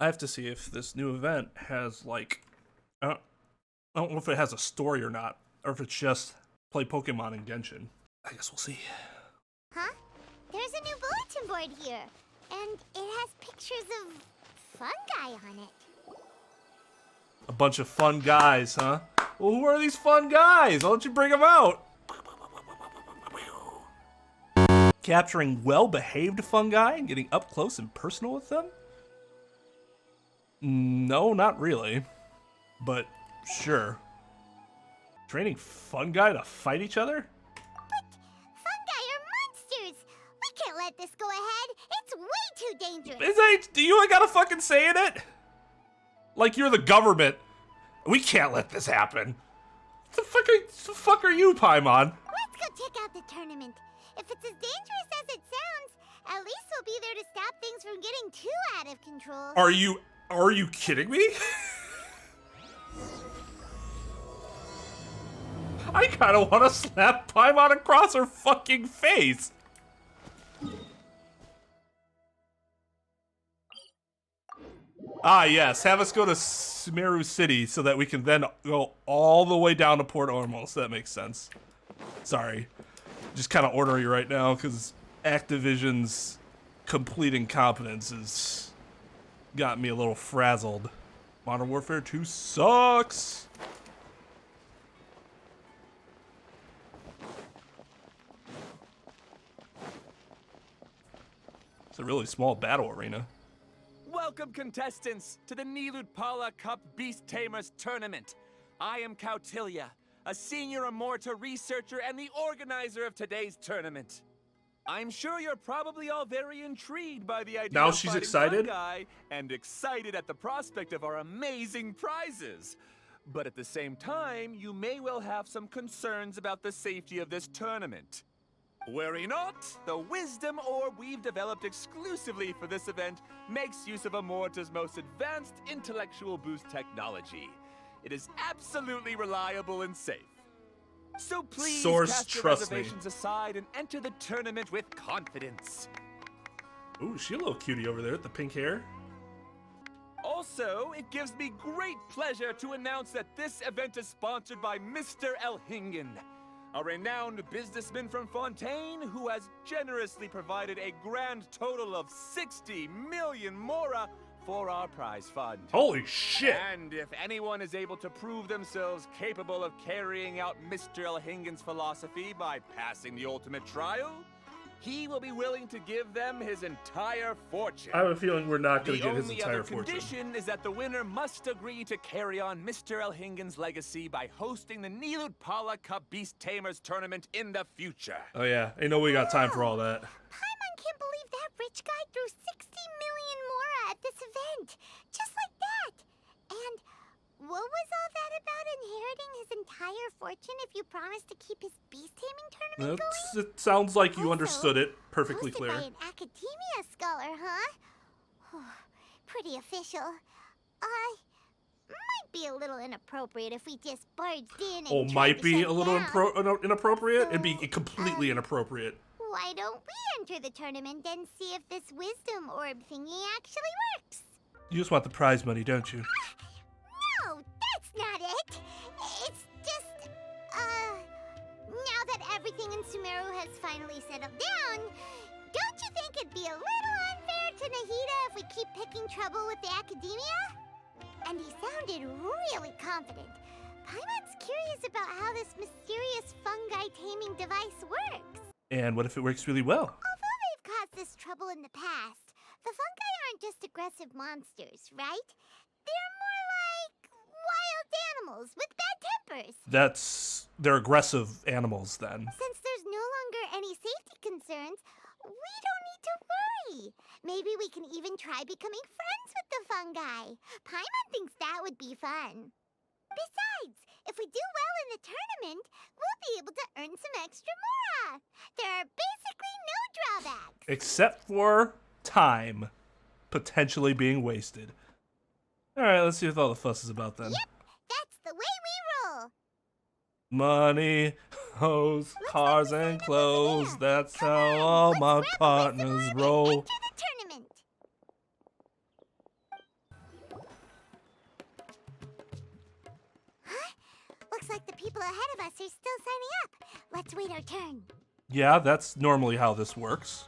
I have to see if this new event has, like, I don't know if it has a story or not, or if it's just play Pokemon in Genshin. I guess we'll see. Huh? There's a new bulletin board here, and it has pictures of fungi on it. A bunch of fun guys, huh? Well, who are these fun guys? Why don't you bring them out? Capturing well-behaved fungi and getting up close and personal with them? No, not really. But sure. Training fungi to fight each other? But fungi are monsters! We can't let this go ahead! It's way too dangerous! Do you gotta fucking say it? Like you're the government. We can't let this happen. The fuck are you, Paimon? Let's go check out the tournament. If it's as dangerous as it sounds, at least we'll be there to stop things from getting too out of control. Are you kidding me? I kinda wanna slap Paimon across her fucking face. Ah, yes. Have us go to Sumeru City so that we can then go all the way down to Port Ormos. That makes sense. Sorry. Just kind of ornery right now because Activision's complete incompetence has got me a little frazzled. Modern Warfare 2 sucks. It's a really small battle arena. Welcome, contestants, to the Niludpala Cup Beast Tamers Tournament. I am Kautilya, a senior Amorta researcher and the organizer of today's tournament. I'm sure you're probably all very intrigued by the idea of she's fighting excited? fungi and excited at the prospect of our amazing prizes. But at the same time, you may well have some concerns about the safety of this tournament. Worry not, the wisdom orb we've developed exclusively for this event makes use of Amorta's most advanced intellectual boost technology. It is absolutely reliable and safe. So please cast your reservations aside and enter the tournament with confidence. Ooh, she a little cutie over there with the pink hair. Also, it gives me great pleasure to announce that this event is sponsored by Mr. Elhingen, a renowned businessman from Fontaine who has generously provided a grand total of 60 million mora for our prize fund. Holy shit! And if anyone is able to prove themselves capable of carrying out Mr. Elhingen's philosophy by passing the ultimate trial, he will be willing to give them his entire fortune. I have a feeling we're not going to get his The entire only other fortune. condition is that the winner must agree to carry on Mr. Elhingen's legacy by hosting the Niludpala Cup Beast Tamers Tournament in the future. Oh yeah, I know we got time for all that. Paimon can't believe that rich guy threw 60 million mora at this event. Just like that. And what was all that about inheriting his entire fortune if you promised to keep his beast taming tournament going? It sounds like you Also, understood it perfectly hosted clear. by an academia scholar, huh? Pretty official. Might be a little inappropriate if we just barged in and tried to shut a little down. inappropriate? It'd be So, completely inappropriate. Why don't we enter the tournament and see if this wisdom orb thingy actually works? You just want the prize money, don't you? No, that's not it. It's just, now that everything in Sumeru has finally settled down, don't you think it'd be a little unfair to Nahida if we keep picking trouble with the academia? And he sounded really confident. Paimon's curious about how this mysterious fungi taming device works. And what if it works really well? Although they've caused this trouble in the past, the fungi aren't just aggressive monsters, right? They're more like wild animals with bad tempers. They're aggressive animals then. Since there's no longer any safety concerns, we don't need to worry. Maybe we can even try becoming friends with the fungi. Paimon thinks that would be fun. Besides, if we do well in the tournament, we'll be able to earn some extra mora. There are basically no drawbacks. Except for time potentially being wasted. Alright, let's see what all the fuss is about then. Yep, that's the way we roll. Money, hoes, cars, and clothes. That's how all my partners roll. Enter the tournament. of us are still signing up. Let's wait our turn. Yeah, that's normally how this works.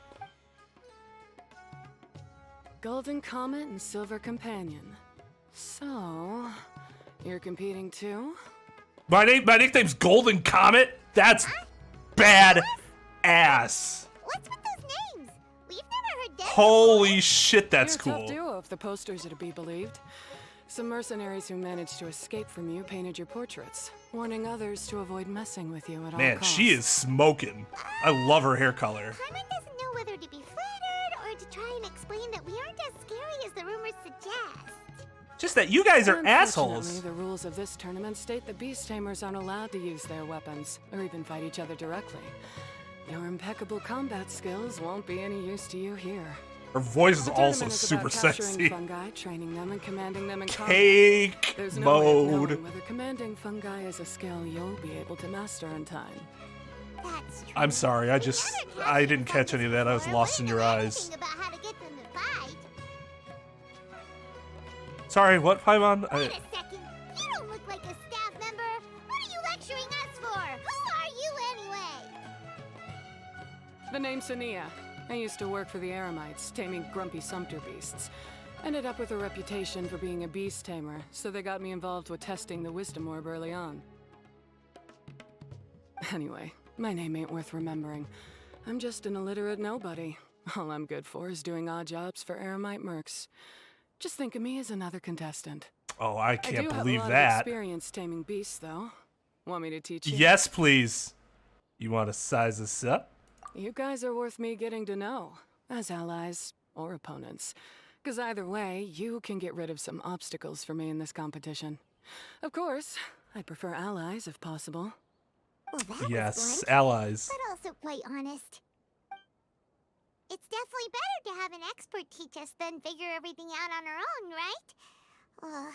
Golden Comet and Silver Companion. So, you're competing too? My nickname's Golden Comet? That's bad ass. What's with those names? We've never heard them. Holy shit, that's You're a cool. tough duo if the posters are to be believed. Some mercenaries who managed to escape from you painted your portraits, warning others to avoid messing with you at all Man, costs. she is smoking. I love her hair color. Carmen doesn't know whether to be flattered or to try and explain that we aren't as scary as the rumors suggest. Just that you guys are Unfortunately, assholes. the rules of this tournament state that beast tamers aren't allowed to use their weapons, or even fight each other directly. Your impeccable combat skills won't be any use to you here. Her voice is The also tournament is super about capturing sexy. fungi, training them, and commanding them in combat. Cake There's no way of mode. knowing whether commanding fungi is a skill you'll be able to master in time. That's true. I'm sorry, I didn't catch any of that. I was lost in your eyes. About how to get them to fight. Sorry, what, Paimon? Wait a second. You don't look like a staff member. What are you lecturing us for? Who are you anyway? The name's Sania. I used to work for the Eremites, taming grumpy sumpter beasts. Ended up with a reputation for being a beast tamer, so they got me involved with testing the wisdom orb early on. Anyway, my name ain't worth remembering. I'm just an illiterate nobody. All I'm good for is doing odd jobs for Eremite mercs. Just think of me as another contestant. Oh, I I can't do believe have a lot that. of experience taming beasts, though. Want me to teach you? Yes, please. You want to size this up? You guys are worth me getting to know, as allies or opponents. Because either way, you can get rid of some obstacles for me in this competition. Of course, I'd prefer allies if possible. Well, that was Yes, blunt, allies. but also quite honest. It's definitely better to have an expert teach us than figure everything out on our own, right?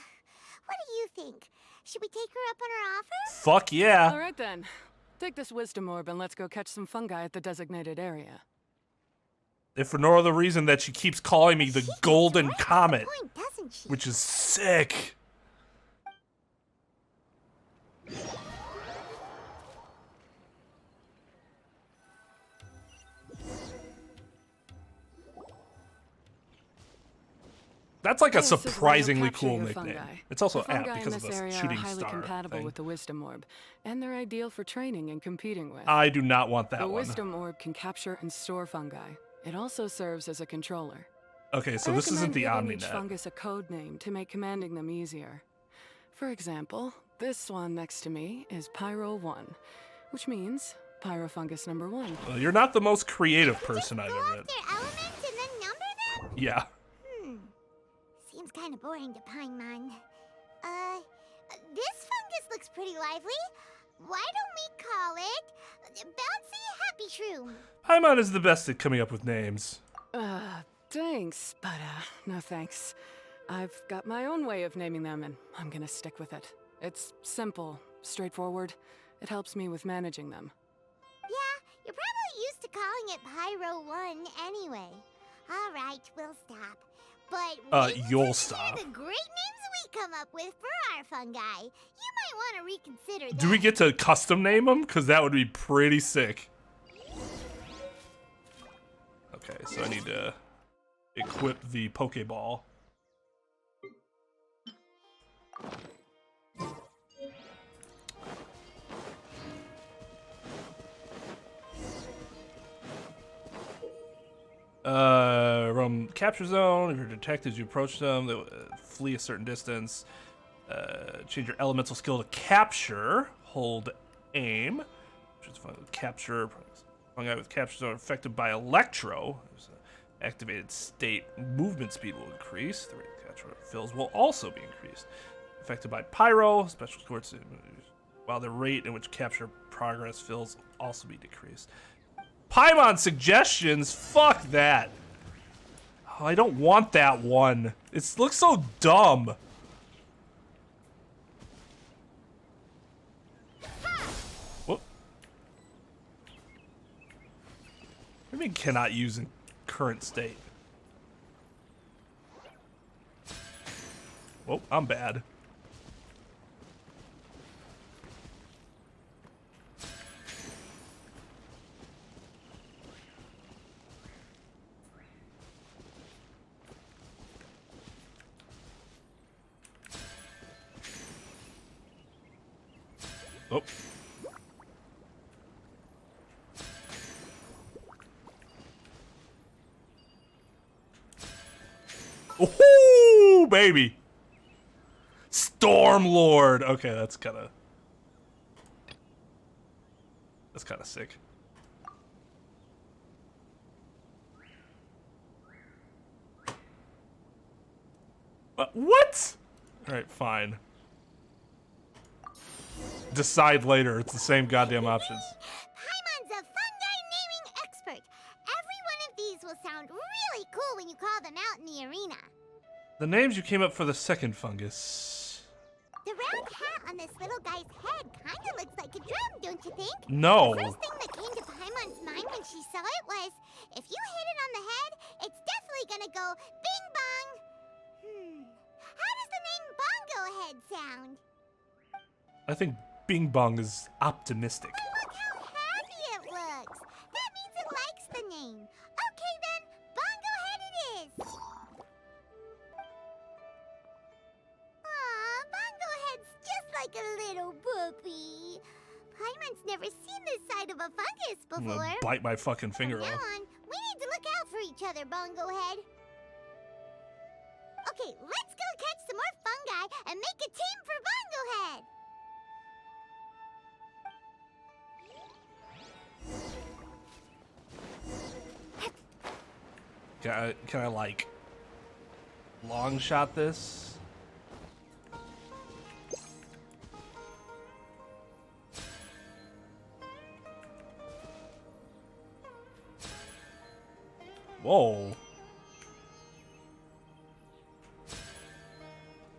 What do you think? Should we take her up on her offer? Fuck yeah. All right then. Take this wisdom orb and let's go catch some fungi at the designated area. If for no other reason that she keeps calling me the She gets Golden right to the Comet, point, doesn't she? which is sick. That's like a This is where you'll surprisingly capture cool your nickname. fungi. It's also The apt fungi because in of this the area shooting are highly star compatible thing. with the wisdom orb, and they're ideal for training and competing with. I do not want that The one. wisdom orb can capture and store fungi. It also serves as a controller. Okay, so I this isn't recommend the giving each OmniNet. fungus a code name to make commanding them easier. For example, this one next to me is Pyro 1, which means Pyrofungus number 1. Well, you're not the most creative person Just I've go ever off met. their elements and then number them? Yeah. Seems kind of boring to Paimon. This fungus looks pretty lively. Why don't we call it Bouncy Happy Shroom? Paimon is the best at coming up with names. Thanks, but no thanks. I've got my own way of naming them, and I'm gonna stick with it. It's simple, straightforward. It helps me with managing them. Yeah, you're probably used to calling it Pyro 1 anyway. All right, we'll stop. But You'll wait stop. till you hear the great names we come up with for our fungi. You might want to reconsider that. Do we get to custom name them? Because that would be pretty sick. Okay, so I need to equip the Pokeball. Roam capture zone. If you're detected as you approach them, they will flee a certain distance. Change your elemental skill to capture. Hold aim. Which is fun. Capture. Fungi with capture zone affected by electro. Activated state movement speed will increase. The rate of capture fills will also be increased. Affected by pyro. Special scores. While the rate in which capture progress fills will also be decreased. Paimon suggestions? Fuck that. Oh, I don't want that one. It looks so dumb. Whoop. What do you mean cannot use in current state? Whoa, I'm bad. Oh. Oh, baby. Stormlord. Okay, that's kind of sick. What? All right, fine. Decide later. It's the same goddamn options. Paimon's a fungi naming expert. Every one of these will sound really cool when you call them out in the arena. The names you came up for the second fungus. The round hat on this little guy's head kind of looks like a drum, don't you think? No. The first thing that came to Paimon's mind when she saw it was, if you hit it on the head, it's definitely gonna go bing bong. How does the name Bongo Head sound? I think Bing Bong is optimistic. Look how happy it looks. That means it likes the name. Okay then, Bongo Head it is. Aw, Bongo Head's just like a little puppy. Paimon's never seen this side of a fungus I'm before. gonna bite my fucking finger From now off. on, we need to look out for each other, Bongo Head. Okay, let's go catch some more fungi and make a team for Bongo Head. Can I like long shot this? Whoa.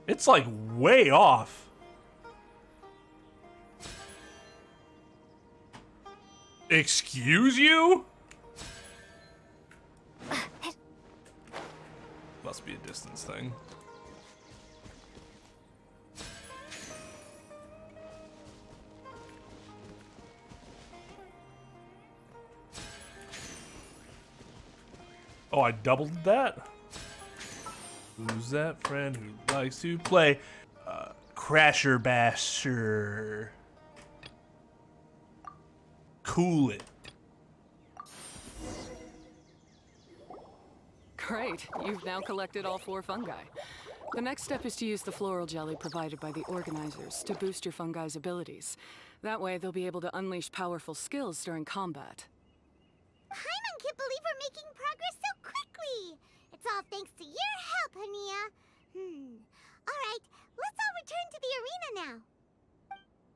It's like way off. Excuse you? Must be a distance thing. Oh, I doubled that? Who's that friend who likes to play? Crasher Basher. Cool it. Great, you've now collected all 4 fungi. The next step is to use the floral jelly provided by the organizers to boost your fungi's abilities. That way, they'll be able to unleash powerful skills during combat. Paimon can't believe we're making progress so quickly. It's all thanks to your help, Hania. All right, let's all return to the arena now.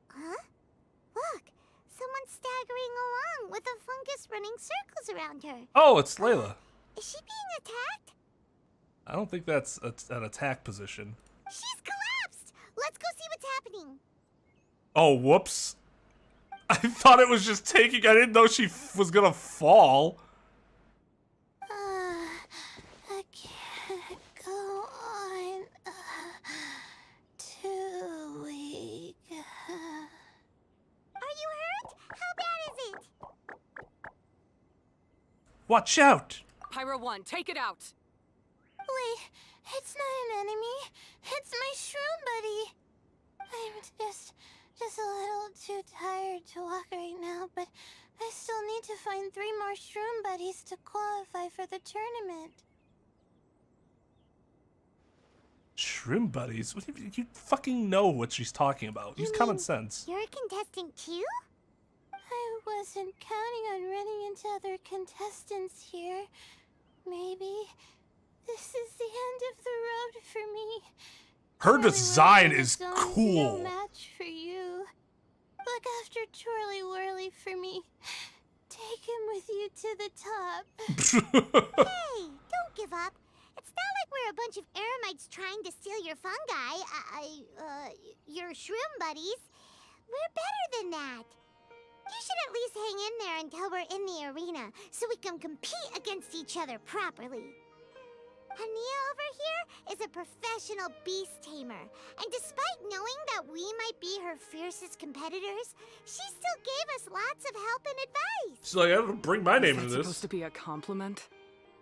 Huh? Look, someone's staggering along with a fungus running circles around her. Oh, it's Layla. Is she being attacked? I don't think that's an attack position. She's collapsed! Let's go see what's happening. Oh, whoops. I thought it was just taking... I didn't know she was gonna fall. I can't go on too weak. Are you hurt? How bad is it? Watch out! Pyro 1, take it out! Wait, it's not an enemy. It's my shroom buddy. I'm just a little too tired to walk right now, but I still need to find 3 more shroom buddies to qualify for the tournament. Shrimp buddies? What do you fucking know what she's talking about. Use common sense. You're a contestant too? I wasn't counting on running into other contestants here. Maybe this is the end of the road for me. Her design is No cool. match for you. Look after Twirly Whirly for me. Take him with you to the top. Hey, don't give up. It's not like we're a bunch of eremites trying to steal your fungi. Your shroom buddies. We're better than that. You should at least hang in there until we're in the arena, so we can compete against each other properly. Hania over here is a professional beast tamer, and despite knowing that we might be her fiercest competitors, she still gave us lots of help and advice. She's like, I don't bring my name Is into that this. supposed to be a compliment?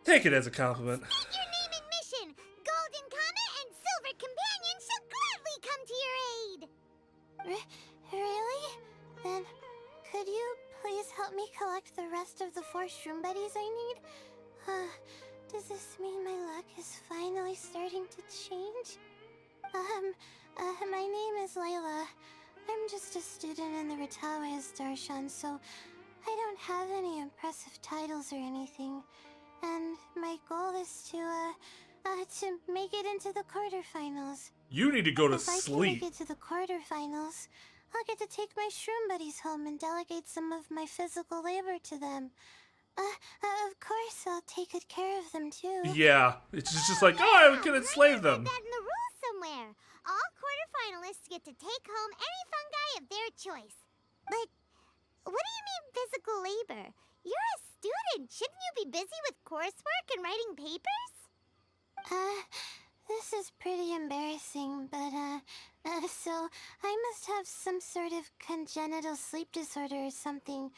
Take it as a compliment. State your name and mission. Golden Comet and Silver Companion shall gladly come to your aid. Really? Then, could you please help me collect the rest of the 4 Shroom buddies I need? Does this mean my luck is finally starting to change? My name is Layla. I'm just a student in the Ritawe Darshan, so I don't have any impressive titles or anything. And my goal is to make it into the quarterfinals. You need to go to If I can sleep. make it to the quarterfinals, I'll get to take my Shroom buddies home and delegate some of my physical labor to them. Of course, I'll take good care of them too. Yeah, it's just like, oh, I can enslave them. Put that in the rules somewhere. All quarterfinalists get to take home any fungi of their choice. But what do you mean physical labor? You're a student. Shouldn't you be busy with coursework and writing papers? This is pretty embarrassing, but so I must have some sort of congenital sleep disorder or something,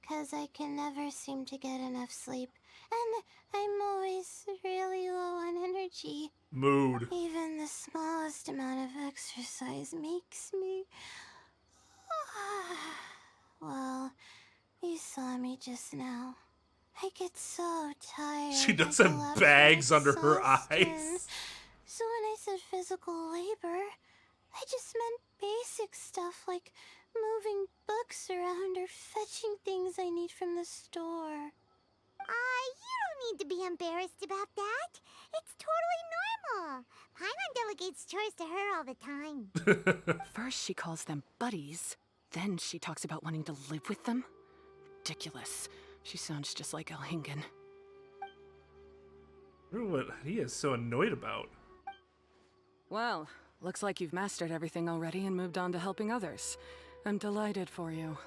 'cause I can never seem to get enough sleep. And I'm always really low on energy. Mood. Even the smallest amount of exercise makes me... Well, you saw me just now. I get so tired. She does I have collapse bags from under her exhaustion. eyes. So when I said physical labor, I just meant basic stuff like moving books around or fetching things I need from the store. You don't need to be embarrassed about that. It's totally normal. Paimon delegates chores to her all the time. First she calls them buddies, then she talks about wanting to live with them. Ridiculous. She sounds just like Elhingen. I wonder what he is so annoyed about. Well, looks like you've mastered everything already and moved on to helping others. I'm delighted for you.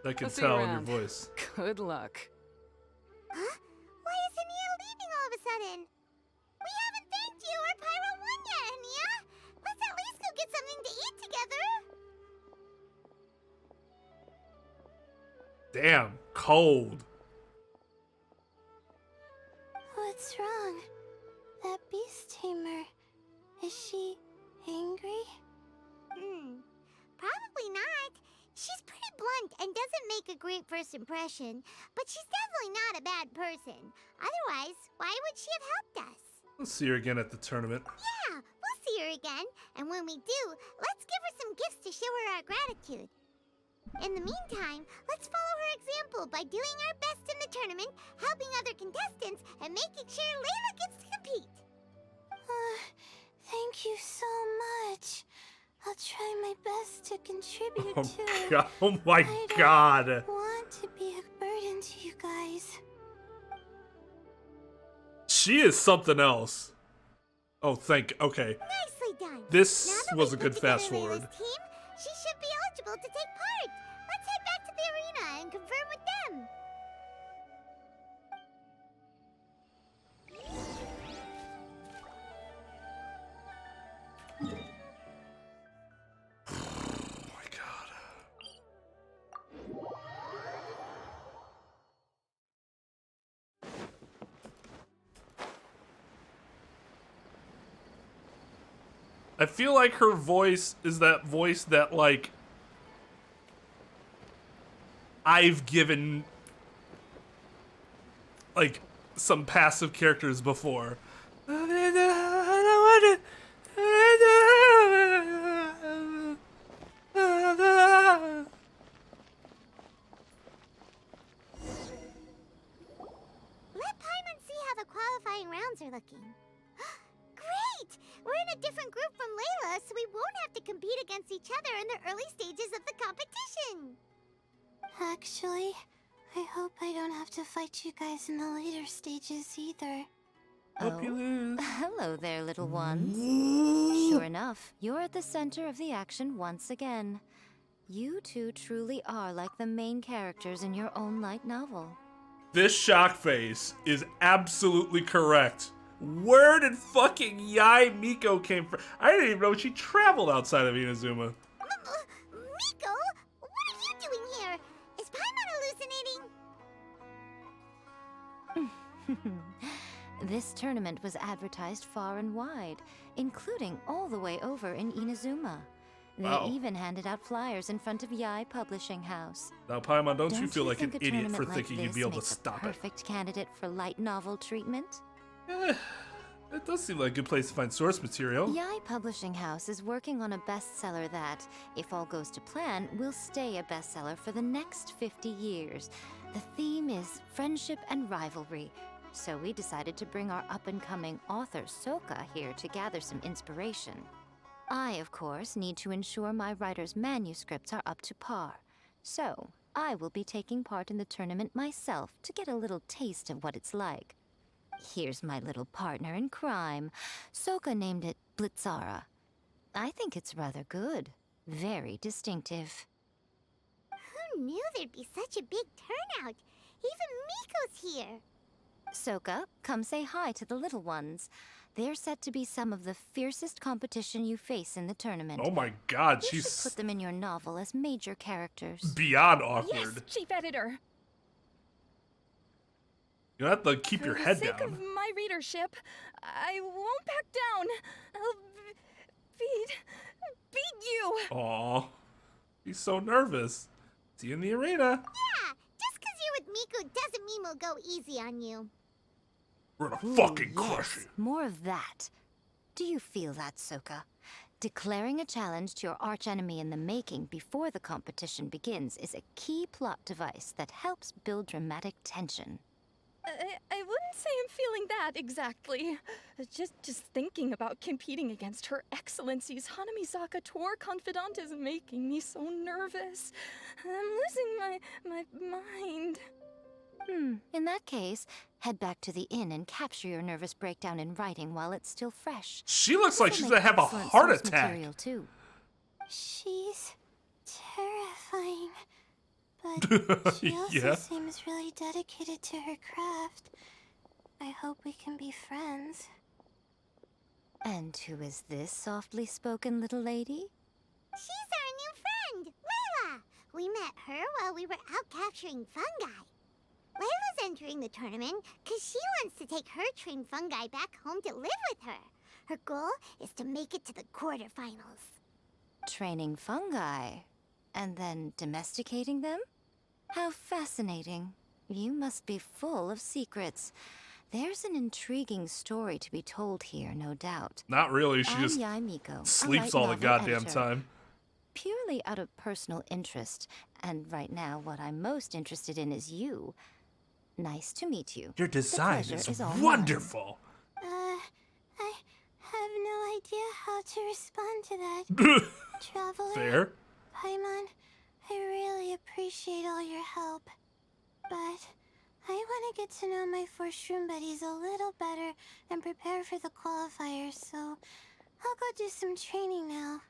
I can I'll see you tell in your around. voice. Good luck. Huh? Why isn't Nia leaving all of a sudden? We haven't thanked you or Pyro won yet, Nia. Let's at least go get something to eat together. Damn, cold. What's wrong? That beast tamer, is she angry? Probably not. She's pretty blunt and doesn't make a great first impression, but she's definitely not a bad person. Otherwise, why would she have helped us? We'll see her again at the tournament. Yeah, we'll see her again, and when we do, let's give her some gifts to show her our gratitude. In the meantime, let's follow her example by doing our best in the tournament, helping other contestants, and making sure Layla gets to compete. Thank you so much. I'll try my best to contribute to... God. Oh my I god. don't want to be a burden to you guys. She is something else. Oh, okay. Nicely done. This Now that was we've a good put together fast forward. Layla's team, she should be eligible to take part. Let's head back to the arena and confirm with them. Oh my god. I feel like her voice is that voice that, like, I've given, like, some passive characters before. Let Paimon see how the qualifying rounds are looking. Great! We're in a different group from Layla, so we won't have to compete against each other in the early stages of the competition. Actually, I hope I don't have to fight you guys in the later stages either. Hope you lose. Hello there, little ones. Sure enough, you're at the center of the action once again. You two truly are like the main characters in your own light novel. This shock face is absolutely correct. Where did fucking Yai Miko came from? I didn't even know she traveled outside of Inazuma. Miko? What are you doing here? Is Paimon hallucinating? This tournament was advertised far and wide, including all the way over in Inazuma. They Wow. even handed out flyers in front of Yai Publishing House. Now, Paimon, don't you feel like an think a idiot for tournament thinking like you'd be able to this makes stop a it? perfect candidate for light novel treatment? It does seem like a good place to find source material. Yai Publishing House is working on a bestseller that, if all goes to plan, will stay a bestseller for the next 50 years. The theme is friendship and rivalry, so we decided to bring our up-and-coming author Soka here to gather some inspiration. I, of course, need to ensure my writer's manuscripts are up to par. So, I will be taking part in the tournament myself to get a little taste of what it's like. Here's my little partner in crime. Soka named it Blitzara. I think it's rather good. Very distinctive. Who knew there'd be such a big turnout? Even Miko's here. Soka, come say hi to the little ones. They're set to be some of the fiercest competition you face in the tournament. Oh my god, You she's should put them in your novel as major characters. beyond Yes, awkward. Chief Editor. You have to keep your head For the sake down. of my readership, I won't back down. I'll beat you. Aw, he's so nervous. See you in the arena. Yeah, just 'cause you're with Miko doesn't mean we'll go easy on you. We're gonna Ooh, fucking crush yes, you. more of that. Do you feel that, Soka? Declaring a challenge to your archenemy in the making before the competition begins is a key plot device that helps build dramatic tension. I wouldn't say I'm feeling that exactly. Just thinking about competing against Her Excellency's Hanamizaka tour confidant is making me so nervous. I'm losing my mind. In that case, head back to the inn and capture your nervous breakdown in writing while it's still fresh. She looks like This'll she's make gonna have a excellent heart source attack. material, too. She's terrifying, but she also Yeah. seems really dedicated to her craft. I hope we can be friends. And who is this softly spoken little lady? She's our new friend, Layla. We met her while we were out capturing fungi. Layla's entering the tournament because she wants to take her trained fungi back home to live with her. Her goal is to make it to the quarterfinals. Training fungi, and then domesticating them? How fascinating. You must be full of secrets. There's an intriguing story to be told here, no doubt. Not really. She I'm just Yai Miko, a sleeps light all the novel goddamn editor. time. Purely out of personal interest, and right now what I'm most interested in is you. Nice to meet you. Your design pleasure is is all mine. wonderful. I have no idea how to respond to that. Traveler, Fair. Paimon, I really appreciate all your help. But I want to get to know my 4 Shroom buddies a little better and prepare for the qualifiers, so I'll go do some training now.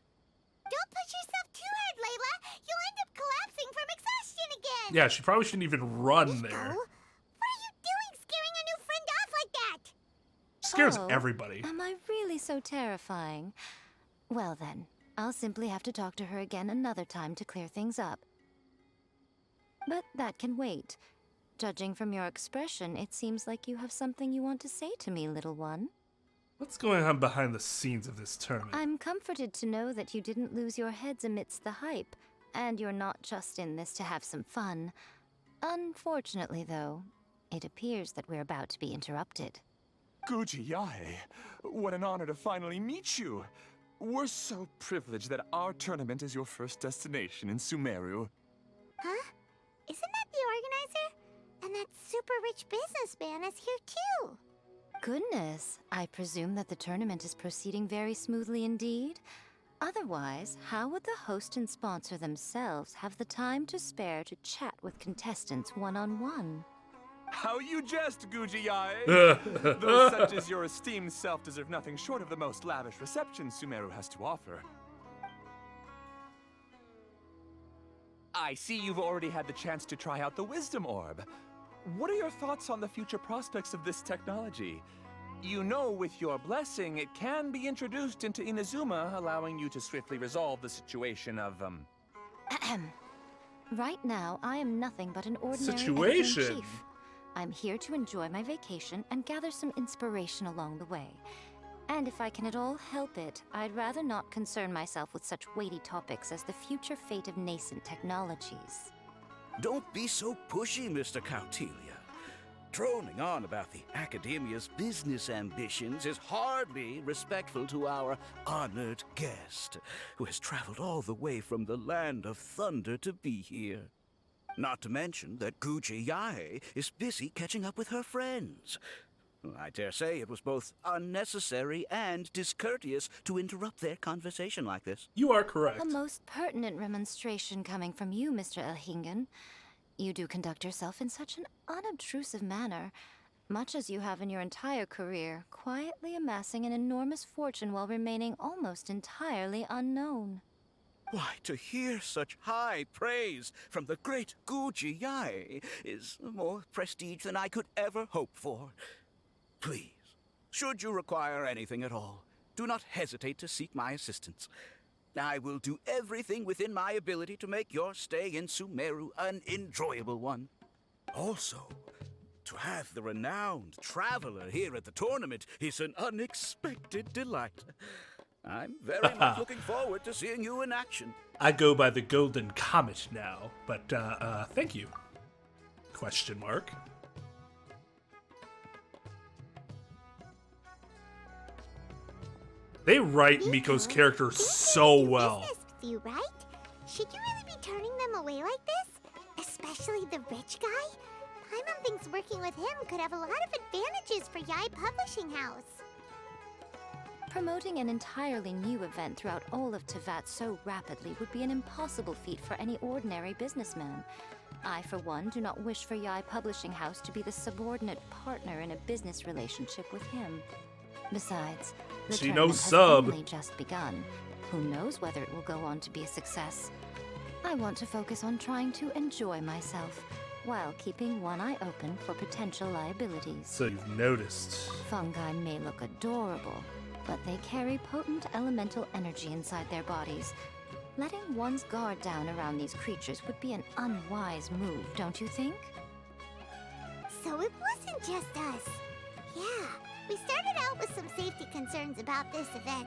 Don't push yourself too hard, Layla. You'll end up collapsing from exhaustion again. Yeah, she probably shouldn't even run Nico, there. what are you doing scaring a new friend off like that? Scares Oh, everybody. Am I really so terrifying? Well then, I'll simply have to talk to her again another time to clear things up. But that can wait. Judging from your expression, it seems like you have something you want to say to me, little one. What's going on behind the scenes of this tournament? I'm comforted to know that you didn't lose your heads amidst the hype, and you're not just in this to have some fun. Unfortunately, though, it appears that we're about to be interrupted. Guji Yae, what an honor to finally meet you. We're so privileged that our tournament is your first destination in Sumeru. Huh? Isn't that the organizer? And that super rich businessman is here too. Goodness, I presume that the tournament is proceeding very smoothly indeed. Otherwise, how would the host and sponsor themselves have the time to spare to chat with contestants one-on-one? How you jest, Guji Yae! Those such as your esteemed self deserve nothing short of the most lavish reception Sumeru has to offer. I see you've already had the chance to try out the Wisdom Orb. What are your thoughts on the future prospects of this technology? You know, with your blessing, it can be introduced into Inazuma, allowing you to swiftly resolve the situation of, Right now, I am nothing but an ordinary Situation. editor-in-chief. I'm here to enjoy my vacation and gather some inspiration along the way. And if I can at all help it, I'd rather not concern myself with such weighty topics as the future fate of nascent technologies. Don't be so pushy, Mr. Cautilia. Droning on about the Academia's business ambitions is hardly respectful to our honored guest, who has traveled all the way from the land of thunder to be here. Not to mention that Guji Yae is busy catching up with her friends. I dare say it was both unnecessary and discourteous to interrupt their conversation like this. You are correct. A most pertinent remonstration coming from you, Mr. Elhingen. You do conduct yourself in such an unobtrusive manner, much as you have in your entire career, quietly amassing an enormous fortune while remaining almost entirely unknown. Why, to hear such high praise from the great Guji Yae is more prestige than I could ever hope for. Please, should you require anything at all, do not hesitate to seek my assistance. I will do everything within my ability to make your stay in Sumeru an enjoyable one. Also, to have the renowned traveler here at the tournament is an unexpected delight. I'm very much looking forward to seeing you in action. I go by the Golden Comet now, but thank you. Question mark. They write Miko's character so well. Business with you, right? Should you really be turning them away like this? Especially the rich guy? Paimon thinks working with him could have a lot of advantages for Yae Publishing House. Promoting an entirely new event throughout all of Teyvat so rapidly would be an impossible feat for any ordinary businessman. I, for one, do not wish for Yae Publishing House to be the subordinate partner in a business relationship with him. Besides, the She tournament knows has sub. only just begun. Who knows whether it will go on to be a success? I want to focus on trying to enjoy myself, while keeping one eye open for potential liabilities. So you've noticed. Fungi may look adorable, but they carry potent elemental energy inside their bodies. Letting one's guard down around these creatures would be an unwise move, don't you think? So it wasn't just us. Yeah, we started out with some safety concerns about this event,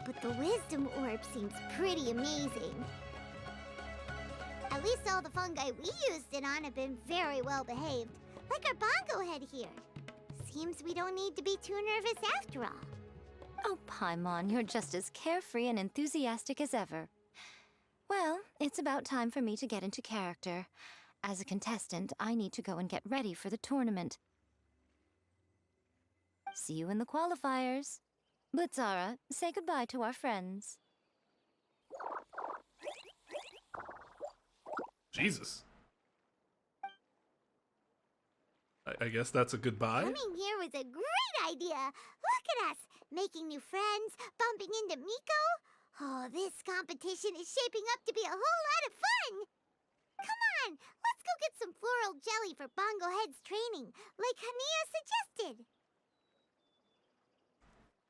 but the wisdom orb seems pretty amazing. At least all the fungi we used it on have been very well behaved, like our bongo head here. Seems we don't need to be too nervous after all. Oh, Paimon, you're just as carefree and enthusiastic as ever. Well, it's about time for me to get into character. As a contestant, I need to go and get ready for the tournament. See you in the qualifiers. Blitzara, say goodbye to our friends. Jesus. I guess that's a goodbye. Coming here was a great idea. Look at us, making new friends, bumping into Miko. Oh, this competition is shaping up to be a whole lot of fun. Come on, let's go get some floral jelly for Bongo Head's training, like Hania suggested.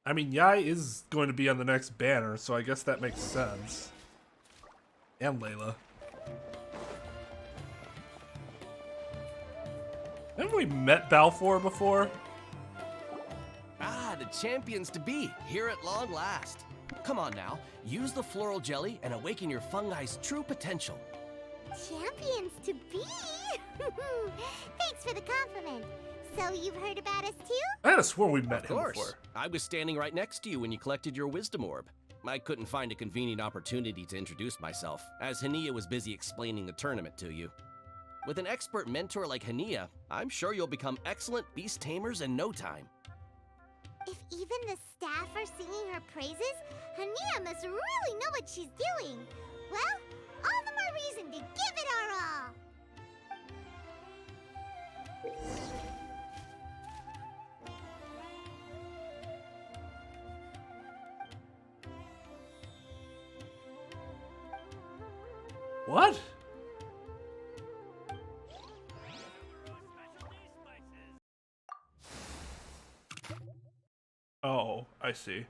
I mean, Yae is going to be on the next banner, so I guess that makes sense. And Layla. Haven't we met Balfour before? Ah, the champions to be, here at long last. Come on now, use the floral jelly and awaken your fungi's true potential. Champions to be? Thanks for the compliment. So you've heard about us too? I had sworn we'd met Of him course, before. I was standing right next to you when you collected your wisdom orb. I couldn't find a convenient opportunity to introduce myself, as Hania was busy explaining the tournament to you. With an expert mentor like Hania, I'm sure you'll become excellent beast tamers in no time. If even the staff are singing her praises, Hania must really know what she's doing. Well, all the more reason to give it our all. What? Oh, I see.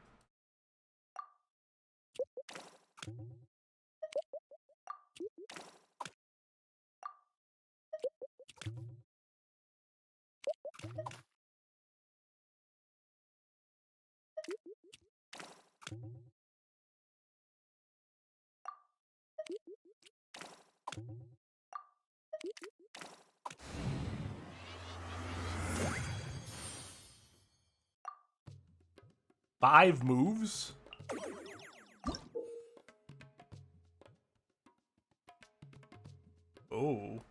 Five moves? Oh.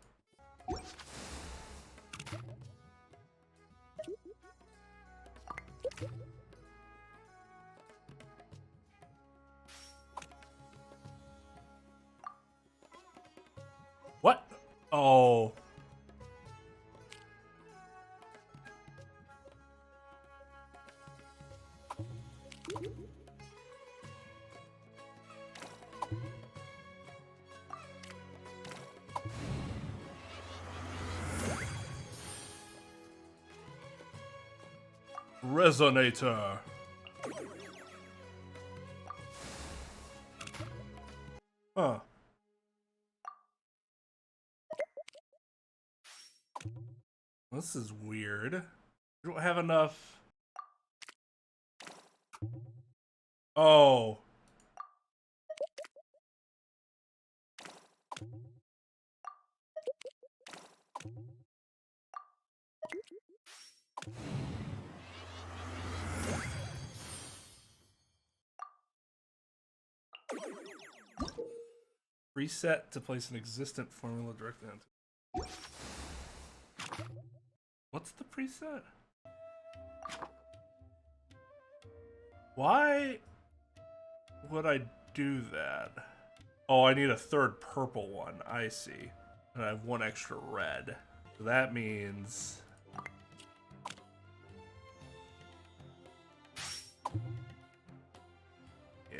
What? Oh. Resonator. Huh. This is weird. We don't have enough. Oh. Reset to place an existent formula directly onto. What's the preset? Why would I do that? Oh, I need a third purple one. I see. And I have one extra red. So that means... yeah.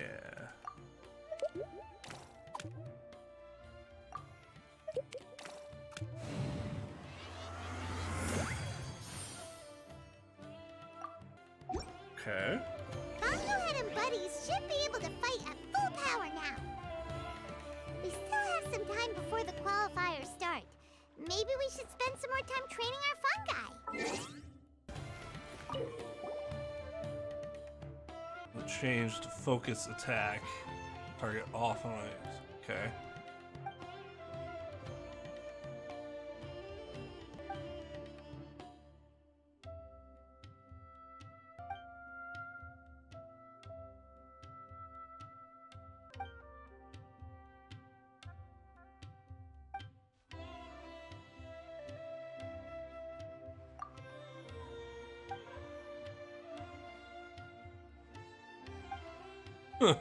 Okay. Fungohead and buddies should be able to fight at full power now. We still have some time before the qualifiers start. Maybe we should spend some more time training our fungi. We'll change to focus attack. Target off on it. Okay. Huh.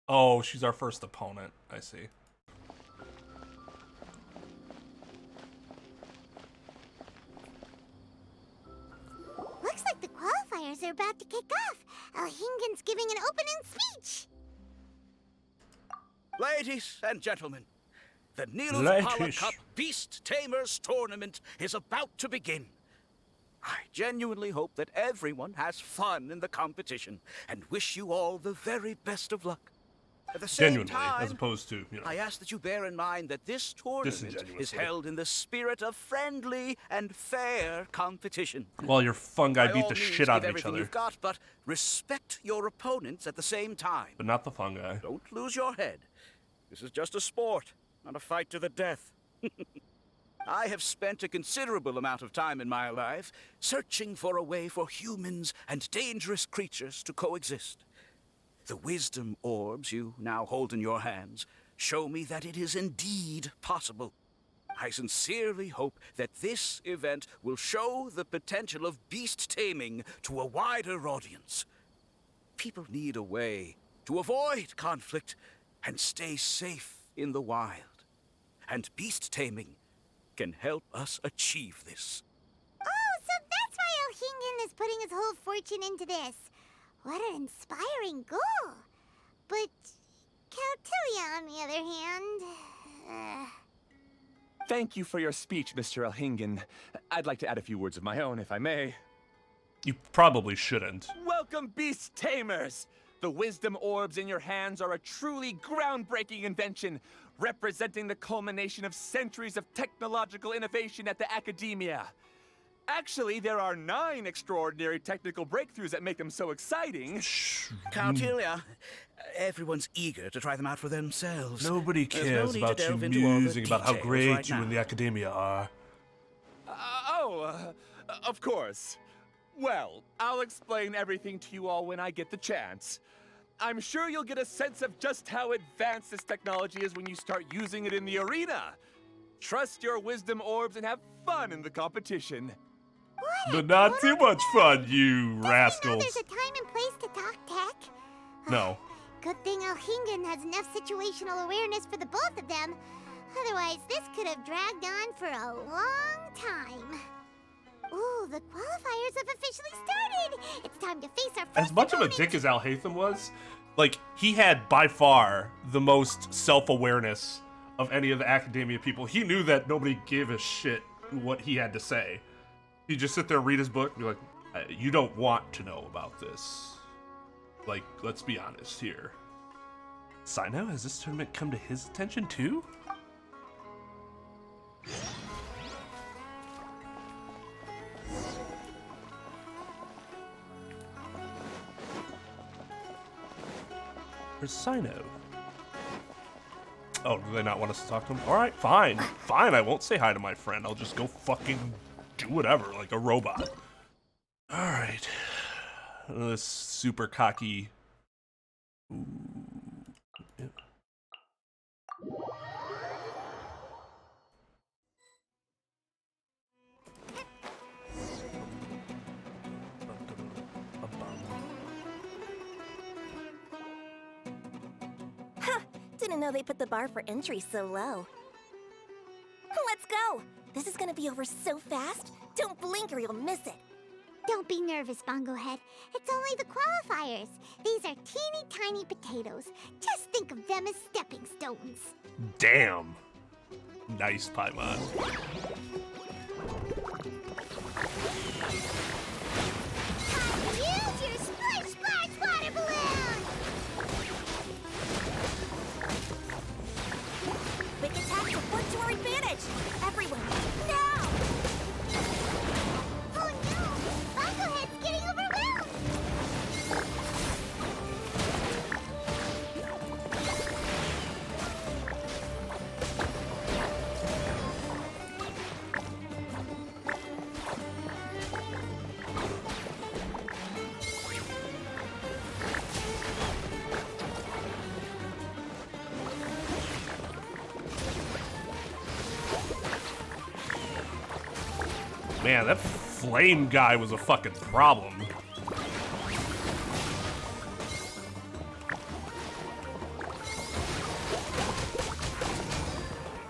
Oh, she's our first opponent. I see. Looks like the qualifiers are about to kick off. Alhingen's giving an opening speech. Ladies and gentlemen, the Ladies. Nilufala Cup Beast Tamers Tournament is about to begin. I genuinely hope that everyone has fun in the competition and wish you all the very best of luck. At the same Genuinely, time, as opposed to, you know. I ask that you bear in mind that this tournament is Disingenuously. held in the spirit of friendly and fair competition. While your fungi By beat all the means, shit out give of each everything other. you've got, but respect your opponents at the same time. But not the fungi. Don't lose your head. This is just a sport, not a fight to the death. I have spent a considerable amount of time in my life searching for a way for humans and dangerous creatures to coexist. The wisdom orbs you now hold in your hands show me that it is indeed possible. I sincerely hope that this event will show the potential of beast taming to a wider audience. People need a way to avoid conflict and stay safe in the wild. And beast taming can help us achieve this. Oh, so that's why Alhingen is putting his whole fortune into this. What an inspiring goal. But Caltilia, on the other hand, Thank you for your speech, Mr. Elhingen. I'd like to add a few words of my own, if I may. You probably shouldn't. Welcome, beast tamers! The wisdom orbs in your hands are a truly groundbreaking invention, representing the culmination of centuries of technological innovation at the academia. Actually, there are 9 extraordinary technical breakthroughs that make them so exciting. Cartelia, everyone's eager to try them out for themselves. Nobody There's no cares need about to you delve into all the musing about how details great right you now. in the academia are. Of course. Well, I'll explain everything to you all when I get the chance. I'm sure you'll get a sense of just how advanced this technology is when you start using it in the arena. Trust your wisdom orbs and have fun in the competition. But not too much fun, you rascals. There's a time and place to talk tech. No. Good thing Elhingen has enough situational awareness for the both of them. Otherwise, this could have dragged on for a long time. Ooh, the qualifiers have officially started. It's time to face our first As much of a dick as Alhaitham was, like, he had by far the most self-awareness of any of the academia people. He knew that nobody gave a shit what he had to say. He'd just sit there, read his book, and be like, you don't want to know about this. Like, let's be honest here. Sino, has this tournament come to his attention too? Where's Sino? Oh, do they not want us to talk to him? Alright, fine. Fine, I won't say hi to my friend. I'll just go fucking do whatever, like a robot. Alright. This super cocky... Ooh. Yeah. Didn't know they put the bar for entry so low. Let's go! This is gonna be over so fast. Don't blink or you'll miss it. Don't be nervous, Bongo Head. It's only the qualifiers. These are teeny tiny potatoes. Just think of them as stepping stones. Damn. Nice, Paimon. Use your splish splash water balloon! Quick attack to work to our advantage! Everyone, now! Oh no! Bongo Head's getting overwhelmed! Man, that flame guy was a fucking problem.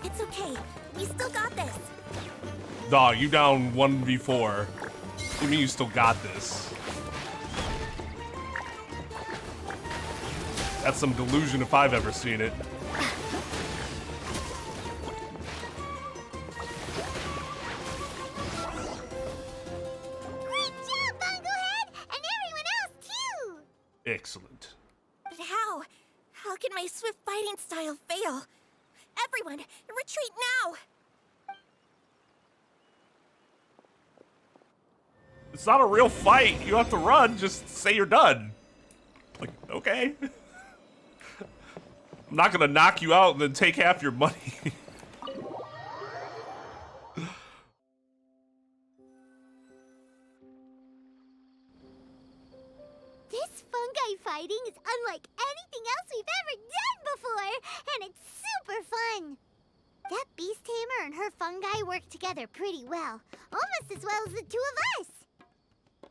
It's okay. We still got this. Dog, you down 1v4. You mean you still got this? That's some delusion if I've ever seen it. Great job, Bongo Head! And everyone else, too! Excellent. But how? How can my swift fighting style fail? Everyone, retreat now! It's not a real fight. You have to run. Just say you're done. Like, okay. I'm not gonna knock you out and then take half your money. This fungi fighting is unlike anything else we've ever done before, and it's super fun. That beast tamer and her fungi work together pretty well, almost as well as the two of us.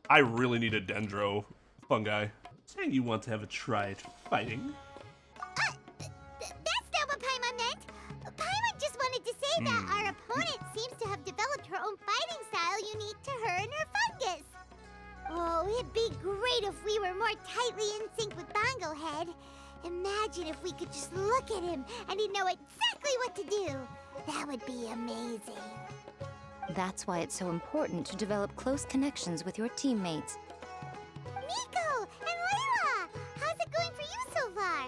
I really need a dendro fungi. Saying you want to have a try at fighting. That's not what Paimon meant. Paimon just wanted to say that our opponent seems to have developed her own fighting style unique to her and her fungus. Oh, it'd be great if we were more tightly in sync with Bongo Head. Imagine if we could just look at him and he'd know exactly exactly what to do. That would be amazing. That's why it's so important to develop close connections with your teammates. Nico and Layla! How's it going for you so far?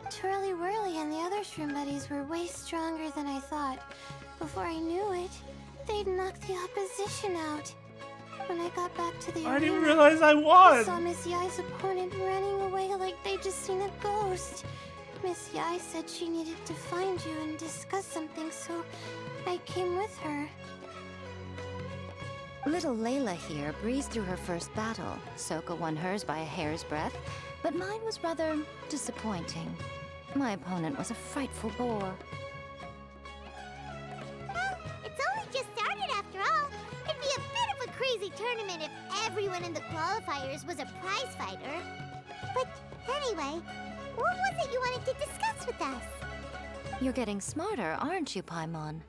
Twirly Whirly and the other Shroom buddies were way stronger than I thought. Before I knew it, they'd knocked the opposition out. When I got back to the I didn't arena, realize I I won. saw Miss Yai's opponent running away like they'd just seen a ghost. Miss Yai said she needed to find you and discuss something, so I came with her. Little Layla here breezed through her first battle. Soka won hers by a hair's breadth, but mine was rather disappointing. My opponent was a frightful bore. Well, it's only just started after all. It'd be a bit of a crazy tournament if everyone in the qualifiers was a prize fighter. But anyway, what was it you wanted to discuss with us? You're getting smarter, aren't you, Paimon?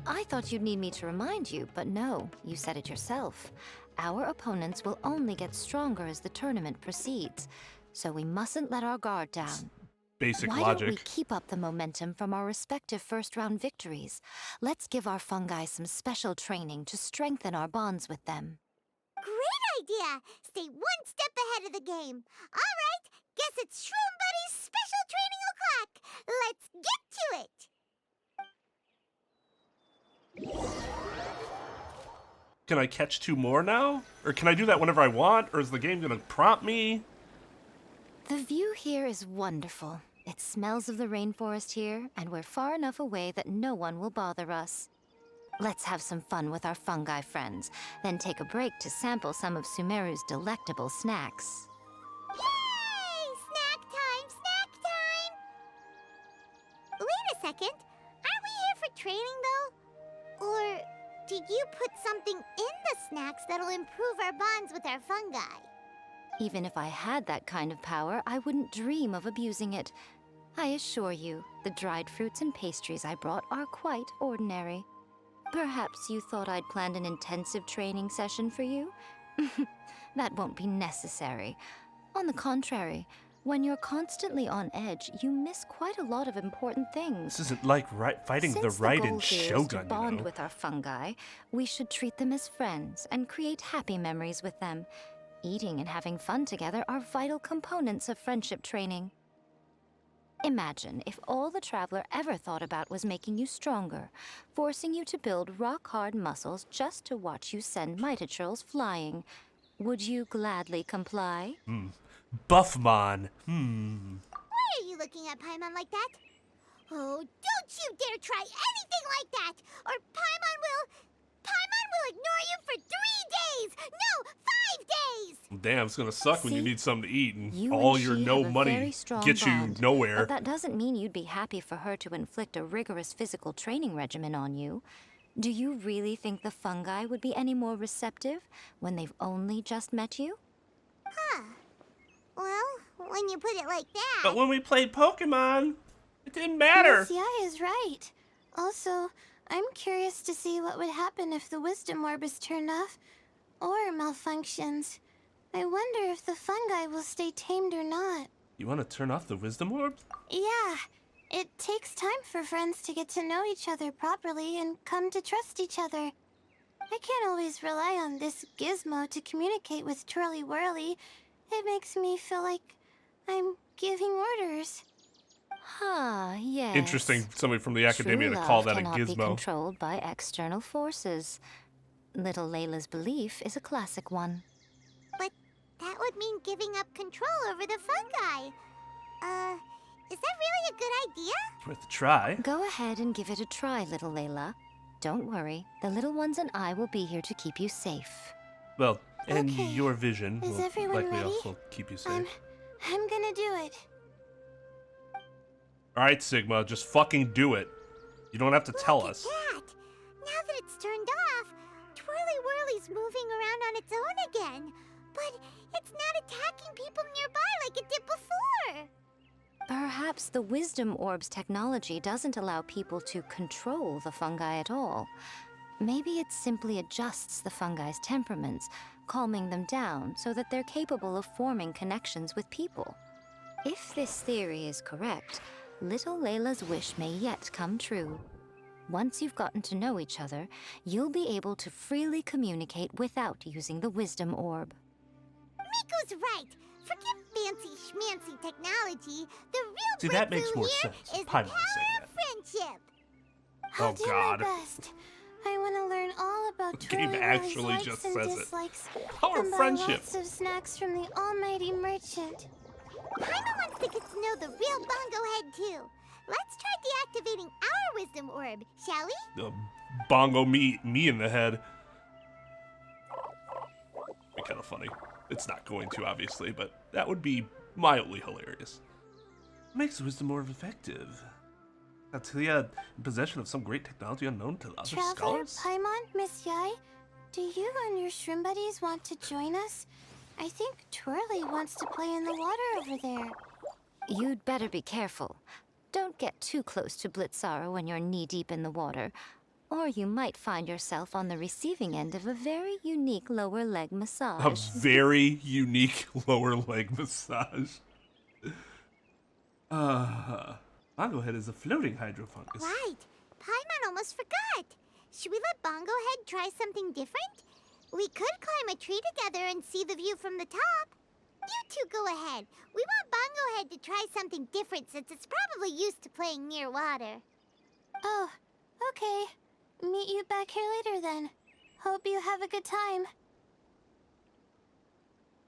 I thought you'd need me to remind you, but no, you said it yourself. Our opponents will only get stronger as the tournament proceeds, so we mustn't let our guard down. Basic Why logic. don't we keep up the momentum from our respective first-round victories? Let's give our fungi some special training to strengthen our bonds with them. Great idea! Stay one step ahead of the game. All right, guess it's Shroom Buddy's special training o'clock. Let's get to it! Can I catch 2 more now? Or can I do that whenever I want? Or is the game gonna prompt me? The view here is wonderful. It smells of the rainforest here, and we're far enough away that no one will bother us. Let's have some fun with our fungi friends, then take a break to sample some of Sumeru's delectable snacks. Yay! Snack time! Snack time! Wait a second. Aren't we here for training, though? Or did you put something in the snacks that'll improve our bonds with our fungi? Even if I had that kind of power, I wouldn't dream of abusing it. I assure you, the dried fruits and pastries I brought are quite ordinary. Perhaps you thought I'd planned an intensive training session for you? That won't be necessary. On the contrary, when you're constantly on edge, you miss quite a lot of important things. This isn't like fighting the Since right the in goal here is to Shogun, bond you know? with our fungi, we should treat them as friends and create happy memories with them. Eating and having fun together are vital components of friendship training. Imagine if all the Traveler ever thought about was making you stronger, forcing you to build rock-hard muscles just to watch you send Mitatrolls flying. Would you gladly comply? Buffmon. Why are you looking at Paimon like that? Oh, don't you dare try anything like that! Or Paimon will ignore you for 3 days! No, 5 days! Damn, it's gonna suck when you See? need something to eat and You all and your she no have a money very strong gets you bond, nowhere. But that doesn't mean you'd be happy for her to inflict a rigorous physical training regimen on you. Do you really think the fungi would be any more receptive when they've only just met you? Huh. Well, when you put it like that... But when we played Pokemon, it didn't matter. Miss Yai is right. Also, I'm curious to see what would happen if the Wisdom Orb is turned off or malfunctions. I wonder if the fungi will stay tamed or not. You want to turn off the Wisdom Orb? Yeah, it takes time for friends to get to know each other properly and come to trust each other. I can't always rely on this gizmo to communicate with Twirly Whirly. It makes me feel like I'm giving orders. Ah, yes. Interesting, somebody from the academia True to call love that a cannot be gizmo. controlled by external forces. Little Layla's belief is a classic one. But that would mean giving up control over the fungi. Is that really a good idea? It's worth a try. Go ahead and give it a try, little Layla. Don't worry, the little ones and I will be here to keep you safe. Well, and Okay. your vision Is will everyone likely ready? also keep you safe. I'm gonna do it. Alright, Sigma, just fucking do it. You don't have to tell Look us. at that! Now that it's turned off, Twirly Whirly's moving around on its own again. But it's not attacking people nearby like it did before. Perhaps the Wisdom Orb's technology doesn't allow people to control the fungi at all. Maybe it simply adjusts the fungi's temperaments, calming them down so that they're capable of forming connections with people. If this theory is correct, little Layla's wish may yet come true. Once you've gotten to know each other, you'll be able to freely communicate without using the wisdom orb. Miko's right. Forget fancy schmancy technology. The real See, that breakthrough makes more here sense. is the Paimon power saying of friendship. I'll Oh, do God. my best. I want to learn all about Game Twirly actually Whirly's just likes and says it. dislikes, Power and buy friendship. lots of snacks from the almighty merchant. Paimon wants to get to know the real Bongo Head too. Let's try deactivating our wisdom orb, shall we? The bongo me in the head. Be kind of funny. It's not going to, obviously, but that would be mildly hilarious. Makes wisdom more effective. Attilia in possession of some great technology unknown to other Traveler, scholars? Paimon, Miss Yai, do you and your shroom buddies want to join us? I think Twirly wants to play in the water over there. You'd better be careful. Don't get too close to Blitzara when you're knee-deep in the water, or you might find yourself on the receiving end of a very unique lower leg A massage. very unique lower leg massage. Bongo Head is a floating hydrofungus. Right. Paimon almost forgot. Should we let Bongo Head try something different? We could climb a tree together and see the view from the top. You two go ahead. We want Bongo Head to try something different since it's probably used to playing near water. Oh, okay. Meet you back here later then. Hope you have a good time.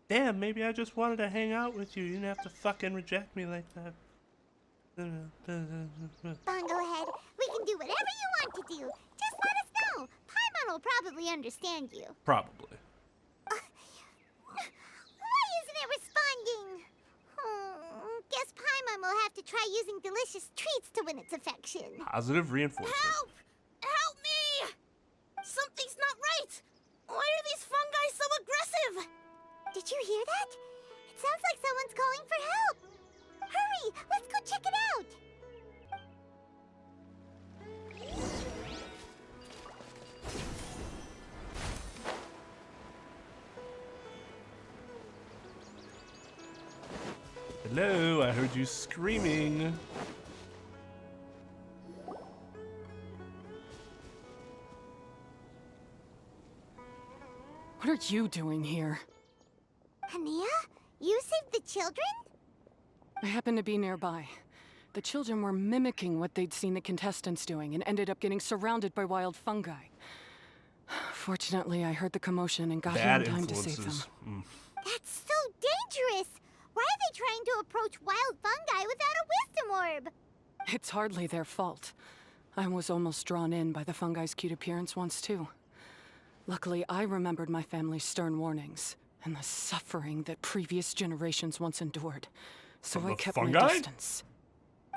Damn, maybe I just wanted to hang out with you. You didn't have to fucking reject me like that. Bongo Head, we can do whatever you want to do. Just let us know. Paimon will probably understand you. Probably. Why isn't it responding? Guess Paimon will have to try using delicious treats to win its affection. Positive reinforcement. Help! Help me! Something's not right! Why are these fungi so aggressive? Did you hear that? It sounds like someone's calling for help. Hurry, let's go check it out. Hello, I heard you screaming. What are you doing here? Hania, you saved the children? I happened to be nearby. The children were mimicking what they'd seen the contestants doing and ended up getting surrounded by wild fungi. Fortunately, I heard the commotion and got here Bad in time to save them. influences. That's so dangerous. Why are they trying to approach wild fungi without a wisdom orb? It's hardly their fault. I was almost drawn in by the fungi's cute appearance once, too. Luckily, I remembered my family's stern warnings and the suffering that previous generations once endured. So From I the kept fungi? my distance.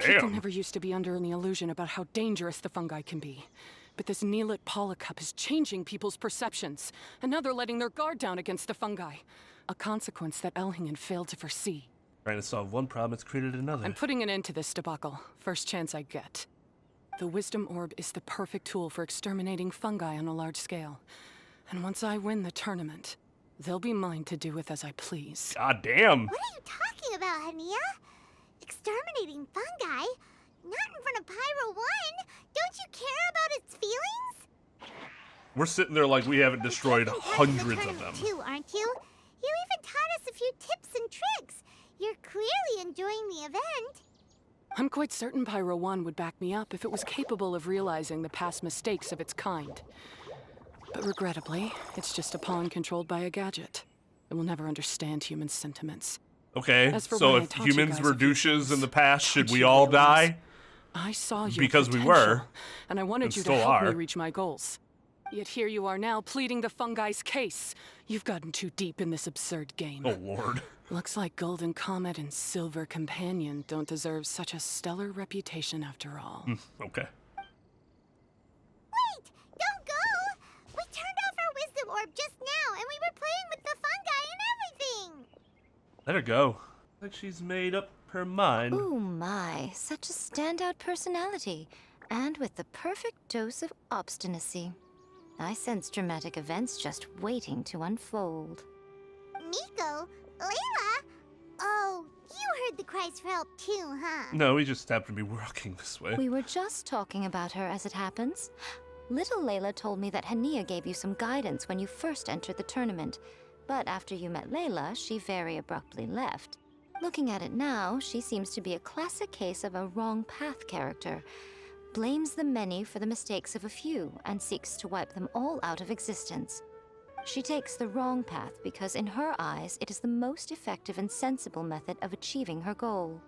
People Damn. never used to be under any illusion about how dangerous the fungi can be. But this Neelit polycup is changing people's perceptions, and now they're letting their guard down against the fungi. A consequence that Elhingen failed to foresee. Trying to solve one problem, it's created another. I'm putting an end to this debacle, first chance I get. The Wisdom Orb is the perfect tool for exterminating fungi on a large scale. And once I win the tournament, they'll be mine to do with as I please. God damn. What are you talking about, Hania? Exterminating fungi? Not in front of Pyro 1. Don't you care about its feelings? We're sitting there like we haven't destroyed You're taking part in the hundreds of them. tournament too, aren't you? You even taught us a few tips and tricks. You're clearly enjoying the event. I'm quite certain Pyro 1 would back me up if it was capable of realizing the past mistakes of its kind. But regrettably, it's just a pawn controlled by a gadget. It will never understand human sentiments. Okay, As for so when I if taught you humans guys were a few douches in things, the past, should don't we you all realize? die? I saw your Because we potential, were, and I wanted and you to still help me are. reach my goals. Yet here you are now pleading the fungi's case. You've gotten too deep in this absurd game. Oh, Lord. Looks like Golden Comet and Silver Companion don't deserve such a stellar reputation after all. Okay. Wait! Don't go! We turned off our wisdom orb just now, and we were playing with the fungi and everything! Let her go. Like she's made up her mind. Ooh my, such a standout personality, and with the perfect dose of obstinacy. I sense dramatic events just waiting to unfold. Miko? Layla? Oh, You heard the cries for help too, huh? No, we just happened to be walking this way. We were just talking about her as it happens. Little Layla told me that Hania gave you some guidance when you first entered the tournament, but after you met Layla, she very abruptly left. Looking at it now, she seems to be a classic case of a wrong path character. Blames the many for the mistakes of a few and seeks to wipe them all out of existence. She takes the wrong path because in her eyes, it is the most effective and sensible method of achieving her goal.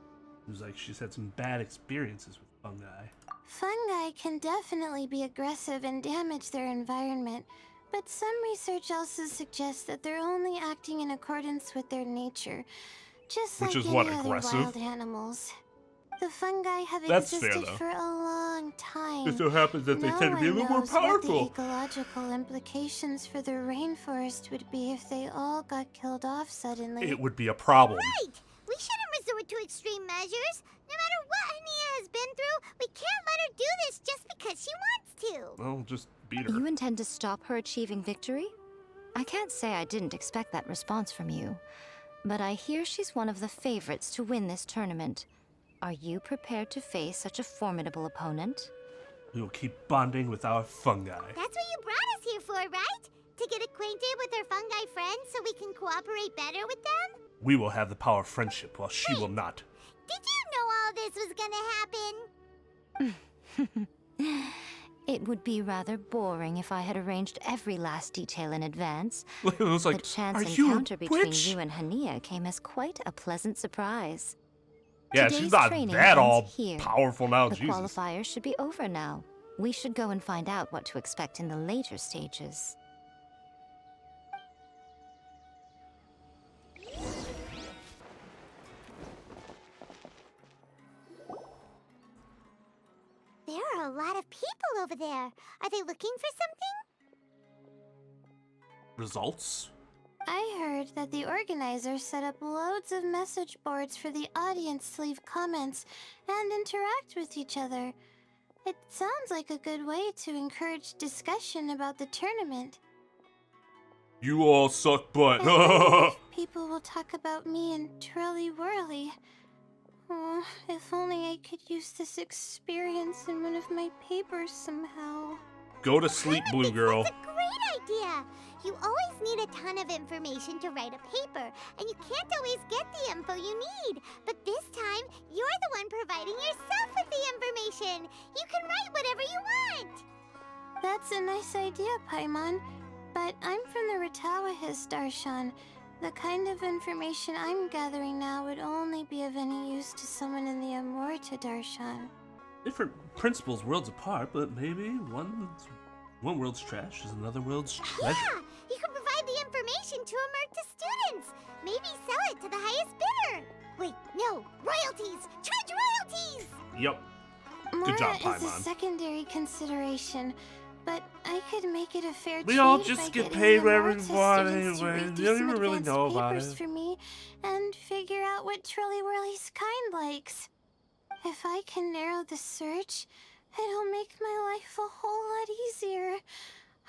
It was like she's had some bad experiences with fungi. Fungi can definitely be aggressive and damage their environment, but some research also suggests that they're only acting in accordance with their nature, just Which like is any what, other aggressive? wild animals. The fungi have That's fair, existed though. for a long time. It so happens that they No tend to be a one little more knows what powerful. the ecological implications for the rainforest would be if they all got killed off suddenly. It would be a problem. Right! We shouldn't resort to extreme measures. No matter what Hania has been through, we can't let her do this just because she wants to. Well, just beat her. You intend to stop her achieving victory? I can't say I didn't expect that response from you, but I hear she's one of the favorites to win this tournament. Are you prepared to face such a formidable opponent? We will keep bonding with our fungi. That's what you brought us here for, right? To get acquainted with our fungi friends so we can cooperate better with them? We will have the power of friendship while she will not. Did you know all this was gonna happen? It would be rather boring if I had arranged every last detail in advance. It was like, The chance are you a encounter between witch? you and Hania came as quite a pleasant surprise. Yeah, Today's she's not training that all ends here. powerful now, The Jesus. qualifiers should be over now. We should go and find out what to expect in the later stages. There are a lot of people over there. Are they looking for something? Results? I heard that the organizers set up loads of message boards for the audience to leave comments and interact with each other. It sounds like a good way to encourage discussion about the tournament. You all suck butt. I wonder if people will talk about me and Twirly Whirly. Oh, if only I could use this experience in one of my papers somehow. Go to sleep, Blue Girl. That's a great idea. You always need a ton of information to write a paper, and you can't always get the info you need. But this time, you're the one providing yourself with the information. You can write whatever you want. That's a nice idea, Paimon. But I'm from the Ratawahiz, Darshan. The kind of information I'm gathering now would only be of any use to someone in the Amorta, Darshan. Different principles, worlds apart, but maybe one world's trash is another world's treasure. Yeah, you can provide the information to Amurta students. Maybe sell it to the highest bidder. Wait, no, royalties! Charge royalties! Yep. Good Mora job, is a Paimon. secondary consideration, but I could make it a fair We trade all by just get getting paid the whatever we Amorta want students to anyway. read They through don't some even really advanced know about papers it. for me and figure out what Twirly Whirly's kind likes. If I can narrow the search, it'll make my life a whole lot easier.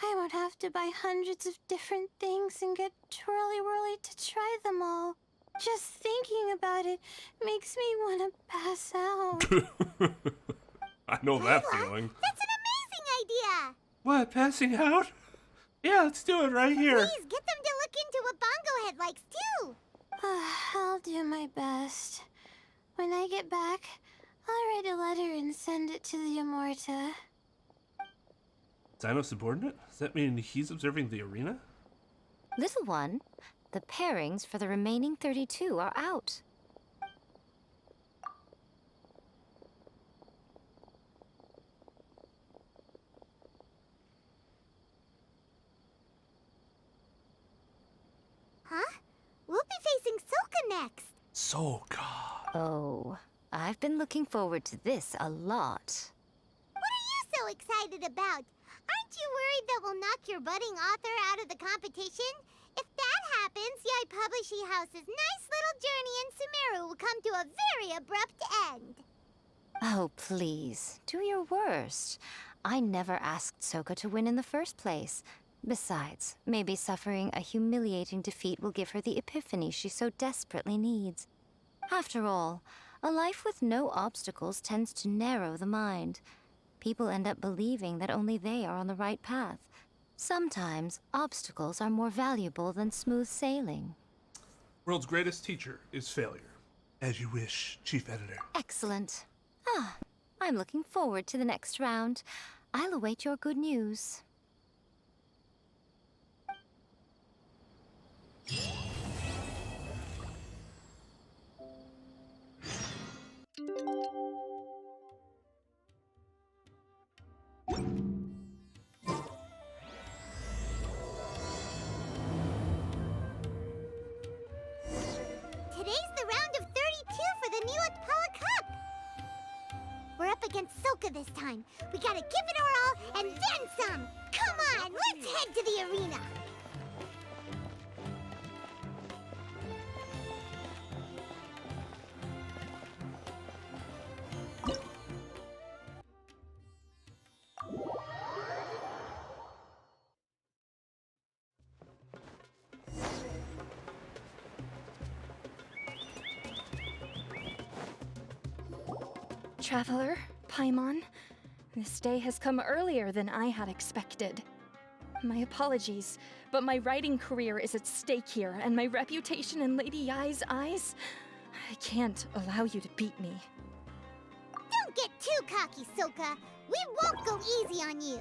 I won't have to buy hundreds of different things and get Twirly Whirly to try them all. Just thinking about it makes me want to pass out. I know that Layla, feeling. That's an amazing idea! What, passing out? Yeah, let's do it right here. Please get them to look into what Bongo Head likes too! I'll do my best. When I get back, I'll write a letter and send it to the Amorta. Dino subordinate? Does that mean he's observing the arena? Little one, the pairings for the remaining 32 are out. Huh? We'll be facing Silka next! So God. Oh, I've been looking forward to this a lot. What are you so excited about? Aren't you worried that we'll knock your budding author out of the competition? If that happens, Yai Publishing House's nice little journey in Sumeru will come to a very abrupt end. Oh, please, do your worst. I never asked Soka to win in the first place. Besides, maybe suffering a humiliating defeat will give her the epiphany she so desperately needs. After all, a life with no obstacles tends to narrow the mind. People end up believing that only they are on the right path. Sometimes, obstacles are more valuable than smooth sailing. World's greatest teacher is failure. As you wish, Chief Editor. Excellent. Ah, I'm looking forward to the next round. I'll await your good news. Today's the round of 32 for the new Apollo Cup. We're up against Soka this time. We gotta give it our all and then some. Come on, let's head to the arena. Traveler, Paimon, this day has come earlier than I had expected. My apologies, but my writing career is at stake here, and my reputation in Lady Yai's eyes, I can't allow you to beat me. Don't get too cocky, Soka. We won't go easy on you.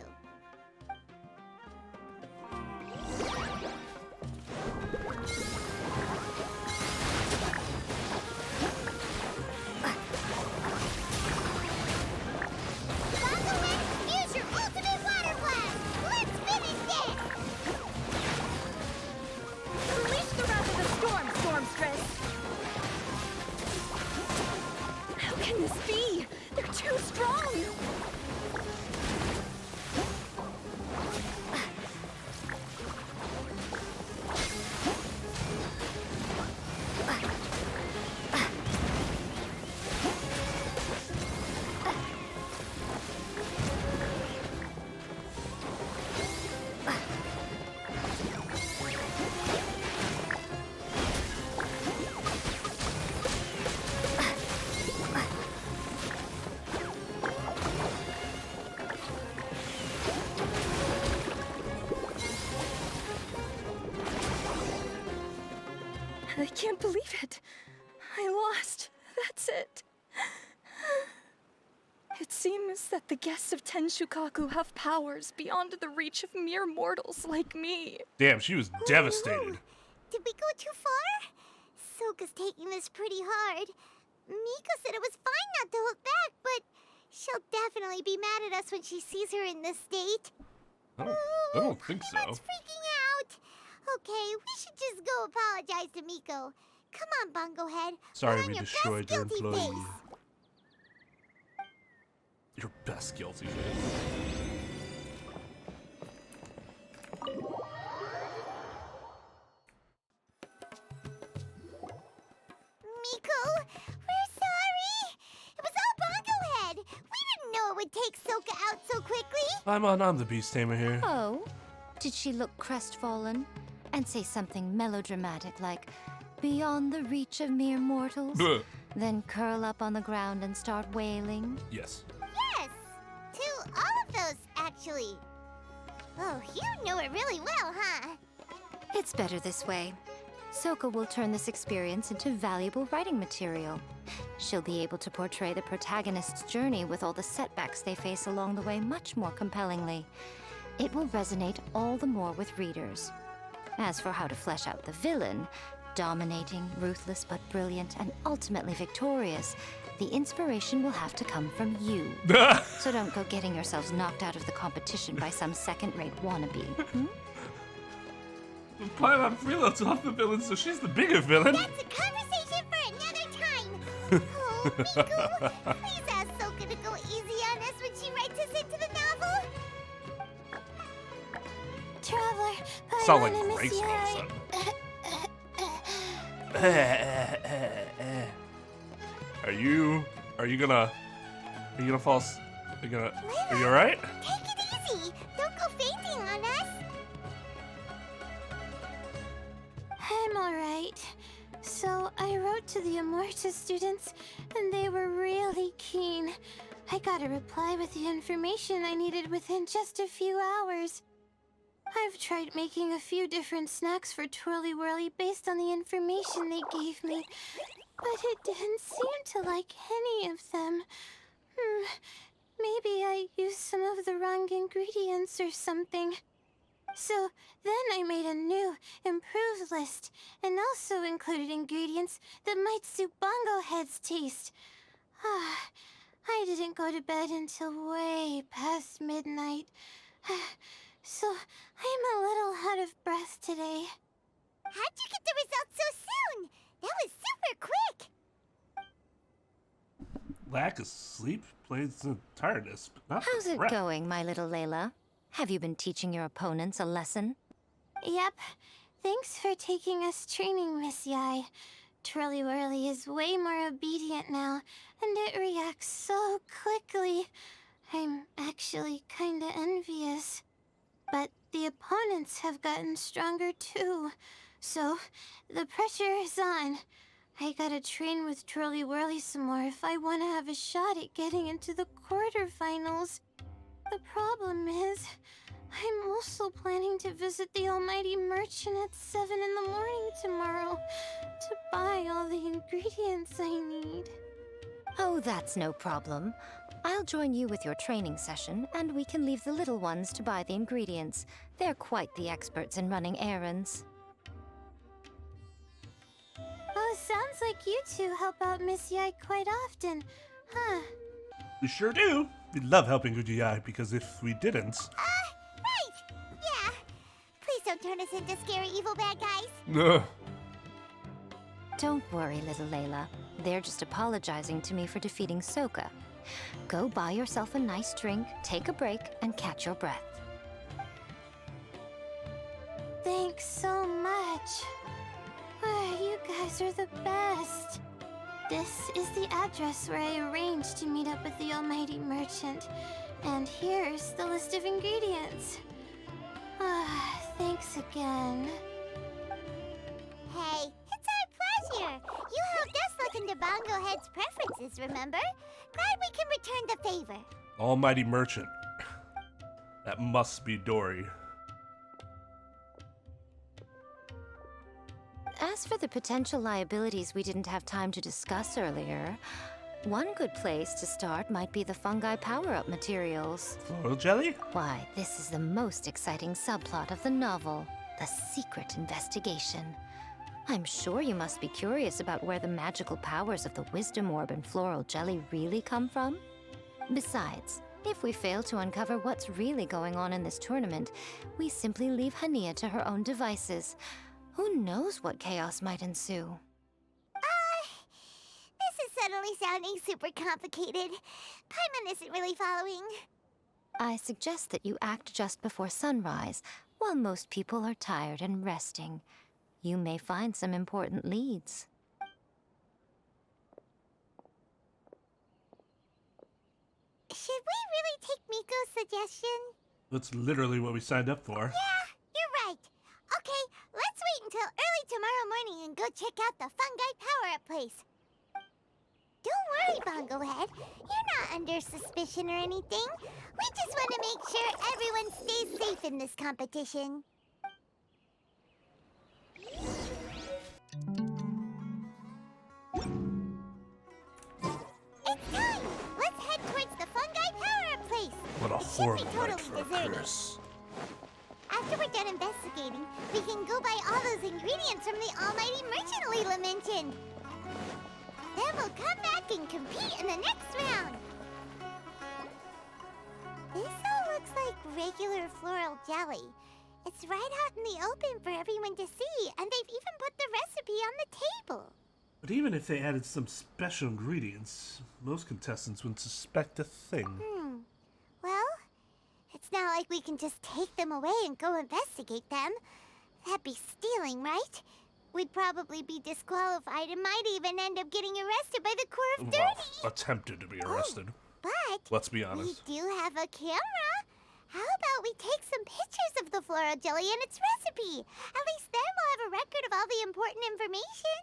Use your ultimate water blast! Let's finish this! Unleash the wrath of the storm, Stormstress! How can this be? They're too strong! I can't believe it. I lost. That's it. It seems that the guests of Tenshukaku have powers beyond the reach of mere mortals like me. Damn, she was devastated. Did we go too far? Soka's taking this pretty hard. Miko said it was fine not to hold back, but she'll definitely be mad at us when she sees her in this state. I don't think so. Paimon freaking out. Okay, we should just go apologize to Miko. Come on, Bungo Head. Sorry Put on we your destroyed best your guilty employee. face. Your best guilty face. Miko, we're sorry. It was all Bungo Head. We didn't know it would take Soka out so quickly. I'm the beast tamer here. Oh? Did she look crestfallen? And say something melodramatic like, beyond the reach of mere mortals? Bleh. Then curl up on the ground and start wailing? Yes, Yes. to all of those, actually. Oh, you know it really well, huh? It's better this way. Soka will turn this experience into valuable writing material. She'll be able to portray the protagonist's journey with all the setbacks they face along the way much more compellingly. It will resonate all the more with readers. As for how to flesh out the villain, dominating, ruthless but brilliant, and ultimately victorious, the inspiration will have to come from you. So don't go getting yourselves knocked out of the competition by some second-rate wannabe. Paimon freeloads off the villain, so she's the bigger villain. That's a conversation for another time. Oh, Miku, please ask Soka to go easy on us when she writes us into the novel. Traveler, Sound Paimon, like I miss Grace you. all of a sudden. Are you gonna fall? Are you alright? Take it easy. Don't go fainting on us. I'm alright. So I wrote to the Immortus students, and they were really keen. I got a reply with the information I needed within just a few hours. I've tried making a few different snacks for Twirly Whirly based on the information they gave me, but it didn't seem to like any of them. Maybe I used some of the wrong ingredients or something. So then I made a new, improved list, and also included ingredients that might suit Bongo Head's taste. I didn't go to bed until way past midnight, so I'm a little out of breath today. How'd you get the results so soon? That was super quick! Lack of sleep plays the tiredness, but not How's the it breath. going, my little Layla? Have you been teaching your opponents a lesson? Yep. Thanks for taking us training, Miss Yai. Twirly Whirly is way more obedient now, and it reacts so quickly. I'm actually kinda envious. But the opponents have gotten stronger too, so the pressure is on. I gotta train with Twirly Whirly some more if I want to have a shot at getting into the quarterfinals. The problem is, I'm also planning to visit the Almighty Merchant at 7 in the morning tomorrow to buy all the ingredients I need. Oh, that's no problem. I'll join you with your training session, and we can leave the little ones to buy the ingredients. They're quite the experts in running errands. Oh, sounds like you two help out Miss Yai quite often, huh? We sure do. We love helping GDevan because if we didn't... Right! Yeah. Please don't turn us into scary evil bad guys. Ugh. Don't worry, little Layla. They're just apologizing to me for defeating Sokka. Go buy yourself a nice drink, take a break, and catch your breath. Thanks so much. You guys are the best. This is the address where I arranged to meet up with the Almighty Merchant. And here's the list of ingredients. Thanks again. Hey, it's our pleasure. You helped us look into Bongo Head's preferences, remember? Glad we can return the favor. Almighty Merchant. That must be Dory. As for the potential liabilities we didn't have time to discuss earlier, one good place to start might be the fungi power-up materials. Floral jelly? Why, this is the most exciting subplot of the novel, the secret investigation. I'm sure you must be curious about where the magical powers of the Wisdom Orb and Floral Jelly really come from. Besides, if we fail to uncover what's really going on in this tournament, we simply leave Hania to her own devices. Who knows what chaos might ensue? This is suddenly sounding super complicated. Paimon isn't really following. I suggest that you act just before sunrise, while most people are tired and resting. You may find some important leads. Should we really take Miko's suggestion? That's literally what we signed up for. Yeah, you're right. Okay, let's wait until early tomorrow morning and go check out the fungi power-up place. Don't worry, Bongo Head. You're not under suspicion or anything. We just want to make sure everyone stays safe in this competition. It's time! Let's head towards the fungi power-up place. What a It should be horrible night totally for a deserted. curse. After we're done investigating, we can go buy all those ingredients from the Almighty Merchant Leela mentioned. Then we'll come back and compete in the next round. This all looks like regular floral jelly. It's right out in the open for everyone to see, and they've even put the recipe on the table. But even if they added some special ingredients, most contestants wouldn't suspect a thing. Well, it's not like we can just take them away and go investigate them. That'd be stealing, right? We'd probably be disqualified and might even end up getting arrested by the Corps of 30. Well, attempted to be arrested. But Let's be we honest. do have a camera. How about we take some pictures of the floral jelly and its recipe? At least then we'll have a record of all the important information.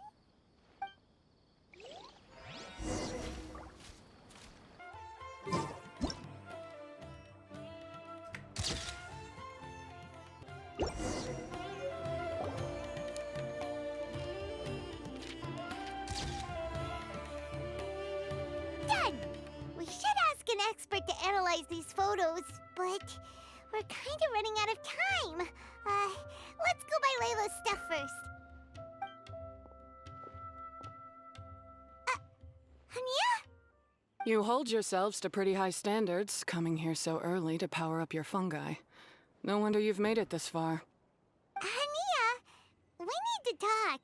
to analyze these photos, but we're kind of running out of time. Let's go by Layla's stuff first. Hania? You hold yourselves to pretty high standards, coming here so early to power up your fungi. No wonder you've made it this far. Hania, we need to talk.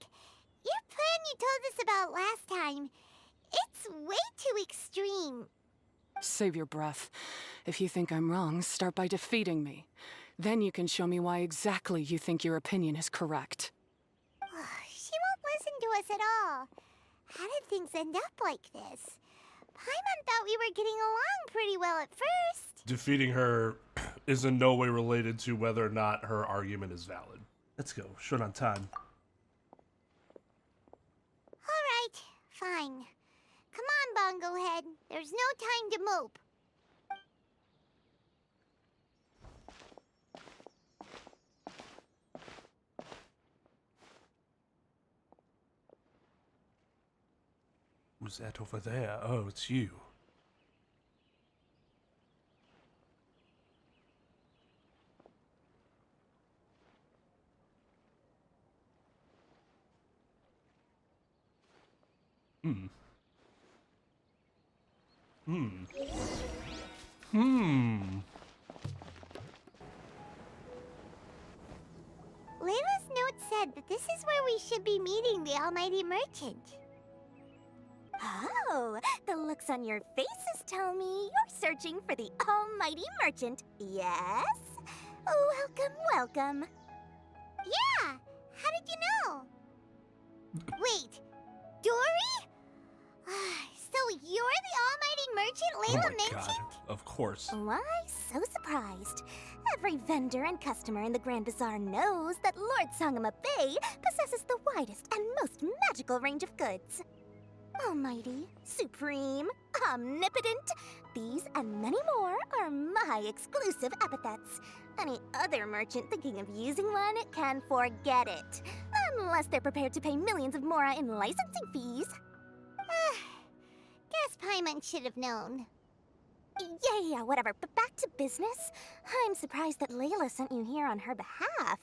Your plan you told us about last time, it's way too extreme. Save your breath. If you think I'm wrong, start by defeating me. Then you can show me why exactly you think your opinion is correct. She won't listen to us at all. How did things end up like this? Paimon thought we were getting along pretty well at first. Defeating her is in no way related to whether or not her argument is valid. Let's go. Short on time. Alright, fine. Come on, Bongo Head. There's no time to mope. Who's that over there? Oh, it's you. Layla's note said that this is where we should be meeting the Almighty Merchant. Oh, the looks on your faces tell me you're searching for the Almighty Merchant, yes? Welcome, welcome. Yeah! How did you know? Wait, Dory? So you're the Almighty Merchant Layla Oh my mentioned? god, of course. Why, so surprised. Every vendor and customer in the Grand Bazaar knows that Lord Sangama Bay possesses the widest and most magical range of goods. Almighty, supreme, omnipotent, these and many more are my exclusive epithets. Any other merchant thinking of using one can forget it. Unless they're prepared to pay millions of mora in licensing fees. Guess Paimon should have known. Yeah, whatever. But back to business. I'm surprised that Layla sent you here on her behalf.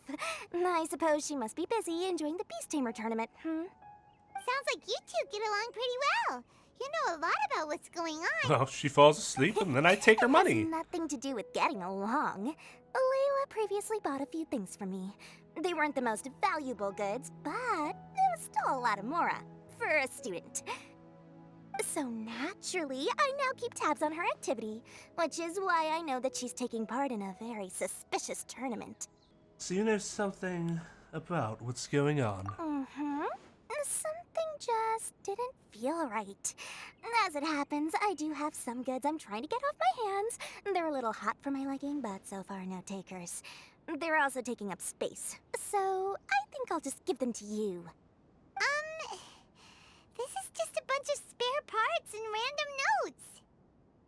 I suppose she must be busy enjoying the Beast Tamer tournament, Sounds like you two get along pretty well. You know a lot about what's going on. Well, she falls asleep and then I take her money. It has nothing to do with getting along. Layla previously bought a few things from me. They weren't the most valuable goods, but it was still a lot of mora for a student. So naturally, I now keep tabs on her activity, which is why I know that she's taking part in a very suspicious tournament. So you know something about what's going on. Something just didn't feel right. As it happens, I do have some goods I'm trying to get off my hands. They're a little hot for my liking, but so far no takers. They're also taking up space, so I think I'll just give them to you. This is just a bunch of spare parts and random notes.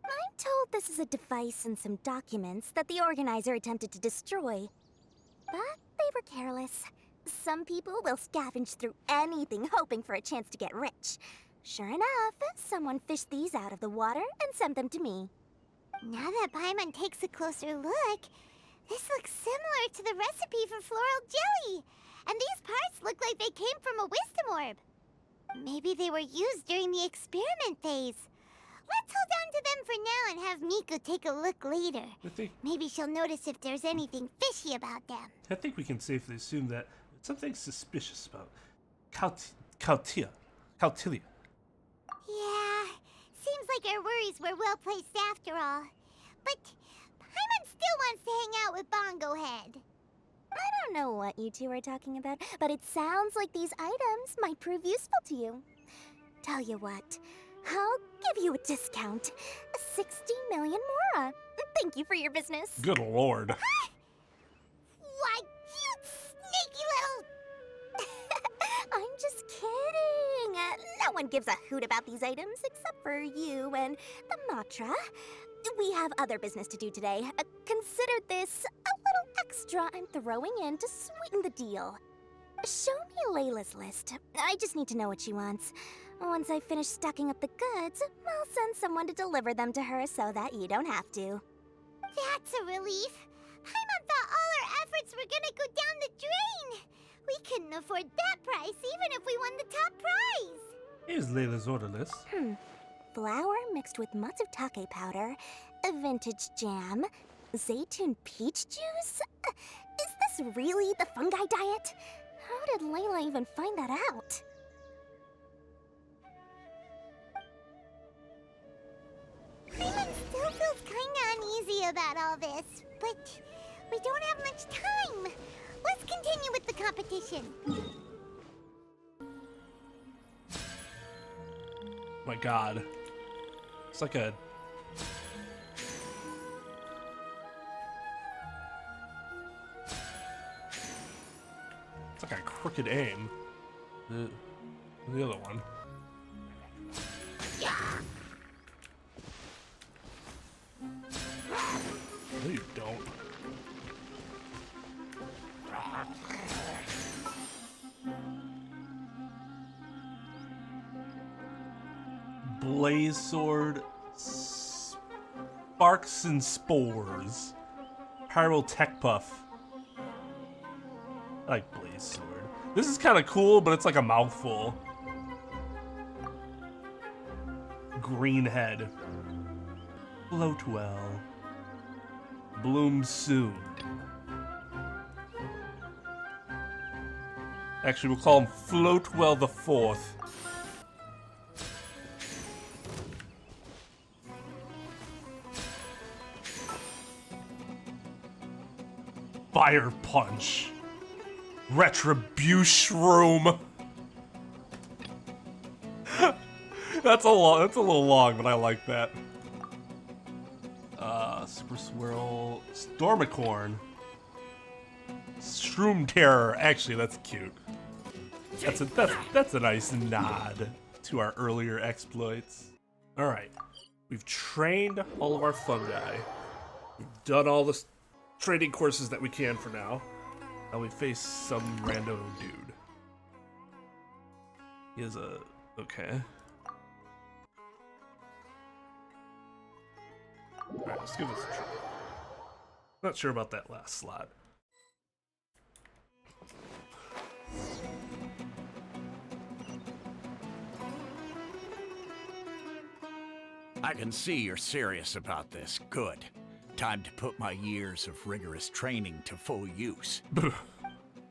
I'm told this is a device and some documents that the organizer attempted to destroy. But they were careless. Some people will scavenge through anything hoping for a chance to get rich. Sure enough, someone fished these out of the water and sent them to me. Now that Paimon takes a closer look, this looks similar to the recipe for floral jelly. And these parts look like they came from a wisdom orb. Maybe they were used during the experiment phase. Let's hold on to them for now and have Miku take a look later. Maybe she'll notice if there's anything fishy about them. I think we can safely assume that something suspicious about Cautilia. Yeah, seems like our worries were well placed after all. But Paimon still wants to hang out with Bongo Head. I don't know what you two are talking about, but it sounds like these items might prove useful to you. Tell you what, I'll give you a discount. 60 million mora. Thank you for your business. Good lord. Why, you sneaky little... I'm just kidding. No one gives a hoot about these items except for you and the Matra. We have other business to do today. Consider this a little extra I'm throwing in to sweeten the deal. Show me Layla's list. I just need to know what she wants. Once I finish stocking up the goods, I'll send someone to deliver them to her so that you don't have to. That's a relief. Paimon thought all our efforts were gonna go down the drain. We couldn't afford that price even if we won the top prize. Here's Layla's order list. Flour mixed with matsutake powder, a vintage jam, zaytun peach juice? Is this really the fungi diet? How did Layla even find that out? Paimon still feels kinda uneasy about all this, but we don't have much time. Let's continue with the competition. My God. It's like a... It's like a crooked aim. The other one. No, you don't. Blaze sword, sparks and spores, pyro tech puff. I like blaze sword. This is kind of cool, but it's like a mouthful. Green head. Float well. Bloom soon. Actually, we'll call him Floatwell the Fourth. Fire punch. Retribution Shroom. That's a little long, but I like that. Super Swirl, Stormicorn, Shroom Terror. Actually, that's cute. That's a nice nod to our earlier exploits. All right, we've trained all of our fungi. We've done all the training courses that we can for now. Now we face some rando dude. He has a... okay. Alright, let's give this a try. Not sure about that last slot. I can see you're serious about this. Good. Time to put my years of rigorous training to full use.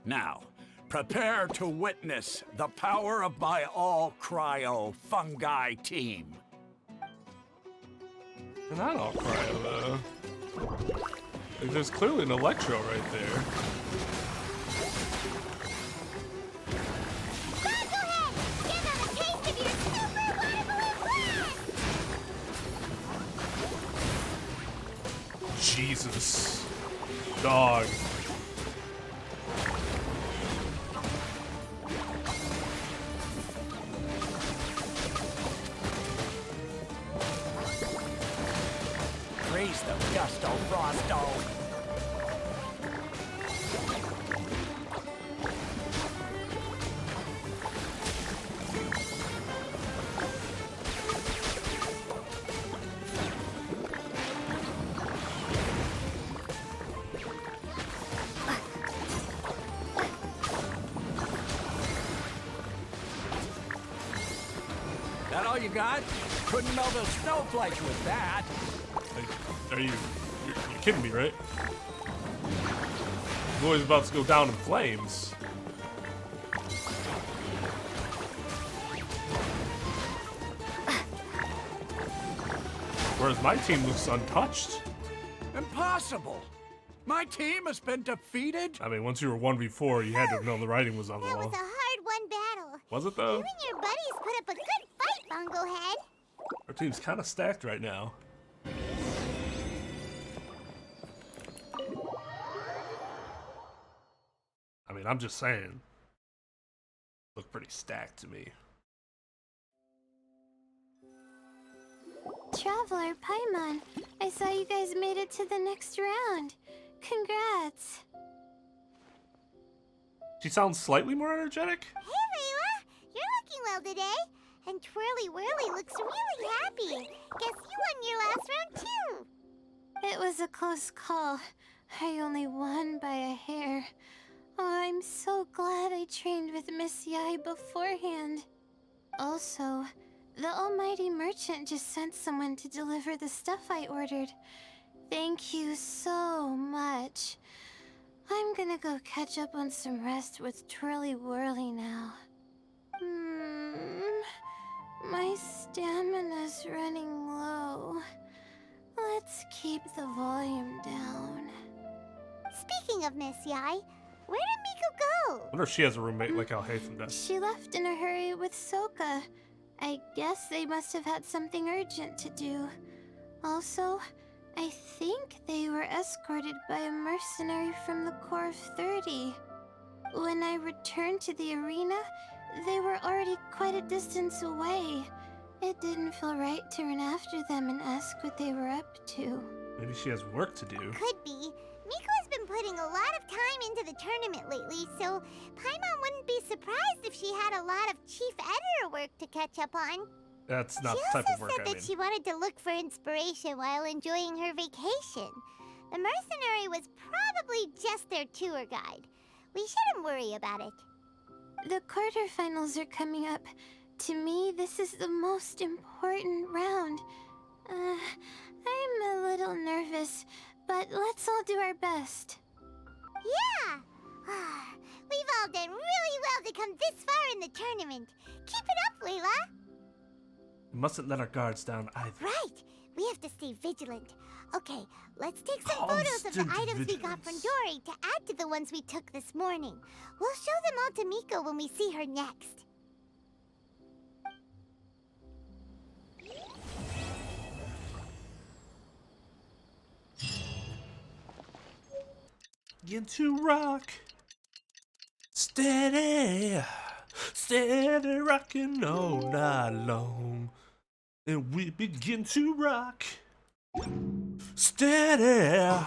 Now, prepare to witness the power of my all-cryo fungi team. They're not all cryo, though. Like, there's clearly an electro right there. Jesus. Dog. Raise the gusto, Frosto. That all you got? Couldn't melt a snowflake with that. Like, you're kidding me, right? The boy's about to go down in flames. Whereas my team looks untouched. Impossible! My team has been defeated? I mean, once you were 1v4, you had to have known the writing was on the That was wall. a hard-won battle. Was it, though? You and your buddies put up a good fight, Bungo Head. Our team's kind of stacked right now. I mean, I'm just saying. Look pretty stacked to me. Traveler, Paimon, I saw you guys made it to the next round. Congrats. She sounds slightly more energetic. Hey, Layla. You're looking well today. And Twirly Whirly looks really happy. Guess you won your last round too. It was a close call. I only won by a hair. Oh, I'm so glad I trained with Miss Yai beforehand. Also, the almighty merchant just sent someone to deliver the stuff I ordered. Thank you so much. I'm gonna go catch up on some rest with Twirly Whirly now. My stamina's running low. Let's keep the volume down. Speaking of Miss Yai, where did Miko go? I wonder if she has a roommate like how Haytham does. She left in a hurry with Soka. I guess they must have had something urgent to do. Also, I think they were escorted by a mercenary from the Corps of 30. When I returned to the arena, they were already quite a distance away. It didn't feel right to run after them and ask what they were up to. Maybe she has work to do. Could be. Miko has been putting a lot of time into the tournament lately, so Paimon wouldn't be surprised if she had a lot of chief editor work to catch up on. That's not She the type also of work said I that mean. she wanted to look for inspiration while enjoying her vacation. The mercenary was probably just their tour guide. We shouldn't worry about it. The quarterfinals are coming up. To me, this is the most important round. I'm a little nervous, but let's all do our best. Yeah! We've all done really well to come this far in the tournament. Keep it up, Layla! We mustn't let our guards down either. Right! We have to stay vigilant. Okay, let's take some photos of the Constant items we got from Dory to add to the ones we took this morning. We'll show them all to Miko when we see her next. Begin to rock. Steady. Steady rocking all night long. And we begin to rock. Steady.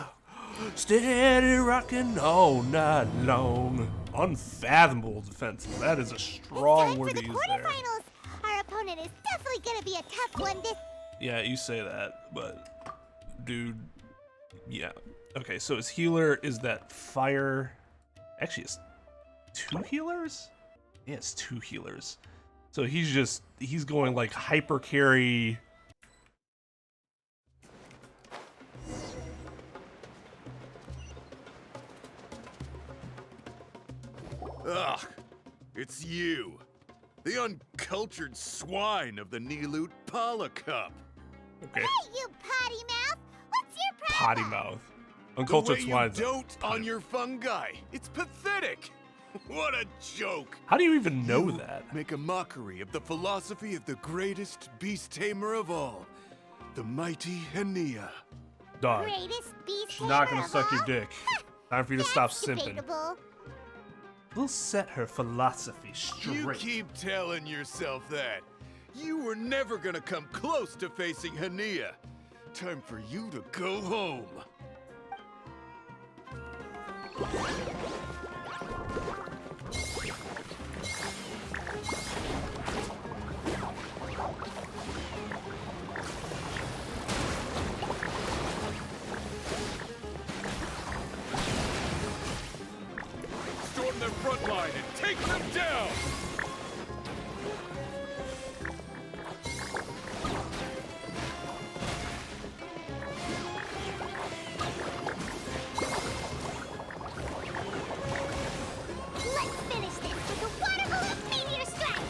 Steady rocking all night long. Unfathomable defense. That is a strong Time word for the to use there. quarterfinals. Our opponent is definitely gonna be a tough one this. Yeah, you say that, but dude, yeah. Okay, so his healer is that fire. Actually, it's 2 healers? Yeah, it's 2 healers. So he's going like hyper carry. Ugh, it's you. The uncultured swine of the Nilut Pala Cup. Okay, Hey, you potty mouth! What's your potty problem? mouth. The Uncultured way swine. you dote on your fungi. It's pathetic. What a joke. How do you even know You that? make a mockery of the philosophy of the greatest beast tamer of all, the mighty Hania. Dog. Greatest beast She's not tamer gonna of suck your all? dick. Time for you to That's stop simping. debatable. We'll set her philosophy You straight. keep telling yourself that. You were never gonna come close to facing Hania. Time for you to go home. Storm their front line and take them down! Let's finish this with a water balloon meteor strike!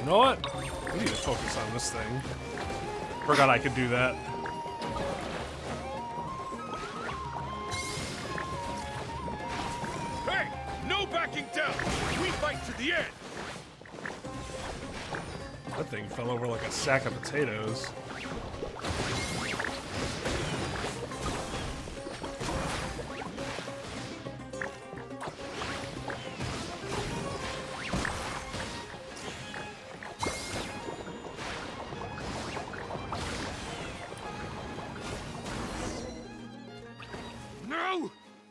You know what? We need to focus on this thing. Forgot I could do that. the end. That thing fell over like a sack of potatoes. No!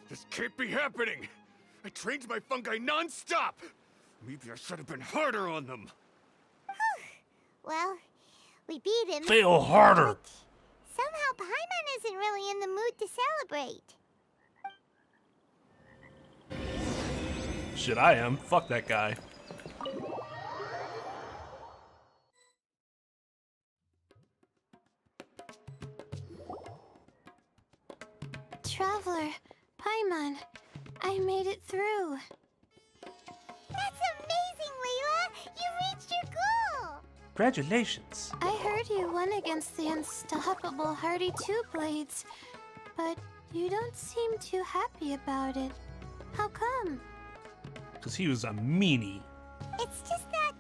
This can't be happening! I trained my fungi non-stop! Maybe I should have been harder on them. Well, we beat him. Fail harder! But somehow Paimon isn't really in the mood to celebrate. Shit, I am. Fuck that guy. Traveler, Paimon, I made it through. That's amazing, Layla! You reached your goal! Congratulations. I heard you won against the unstoppable Hardy Two-Blades, but you don't seem too happy about it. How come? Because he was a meanie. It's just that...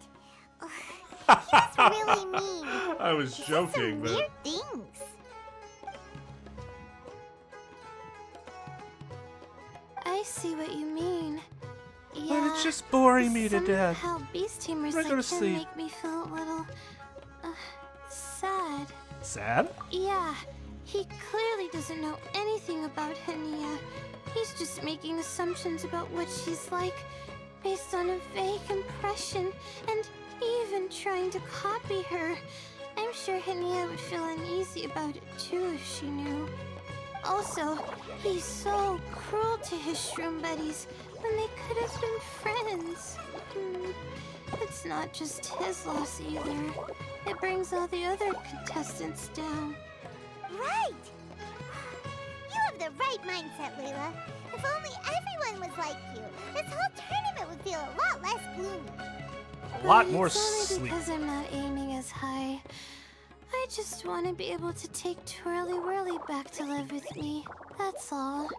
he was really mean. I was He said joking, some but... weird things. I see what you mean. But Yeah, it's just boring me to death. Somehow Beast Teamers I go to like sleep. him make me feel a little... sad. Sad? Yeah, he clearly doesn't know anything about Hania. He's just making assumptions about what she's like, based on a vague impression, and even trying to copy her. I'm sure Hania would feel uneasy about it too if she knew. Also, he's so cruel to his Shroom buddies when they could have been friends. It's not just his loss either. It brings all the other contestants down. Right! You have the right mindset, Layla. If only everyone was like you, this whole tournament would feel a lot less gloomy. A lot But more it's only sleep. because I'm not aiming as high. I just want to be able to take Twirly Whirly back to live with me. That's all.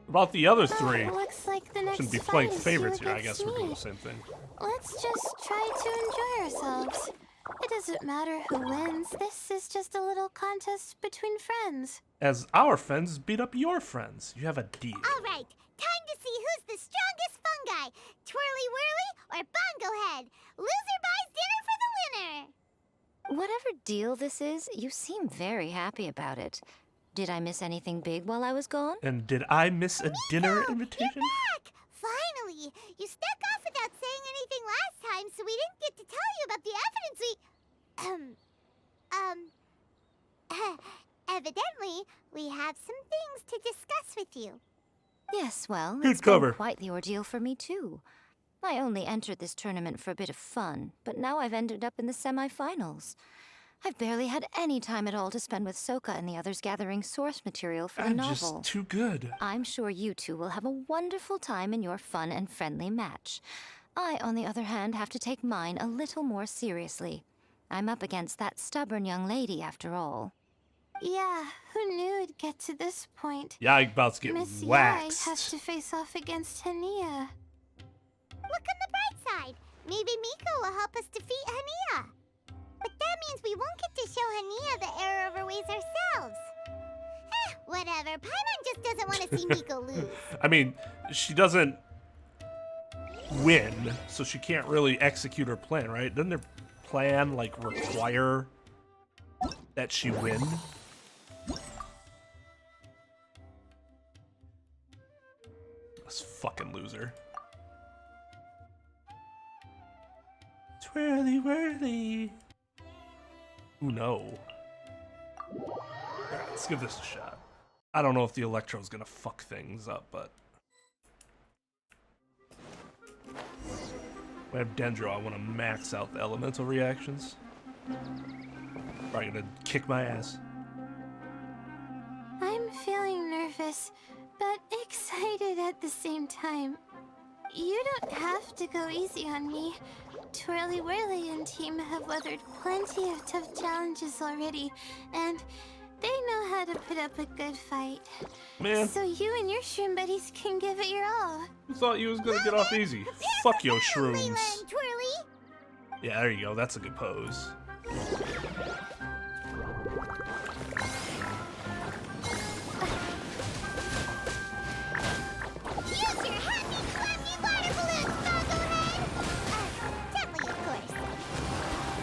About the other three. Looks like the next Shouldn't be playing fight is favorites you here. I against guess we're doing me. the same thing. Let's just try to enjoy ourselves. It doesn't matter who wins. This is just a little contest between friends. As our friends beat up your friends. You have a deal. All right, time to see who's the strongest fungi, Twirly Whirly or Bongo Head. Loser buys dinner for the winner. Whatever deal this is, you seem very happy about it. Did I miss anything big while I was gone? And did I miss a dinner invitation? You're back! Finally! You snuck off without saying anything last time, so we didn't get to tell you about the evidence evidently, we have some things to discuss with you. Yes, well, Good it's been cover. quite the ordeal for me too. I only entered this tournament for a bit of fun, but now I've ended up in the semifinals. I've barely had any time at all to spend with Soka and the others gathering source material for the I'm novel. just too good. I'm sure you two will have a wonderful time in your fun and friendly match. I, on the other hand, have to take mine a little more seriously. I'm up against that stubborn young lady, after all. Yeah, who knew it'd get to this point? Yeah, I'm about to get Miss Yai waxed. has to face off against Hania. Look on the bright side. Maybe Miko will help us defeat Hania. But that means we won't get to show Hania the error of our ways ourselves. Whatever. Paimon just doesn't want to see Miko lose. I mean, she doesn't win, so she can't really execute her plan, right? Doesn't their plan, like, require that she win? This fucking loser. Twirly whirly. Ooh, no. Alright, let's give this a shot. I don't know if the Electro's gonna fuck things up, but... When I have Dendro, I want to max out the elemental reactions. Probably gonna kick my ass. I'm feeling nervous, but excited at the same time. You don't have to go easy on me. Twirly Whirly and team have weathered plenty of tough challenges already, and They know how to put up a good fight. Man, So you and your shroom buddies can give it your all. who thought you was gonna get off easy? Fuck your Layla shrooms. and Twirly. Yeah, there you go. That's a good pose. Use your happy, clappy water balloons, Bogglehead! Gently, of course.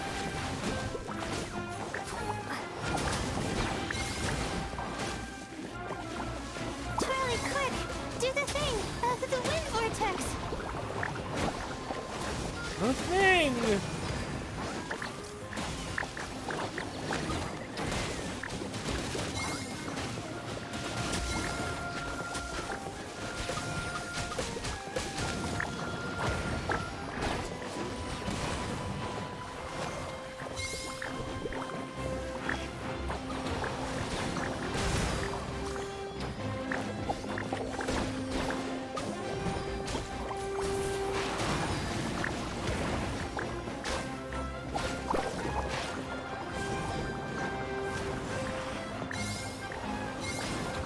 Twirly, quick! Do the thing! The wind vortex! The thing!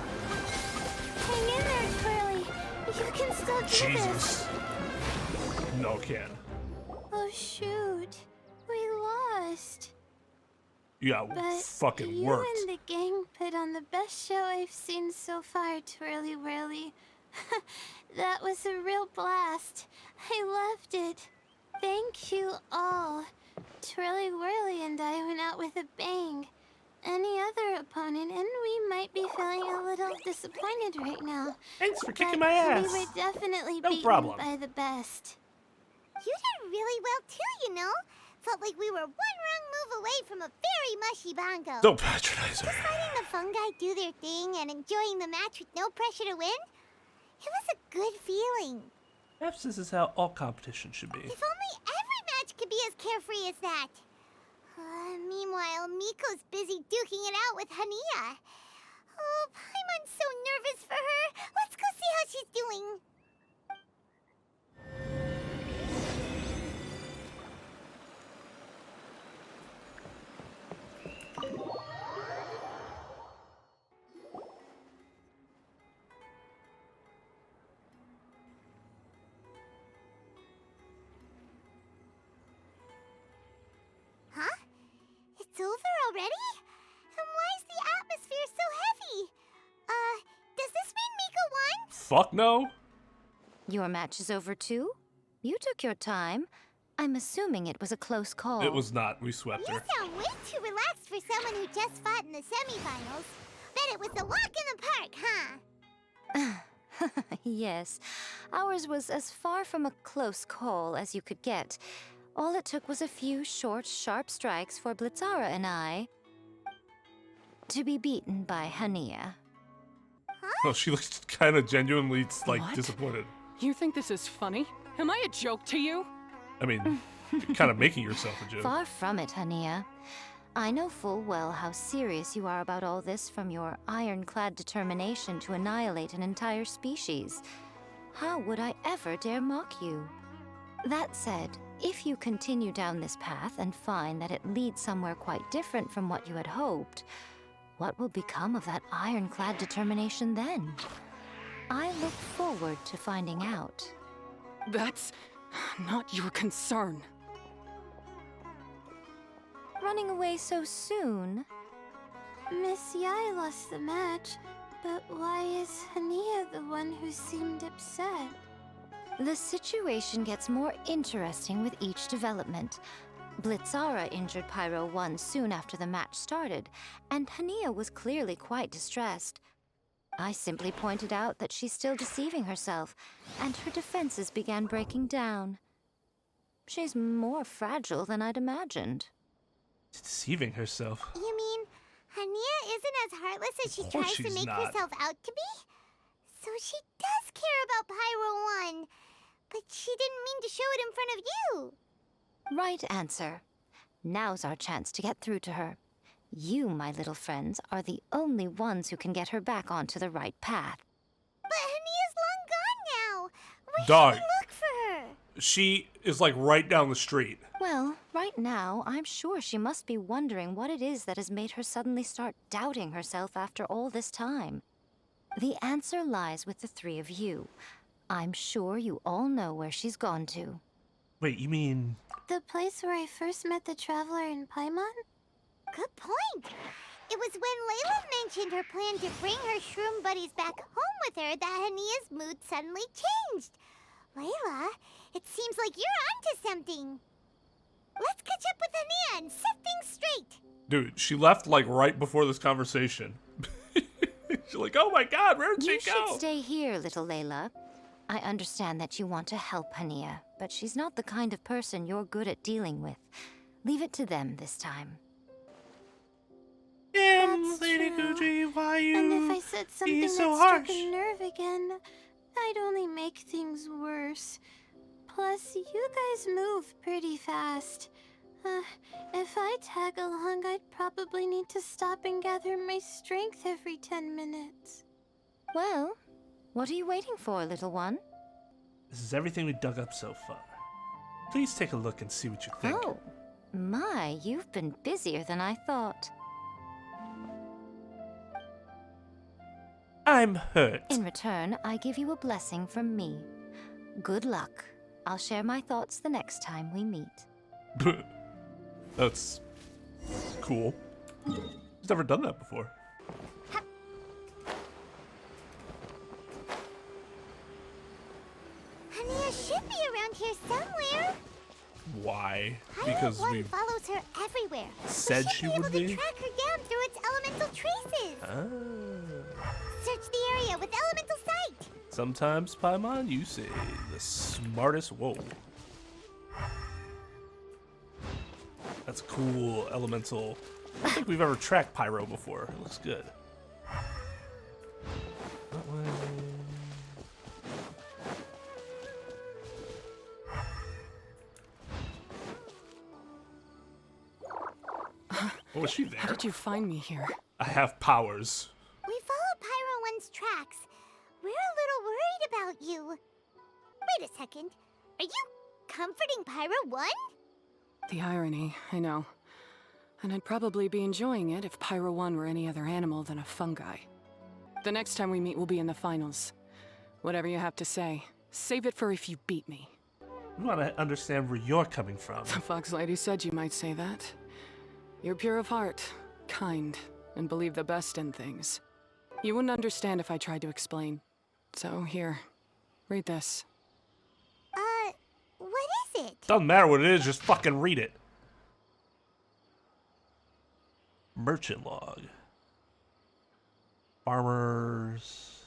Hang in there, Twirly! You can still do this! Jesus. No can. Oh shoot. We lost. You got But fucking you worked. and the gang put on the best show I've seen so far, Twirly Whirly. That was a real blast. I loved it. Thank you all. Twirly Whirly and I went out with a bang. Any other opponent, and we might be feeling a little disappointed right now. Thanks for kicking But my ass. we were definitely No beaten problem. by the best. You did really well too, you know. Felt like we were one wrong move away from a very mushy bongo. Don't patronize her. Just letting the fungi do their thing and enjoying the match with no pressure to win. It was a good feeling. Perhaps this is how all competition should be. If only every match could be as carefree as that. Meanwhile, Miko's busy duking it out with Hania. Oh, Paimon's so nervous for her. Let's go see how she's doing. Huh? It's over already? And why is the atmosphere so heavy? Does this mean Miko won? Fuck no. Your match is over too? You took your time. I'm assuming it was a close call. It was not. We swept You her. sound way too relaxed for someone who just fought in the semifinals. Bet it was a walk in the park, huh? Yes. Ours was as far from a close call as you could get. All it took was a few short, sharp strikes for Blitzara and I to be beaten by Hania. Oh, she looks kind of genuinely like What? disappointed. You think this is funny? Am I a joke to you? I mean, you're kind of making yourself a joke. Far from it, Hania. I know full well how serious you are about all this from your ironclad determination to annihilate an entire species. How would I ever dare mock you? That said, if you continue down this path and find that it leads somewhere quite different from what you had hoped, what will become of that ironclad determination then? I look forward to finding out. That's not your concern. Running away so soon? Miss Yai lost the match, but why is Hania the one who seemed upset? The situation gets more interesting with each development. Blitzara injured Pyro 1 soon after the match started, and Hania was clearly quite distressed. I simply pointed out that she's still deceiving herself, and her defenses began breaking down. She's more fragile than I'd imagined. She's deceiving herself. You mean Hania isn't as heartless as she Of course tries to she's make not. herself out to be? So she does care about Pyro 1, but she didn't mean to show it in front of you. Right answer. Now's our chance to get through to her. You, my little friends, are the only ones who can get her back onto the right path. But Hania's long gone now. Where Dog. should we look for her? She is like right down the street. Well, right now, I'm sure she must be wondering what it is that has made her suddenly start doubting herself after all this time. The answer lies with the three of you. I'm sure you all know where she's gone to. Wait, you mean... The place where I first met the traveler in Paimon? Good point. It was when Layla mentioned her plan to bring her shroom buddies back home with her that Hania's mood suddenly changed. Layla, it seems like you're onto something. Let's catch up with Hania and set things straight. Dude, she left like right before this conversation. She's like, oh my god, where'd she You go? should stay here, little Layla. I understand that you want to help Hania, but she's not the kind of person you're good at dealing with. Leave it to them this time. That's Lady true. Gucci, why you And if I said something that so struck harsh? a nerve again, I'd only make things worse. Plus, you guys move pretty fast. If I tag along, I'd probably need to stop and gather my strength every 10 minutes. Well, what are you waiting for, little one? This is everything we dug up so far. Please take a look and see what you think. Oh, my, you've been busier than I thought. I'm hurt. In return, I give you a blessing from me. Good luck. I'll share my thoughts the next time we meet. That's cool. She's never done that before. Hania should be around here somewhere. Why? Pilot Because 1 we follows her everywhere. said we she should would be able be? to track her down through its elemental traces. Search the area with elemental sight. Sometimes, Paimon, you say the smartest. Whoa. That's cool, elemental. I don't think we've ever tracked Pyro before. It looks good. That way. Oh, was she there? How did you find me here? I have powers. We followed Pyro 1's tracks. We're a little worried about you. Wait a second. Are you comforting Pyro 1? The irony, I know. And I'd probably be enjoying it if Pyro 1 were any other animal than a fungi. The next time we meet will be in the finals. Whatever you have to say, save it for if you beat me. We want to understand where you're coming from. The Fox Lady said you might say that. You're pure of heart, kind, and believe the best in things. You wouldn't understand if I tried to explain. So here, read this. What is it? Doesn't matter what it is, just fucking read it. Merchant log. Farmers.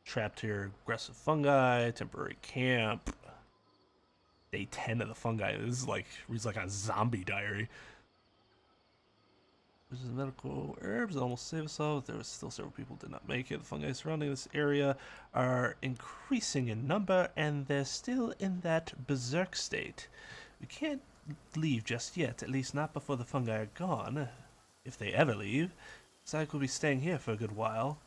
Trapped here, aggressive fungi, temporary camp. Day 10 of the fungi. This is like, reads like a zombie diary. This is medical herbs that almost save us all. There were still several people who did not make it. The fungi surrounding this area are increasing in number, and they're still in that berserk state. We can't leave just yet, at least not before the fungi are gone. If they ever leave. Looks like we'll be staying here for a good while.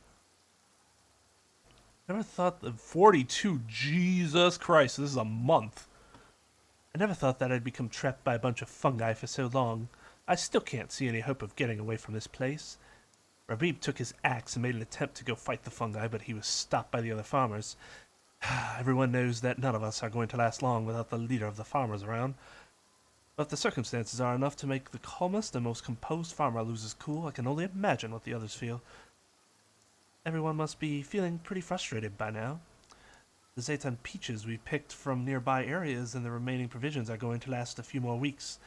Never thought that 42, Jesus Christ, this is a month. I never thought that I'd become trapped by a bunch of fungi for so long. I still can't see any hope of getting away from this place. Rabib took his axe and made an attempt to go fight the fungi, but he was stopped by the other farmers. Everyone knows that none of us are going to last long without the leader of the farmers around. But if the circumstances are enough to make the calmest and most composed farmer lose his cool, I can only imagine what the others feel. Everyone must be feeling pretty frustrated by now. The Zaytan peaches we picked from nearby areas and the remaining provisions are going to last a few more weeks.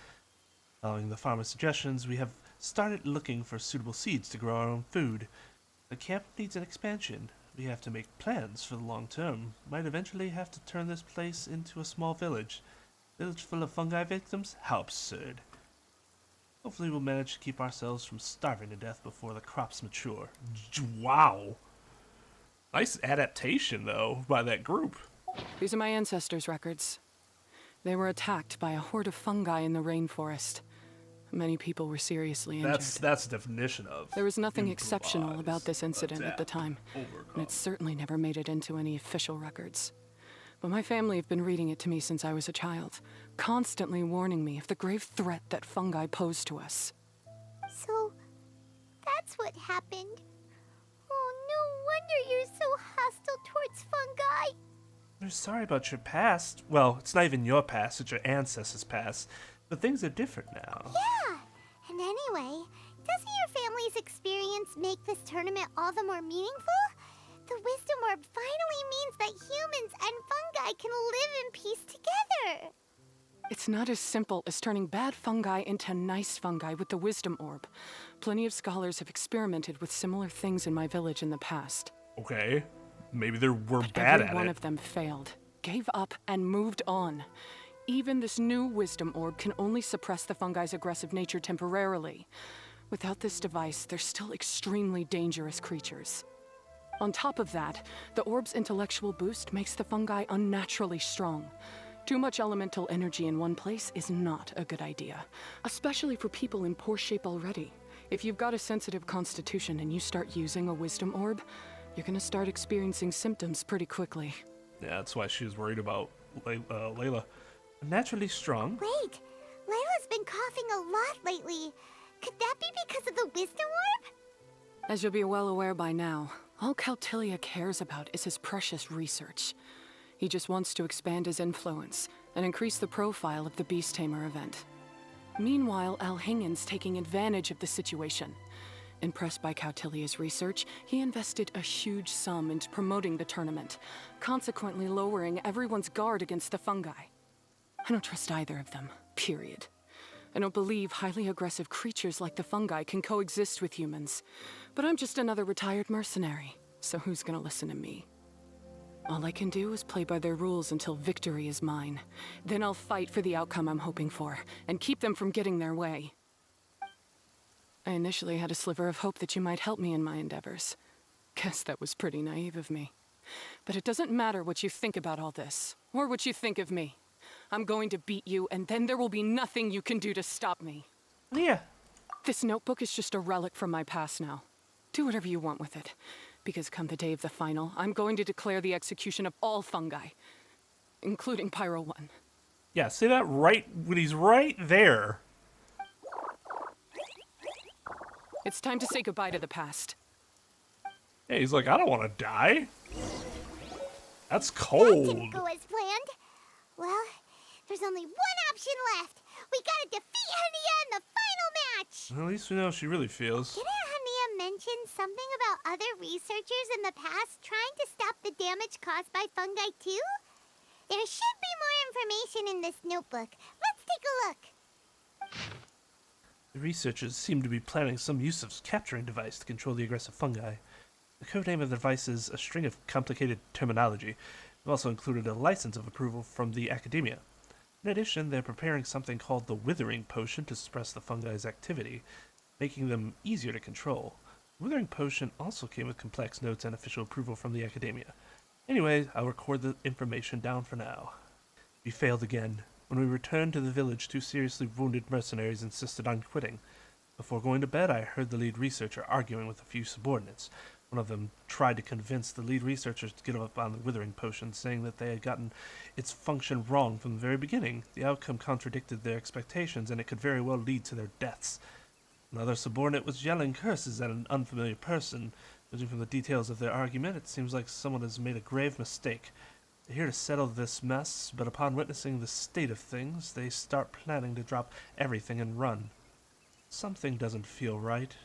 Following the farmer's suggestions, we have started looking for suitable seeds to grow our own food. The camp needs an expansion. We have to make plans for the long term. Might eventually have to turn this place into a small village. Village full of fungi victims? How absurd. Hopefully we'll manage to keep ourselves from starving to death before the crops mature. Wow. Nice adaptation, though, by that group. These are my ancestors' records. They were attacked by a horde of fungi in the rainforest. Many people were seriously injured. That's the definition of. There was nothing exceptional about this incident at the time, and it certainly never made it into any official records. but my family have been reading it to me since I was a child, constantly warning me of the grave threat that fungi pose to us. So, that's what happened. Oh, no wonder you're so hostile towards fungi. I'm sorry about your past. Well, it's not even your past, it's your ancestors' past. But things are different now. Yeah, and anyway, doesn't your family's experience make this tournament all the more meaningful? The Wisdom Orb finally means that humans and fungi can live in peace together. It's not as simple as turning bad fungi into nice fungi with the Wisdom Orb. Plenty of scholars have experimented with similar things in my village in the past. Okay. Maybe they were But bad every at one it. of them failed, gave up, and moved on. Even this new Wisdom Orb can only suppress the fungi's aggressive nature temporarily. Without this device, they're still extremely dangerous creatures. On top of that, the orb's intellectual boost makes the fungi unnaturally strong. Too much elemental energy in one place is not a good idea, especially for people in poor shape already. If you've got a sensitive constitution and you start using a Wisdom Orb, you're gonna start experiencing symptoms pretty quickly. Yeah, that's why she was worried about Layla. Naturally strong. Wait, Layla's been coughing a lot lately. Could that be because of the Wisdom Orb? As you'll be well aware by now, all Caltilia cares about is his precious research. He just wants to expand his influence and increase the profile of the Beast Tamer event. Meanwhile, Alhingen's taking advantage of the situation. Impressed by Cautilia's research, he invested a huge sum into promoting the tournament, consequently lowering everyone's guard against the fungi. I don't trust either of them, period. I don't believe highly aggressive creatures like the fungi can coexist with humans. But I'm just another retired mercenary, so who's gonna listen to me? All I can do is play by their rules until victory is mine. Then I'll fight for the outcome I'm hoping for, and keep them from getting their way. I initially had a sliver of hope that you might help me in my endeavors. Guess that was pretty naive of me. But it doesn't matter what you think about all this, or what you think of me. I'm going to beat you, and then there will be nothing you can do to stop me. Yeah. This notebook is just a relic from my past now. Do whatever you want with it. Because come the day of the final, I'm going to declare the execution of all fungi. Including Pyro 1. Yeah, say that right when he's right there. It's time to say goodbye to the past. Yeah, he's like, I don't want to die. That's That cold. didn't go as planned. Well, there's only one option left. We gotta defeat Hania in the final match. At least we know how she really feels. Didn't Hania mention something about other researchers in the past trying to stop the damage caused by fungi too? There should be more information in this notebook. Let's take a look. The researchers seem to be planning some use of capturing device to control the aggressive fungi. The code name of the device is a string of complicated terminology. They've also included a license of approval from the academia. In addition, they're preparing something called the Withering Potion to suppress the fungi's activity, making them easier to control. The Withering Potion also came with complex notes and official approval from the academia. Anyway, I'll record the information down for now. We failed again. When we returned to the village, 2 seriously wounded mercenaries insisted on quitting. Before going to bed, I heard the lead researcher arguing with a few subordinates. One of them tried to convince the lead researchers to get up on the Withering Potion, saying that they had gotten its function wrong from the very beginning. The outcome contradicted their expectations, and it could very well lead to their deaths. Another subordinate was yelling curses at an unfamiliar person. Judging from the details of their argument, it seems like someone has made a grave mistake. They're here to settle this mess, but upon witnessing the state of things, they start planning to drop everything and run. Something doesn't feel right,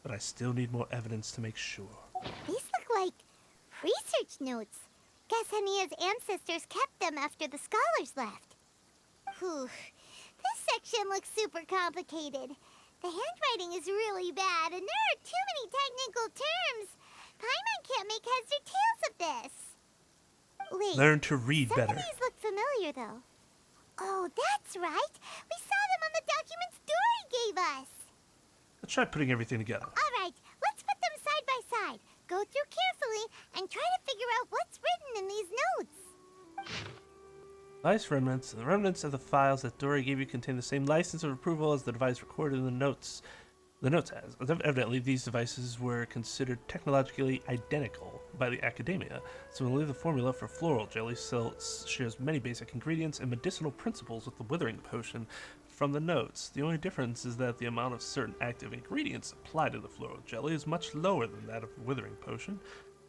but I still need more evidence to make sure. These look like research notes. Guess Hania's ancestors kept them after the scholars left. Whew. This section looks super complicated. The handwriting is really bad, and there are too many technical terms. Paimon can't make heads or tails of this. Wait, Learn to read some better. of these look familiar, though. Oh, that's right. We saw them on the documents Dory gave us. Let's try putting everything together. All right, let's put them side by side. Go through carefully and try to figure out what's written in these notes. Device remnants. The remnants of the files that Dory gave you contain the same license of approval as the device recorded in the notes. The note says, evidently these devices were considered technologically identical by the academia. Similarly, the formula for floral jelly shares many basic ingredients and medicinal principles with the withering potion from the notes. The only difference is that the amount of certain active ingredients applied to the floral jelly is much lower than that of the withering potion.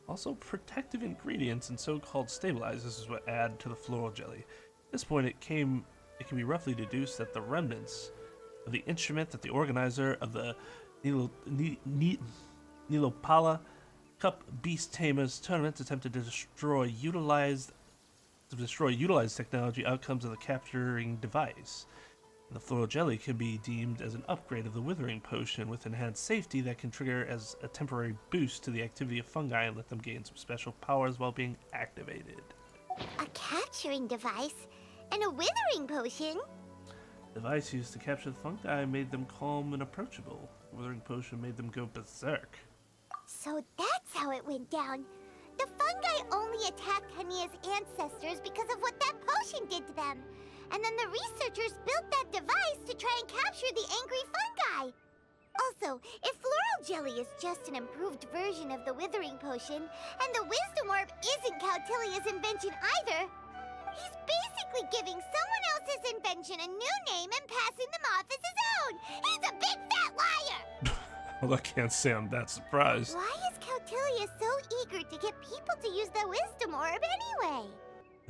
Also, protective ingredients and so-called stabilizers is what add to the floral jelly. At this point, it can be roughly deduced that the remnants of the instrument that the organizer of the Nilopala Cup Beast Tamers tournament attempted to destroy utilized technology outcomes of the capturing device. The floral jelly can be deemed as an upgrade of the withering potion with enhanced safety that can trigger as a temporary boost to the activity of fungi and let them gain some special powers while being activated. A capturing device and a withering potion? The device used to capture the fungi made them calm and approachable. The withering potion made them go berserk. So that's how it went down. The fungi only attacked Hania's ancestors because of what that potion did to them. And then the researchers built that device to try and capture the angry fungi. Also, if floral jelly is just an improved version of the withering potion, and the wisdom orb isn't Cautilia's invention either, he's basically giving someone else's invention a new name and passing them off as his own. He's a big fat liar! Well, I can't say I'm that surprised. Why is Cautilia so eager to get people to use the wisdom orb anyway?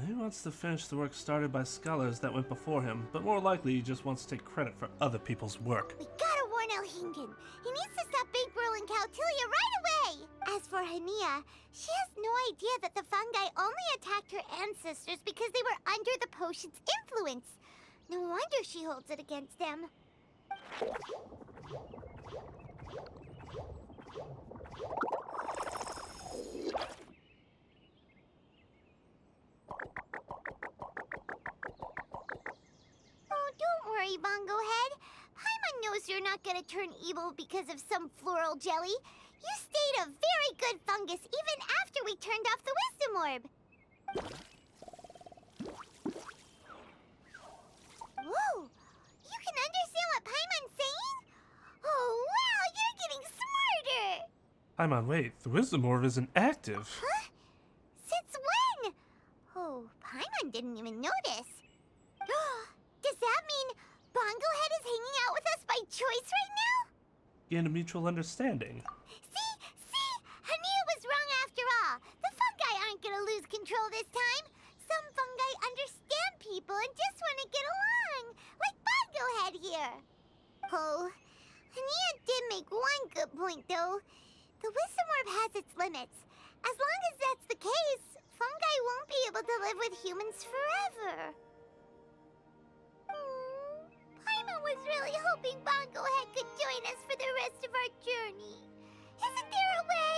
He wants to finish the work started by scholars that went before him, but more likely he just wants to take credit for other people's work. We gotta warn Elhingen. He needs to stop bankrolling Cautilia right away! As for Hania, she has no idea that the fungi only attacked her ancestors because they were under the potion's influence. No wonder she holds it against them. Don't worry, Bongo Head. Paimon knows you're not gonna turn evil because of some floral jelly. You stayed a very good fungus even after we turned off the wisdom orb. Whoa! You can understand what Paimon's saying? Oh, wow, you're getting smarter! Paimon, wait, the wisdom orb isn't active. Huh? Since when? Oh, Paimon didn't even notice. Does that mean Bongo Head is hanging out with us by choice right now? Gain a mutual understanding. See? Hania was wrong after all. The fungi aren't gonna lose control this time. Some fungi understand people and just want to get along, like Bongo Head here. Oh, Hania did make one good point, though. The wisdom orb has its limits. As long as that's the case, fungi won't be able to live with humans forever. Paimon was really hoping Bongo Head could join us for the rest of our journey. Isn't there a way?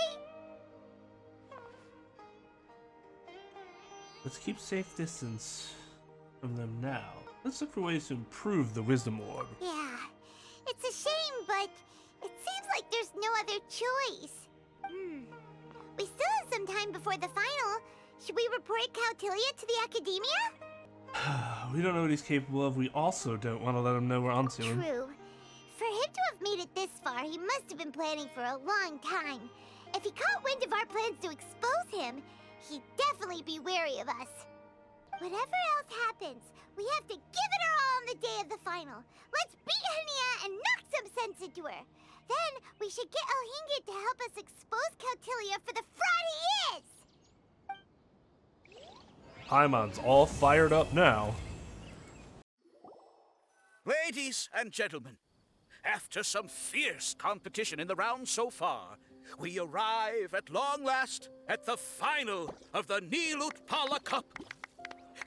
Let's keep safe distance from them now. Let's look for ways to improve the wisdom orb. Yeah, it's a shame, but it seems like there's no other choice. We still have some time before the final. Should we report Cautilia to the academia? We don't know what he's capable of. We also don't want to let him know we're onto him. True. For him to have made it this far, he must have been planning for a long time. If he caught wind of our plans to expose him, he'd definitely be wary of us. Whatever else happens, we have to give it our all on the day of the final. Let's beat Hania and knock some sense into her. Then we should get Elhingen to help us expose Cautilia for the fraud he is! Paimon's all fired up now. Ladies and gentlemen, after some fierce competition in the round so far, we arrive at long last at the final of the Nilutpala Cup.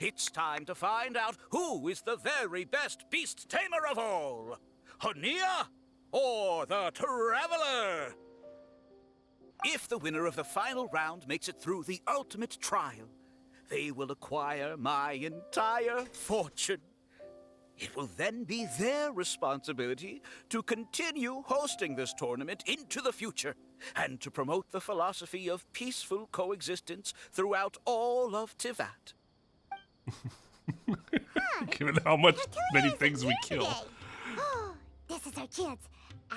It's time to find out who is the very best beast tamer of all, Hania or the Traveler. If the winner of the final round makes it through the ultimate trial, they will acquire my entire fortune. It will then be their responsibility to continue hosting this tournament into the future and to promote the philosophy of peaceful coexistence throughout all of Tivat. Given how many things we kill. Oh, this is our chance.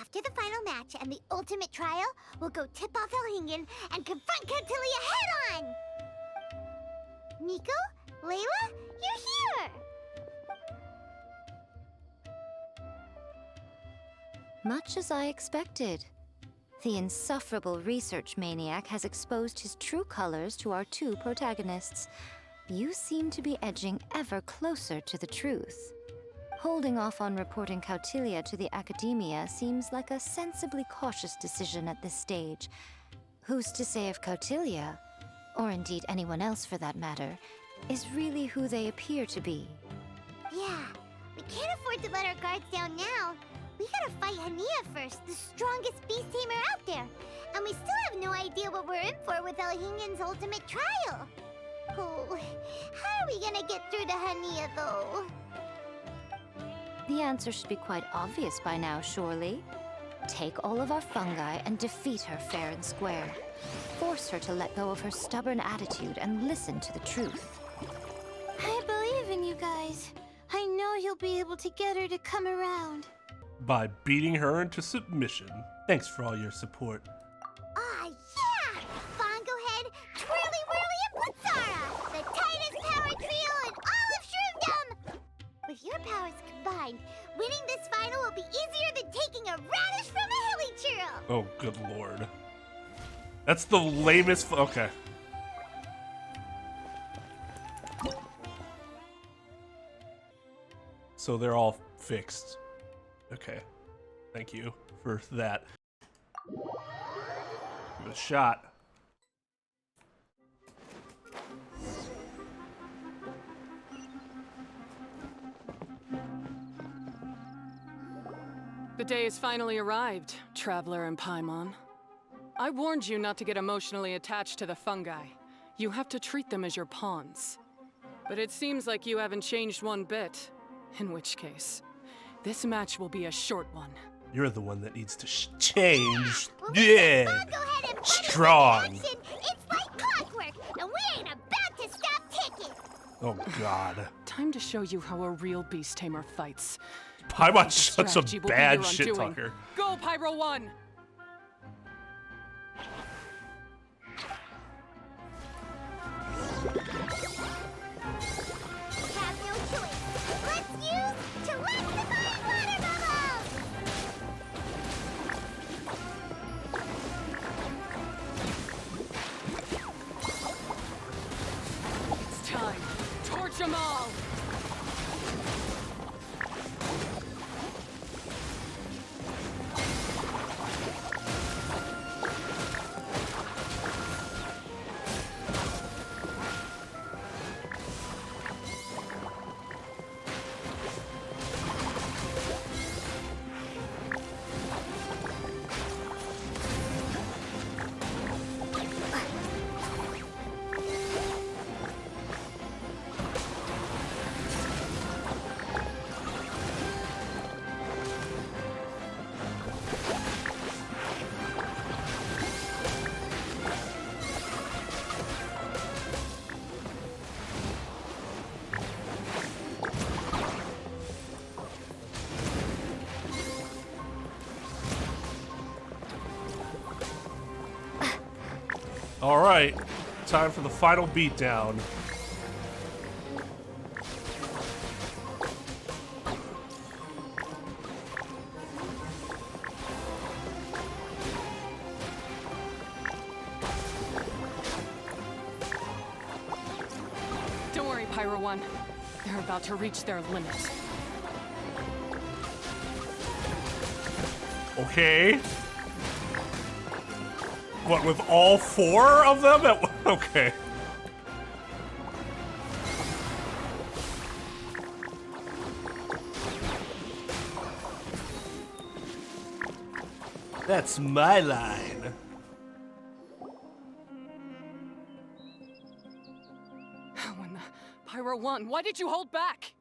After the final match and the ultimate trial, we'll go tip off Elhingen and confront Cautelia head-on! Nico? Layla? You're here! Much as I expected. The insufferable research maniac has exposed his true colors to our two protagonists. You seem to be edging ever closer to the truth. Holding off on reporting Cautelia to the Academia seems like a sensibly cautious decision at this stage. Who's to say if Cautelia, or indeed anyone else for that matter, is really who they appear to be? Yeah, we can't afford to let our guards down now. We gotta fight Hania first, the strongest beast tamer out there. And we still have no idea what we're in for with Elhingen's ultimate trial. Oh, how are we gonna get through to Hania, though? The answer should be quite obvious by now, surely. Take all of our fungi and defeat her fair and square. Force her to let go of her stubborn attitude and listen to the truth. I believe in you guys. I know you'll be able to get her to come around. By beating her into submission. Thanks for all your support. Ah, yeah! Bongo Head, Twirly Whirly, and Blitzara! The tightest power trio in all of Shroomdom! With your powers combined, winning this final will be easier than taking a radish from a hilly churro! Oh, good lord. That's the lamest. Okay. So they're all fixed. Okay. Thank you for that. Give it a shot. The day has finally arrived, Traveler and Paimon. I warned you not to get emotionally attached to the fungi. You have to treat them as your pawns. But it seems like you haven't changed one bit. In which case, this match will be a short one. You're the one that needs to change. Yeah! Yeah. Strong. It's like clockwork, and we ain't about to stop ticking! Oh god. Time to show you how a real beast tamer fights. Paimon's such a Strategy will be bad your shit undoing. talker. Go, Pyro 1! Have no choice. Let's use electrifying water bubbles! It's time. Torch them all! All right, time for the final beatdown. Don't worry, Pyro 1. They're about to reach their limit. Okay. What, with all four of them? Okay. That's my line. When the Pyro 1, why did you hold back?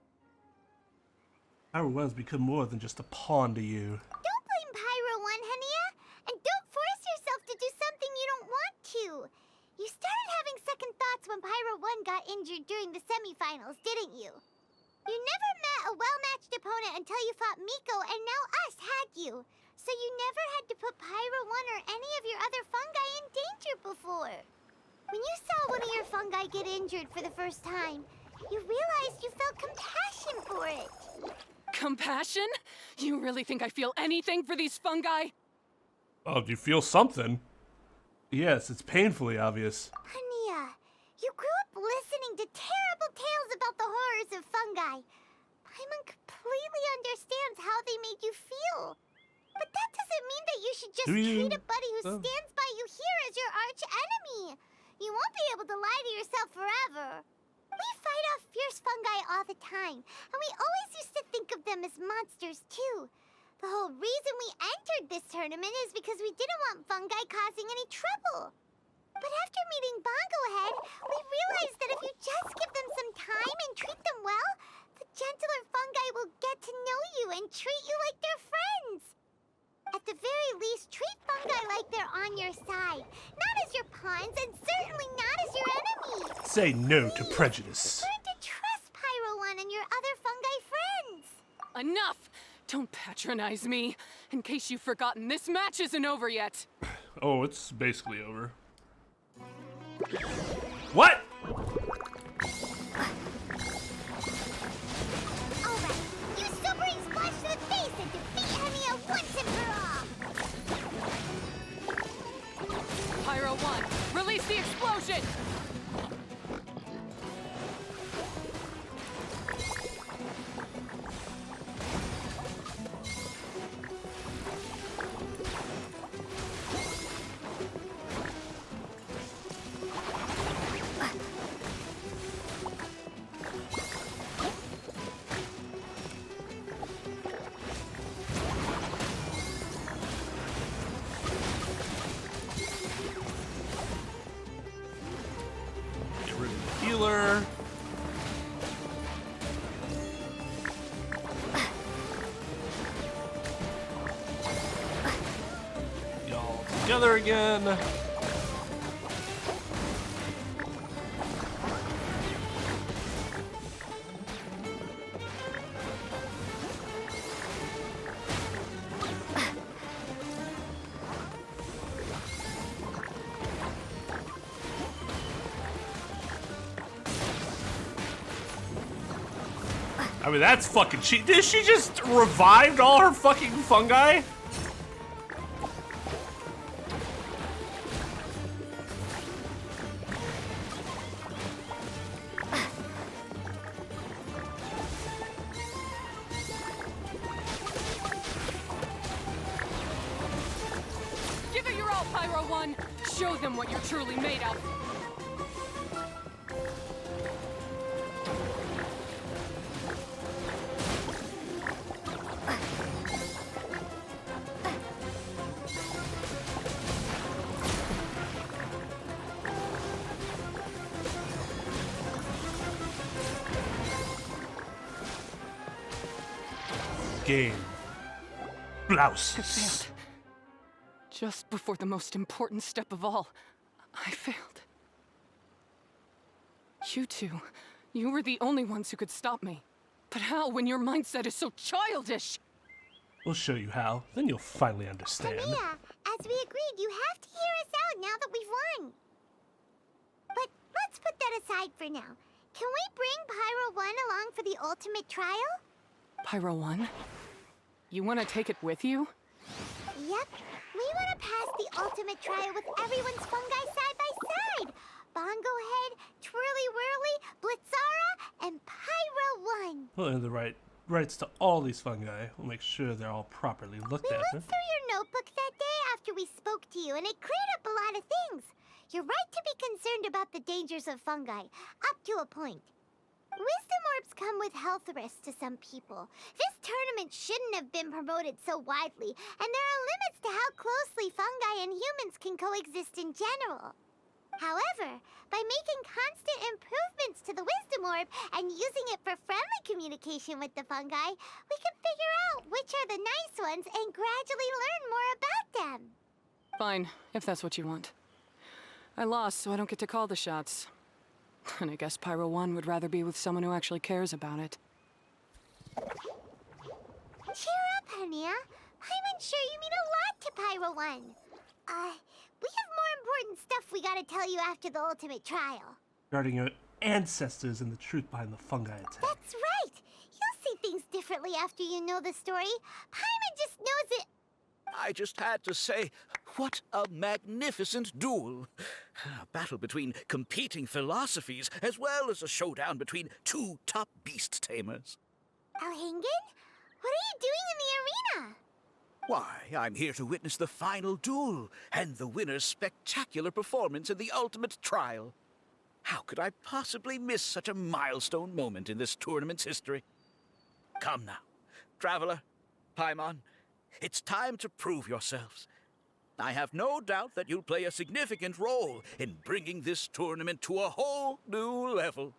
Pyro 1's become more than just a pawn to you. Don't blame Pyro 1, Hania! And don't force yourself to do something you don't want to! You started having second thoughts when Pyro 1 got injured during the semifinals, didn't you? You never met a well-matched opponent until you fought Miko, and now us had you. So you never had to put Pyro 1 or any of your other fungi in danger before. When you saw one of your fungi get injured for the first time, you realized you felt compassion for it. Compassion? You really think I feel anything for these fungi? Oh, do you feel something? Yes, it's painfully obvious. Hania, you grew up listening to terrible tales about the horrors of fungi. Paimon completely understands how they made you feel. But that doesn't mean that you should just treat a buddy who stands by you here as your arch enemy. You won't be able to lie to yourself forever. We fight off fierce fungi all the time, and we always used to think of them as monsters too. The whole reason we entered this tournament is because we didn't want fungi causing any trouble. But after meeting Bongo Head, we realized that if you just give them some time and treat them well, the gentler fungi will get to know you and treat you like their friends. At the very least, treat fungi like they're on your side, not as your pawns and certainly not as your enemies. Say no to prejudice. Learn to trust Pyro 1 and your other fungi friends. Enough! Don't patronize me. In case you've forgotten, this match isn't over yet. Oh, it's basically over. What? Alright, use Sobering Splash to the face and defeat Hania once and for all! Pyro 1, release the explosion! Get rid of the healer. Y'all together again. I mean, that's fucking cheap. Did she just revived all her fucking fungi? Give it your all, Pyro 1! Show them what you're truly made of! Game. Blouse. Just before the most important step of all, I failed. You two, you were the only ones who could stop me. But how when your mindset is so childish? We'll show you how. Then you'll finally understand. Hania, as we agreed, you have to hear us out now that we've won. But let's put that aside for now. Can we bring Pyro 1 along for the ultimate trial? Pyro 1? You want to take it with you? Yep. We want to pass the ultimate trial with everyone's fungi side by side. Bongo Head, Twirly Whirly, Blitzara, and Pyro 1. We'll earn the rights to all these fungi. We'll make sure they're all properly looked We after. looked through your notebook that day after we spoke to you, and it cleared up a lot of things. You're right to be concerned about the dangers of fungi, up to a point. Wisdom orbs come with health risks to some people. This tournament shouldn't have been promoted so widely, and there are limits to how closely fungi and humans can coexist in general. However, by making constant improvements to the Wisdom Orb and using it for friendly communication with the fungi, we can figure out which are the nice ones and gradually learn more about them. Fine, if that's what you want. I lost, so I don't get to call the shots. And I guess Pyro 1 would rather be with someone who actually cares about it. Cheer up, Hania. I'm unsure you mean a lot to Pyro One. We have more important stuff we gotta tell you after the ultimate trial. Regarding your ancestors and the truth behind the fungi attack. That's right! You'll see things differently after you know the story. Paimon just knows it. I just had to say, what a magnificent duel. A battle between competing philosophies, as well as a showdown between two top beast tamers. Elhingen? What are you doing in the arena? Why, I'm here to witness the final duel and the winner's spectacular performance in the ultimate trial. How could I possibly miss such a milestone moment in this tournament's history? Come now, Traveler, Paimon, it's time to prove yourselves. I have no doubt that you'll play a significant role in bringing this tournament to a whole new level.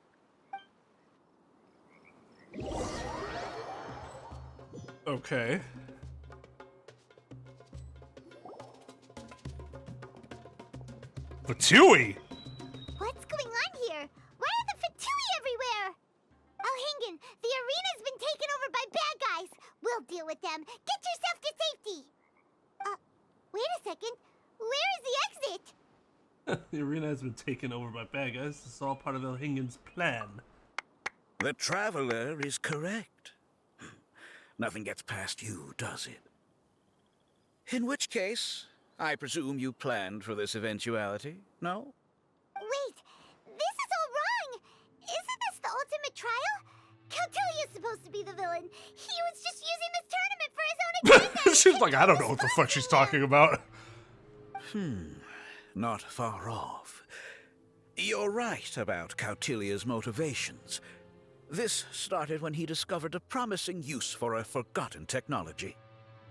Okay. Fatui! What's going on here? Why are the Fatui everywhere? Elhingen, the arena's been taken over by bad guys. We'll deal with them. Get yourself to safety. Wait a second. Where is the exit? The arena has been taken over by bad guys. This is all part of Elhingen's plan. The Traveler is correct. Nothing gets past you, does it? In which case, I presume you planned for this eventuality, no? Wait, this is all wrong. Isn't this the ultimate trial? Cautilia's supposed to be the villain. He was just using this tournament for his own agenda. She's like, I don't know what the fuck she's talking about. Not far off. You're right about Cautilia's motivations. This started when he discovered a promising use for a forgotten technology.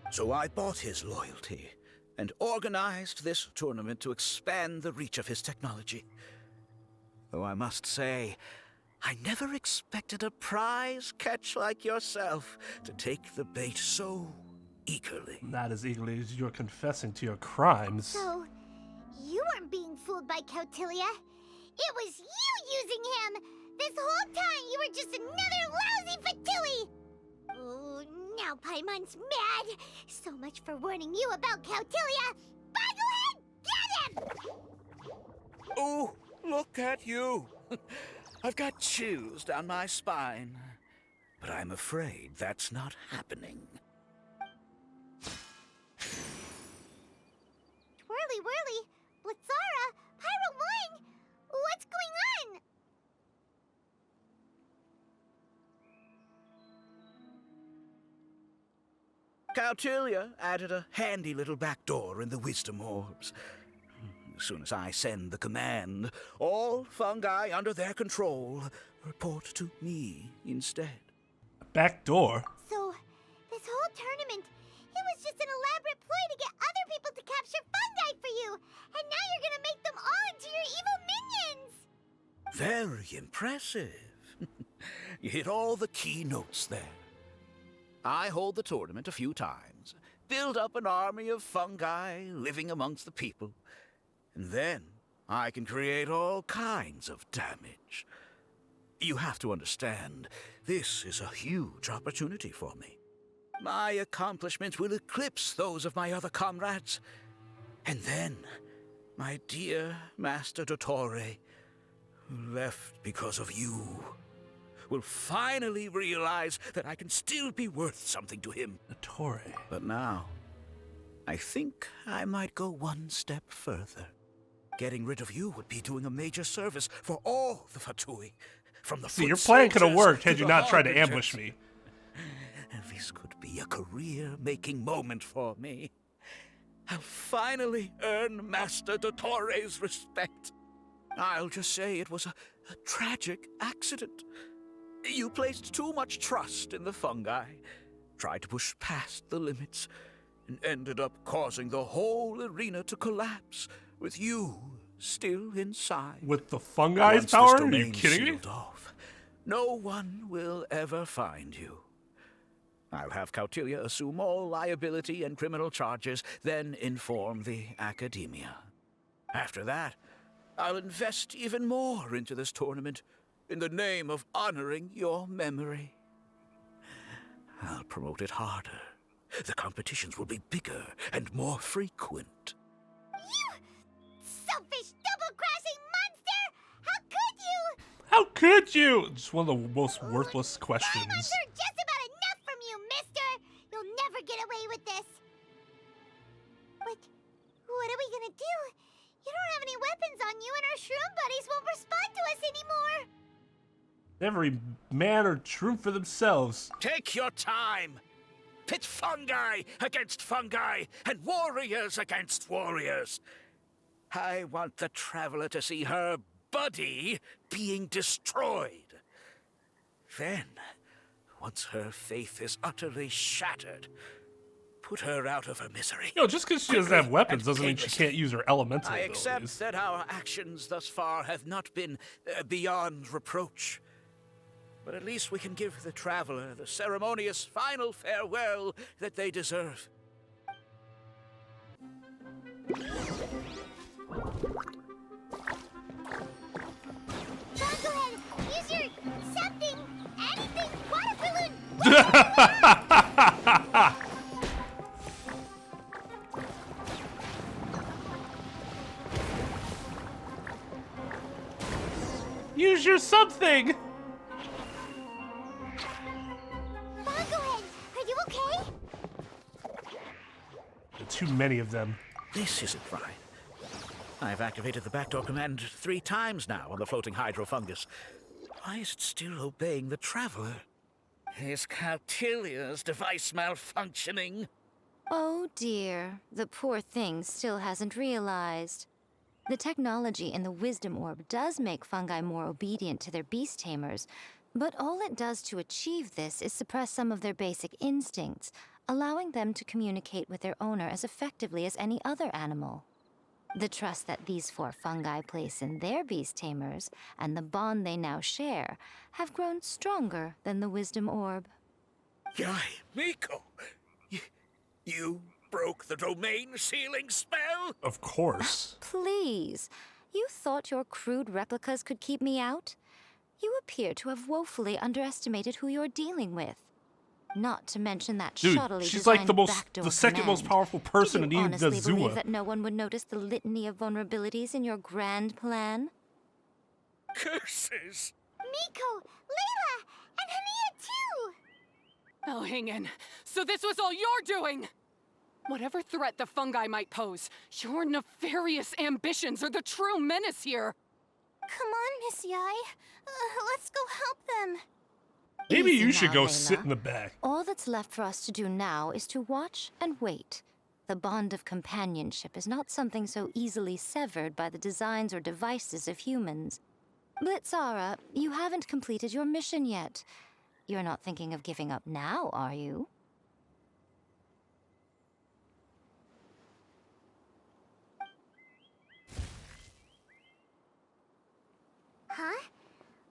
So I bought his loyalty and organized this tournament to expand the reach of his technology. Though I must say, I never expected a prize catch like yourself to take the bait so eagerly. Not as eagerly as you're confessing to your crimes. So, you weren't being fooled by Cautilia. It was you using him. This whole time you were just another lousy Fatui. Oh, now Paimon's mad. So much for warning you about Cautilia. Bogglehead, get him! Oh, look at you. I've got chills down my spine. But I'm afraid that's not happening. Twirly whirly, Blitzara, Pyro One, what's going on? Cautilia added a handy little back door in the wisdom orbs. As soon as I send the command, all fungi under their control report to me instead. Back door? So, this whole tournament, it was just an elaborate ploy to get other people to capture fungi for you. And now you're gonna make them all into your evil minions. Very impressive. You hit all the key notes there. I hold the tournament a few times, build up an army of fungi living amongst the people, and then I can create all kinds of damage. You have to understand, this is a huge opportunity for me. My accomplishments will eclipse those of my other comrades. And then, my dear Master Dottore, who left because of you, will finally realize that I can still be worth something to him. Dottore. But now, I think I might go one step further. Getting rid of you would be doing a major service for all the Fatui. From the See, your plan could have worked had you not tried to ambush me. This could be a career-making moment for me. I'll finally earn Master Dottore's respect. I'll just say it was a tragic accident. You placed too much trust in the fungi, tried to push past the limits, and ended up causing the whole arena to collapse, with you still inside. With the fungi's Once power? this Are you domain's kidding me? sealed off, no one will ever find you. I'll have Cautilia assume all liability and criminal charges, then inform the academia. After that, I'll invest even more into this tournament in the name of honoring your memory. I'll promote it harder The competitions will be bigger and more frequent. You selfish, double-crashing monster! How could you? How could you? Just one of the most worthless I've questions. heard just about enough from you, mister! You'll never get away with this. But what are we gonna do? You don't have any weapons on you, and our shroom buddies won't respond to us anymore. Every man are true for themselves. Take your time. Pit fungi against fungi and warriors against warriors. I want the traveler to see her buddy being destroyed. Then, once her faith is utterly shattered, put her out of her misery. You know, just because she doesn't have weapons doesn't mean she painlessly. can't use her elemental I accept abilities. that our actions thus far have not been beyond reproach. But at least we can give the traveler the ceremonious final farewell that they deserve. John, go ahead. Use your something, anything, water balloon. Use your something! John, go ahead. Are you okay? Too many of them. This isn't right. I've activated the backdoor command 3 times now on the floating hydro fungus. Why is it still obeying the traveler? Is Caltilia's device malfunctioning? Oh dear, the poor thing still hasn't realized. The technology in the Wisdom Orb does make fungi more obedient to their beast tamers, but all it does to achieve this is suppress some of their basic instincts, allowing them to communicate with their owner as effectively as any other animal. The trust that these 4 fungi place in their beast tamers, and the bond they now share, have grown stronger than the Wisdom Orb. Yai, Miko! You broke the domain sealing spell? Of course. Please, you thought your crude replicas could keep me out? You appear to have woefully underestimated who you're dealing with. Not to mention that Dude, shoddily she's like designed backdoor the second most command. powerful person in Did you even honestly Zua. believe that no one would notice the litany of vulnerabilities in your grand plan? Curses! Miko, Layla, and Hania too. Oh, hang in. So this was all you're doing! Whatever threat the fungi might pose, your nefarious ambitions are the true menace here! Come on, Miss Yai. Let's go help them. Maybe Easy you should now, go Layla. sit in the back. All that's left for us to do now is to watch and wait. The bond of companionship is not something so easily severed by the designs or devices of humans. Blitzara, you haven't completed your mission yet. You're not thinking of giving up now, are you? Huh?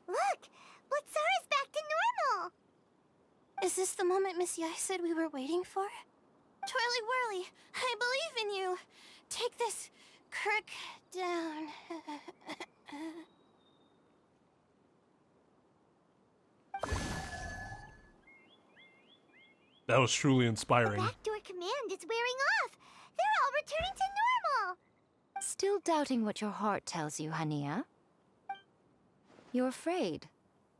Look, Blitzara's back to normal. Is this the moment Miss Yai said we were waiting for? Twirly Whirly, I believe in you. Take this Kirk down. That was truly inspiring. Backdoor command is wearing off. They're all returning to normal. Still doubting what your heart tells you, Hania? You're afraid.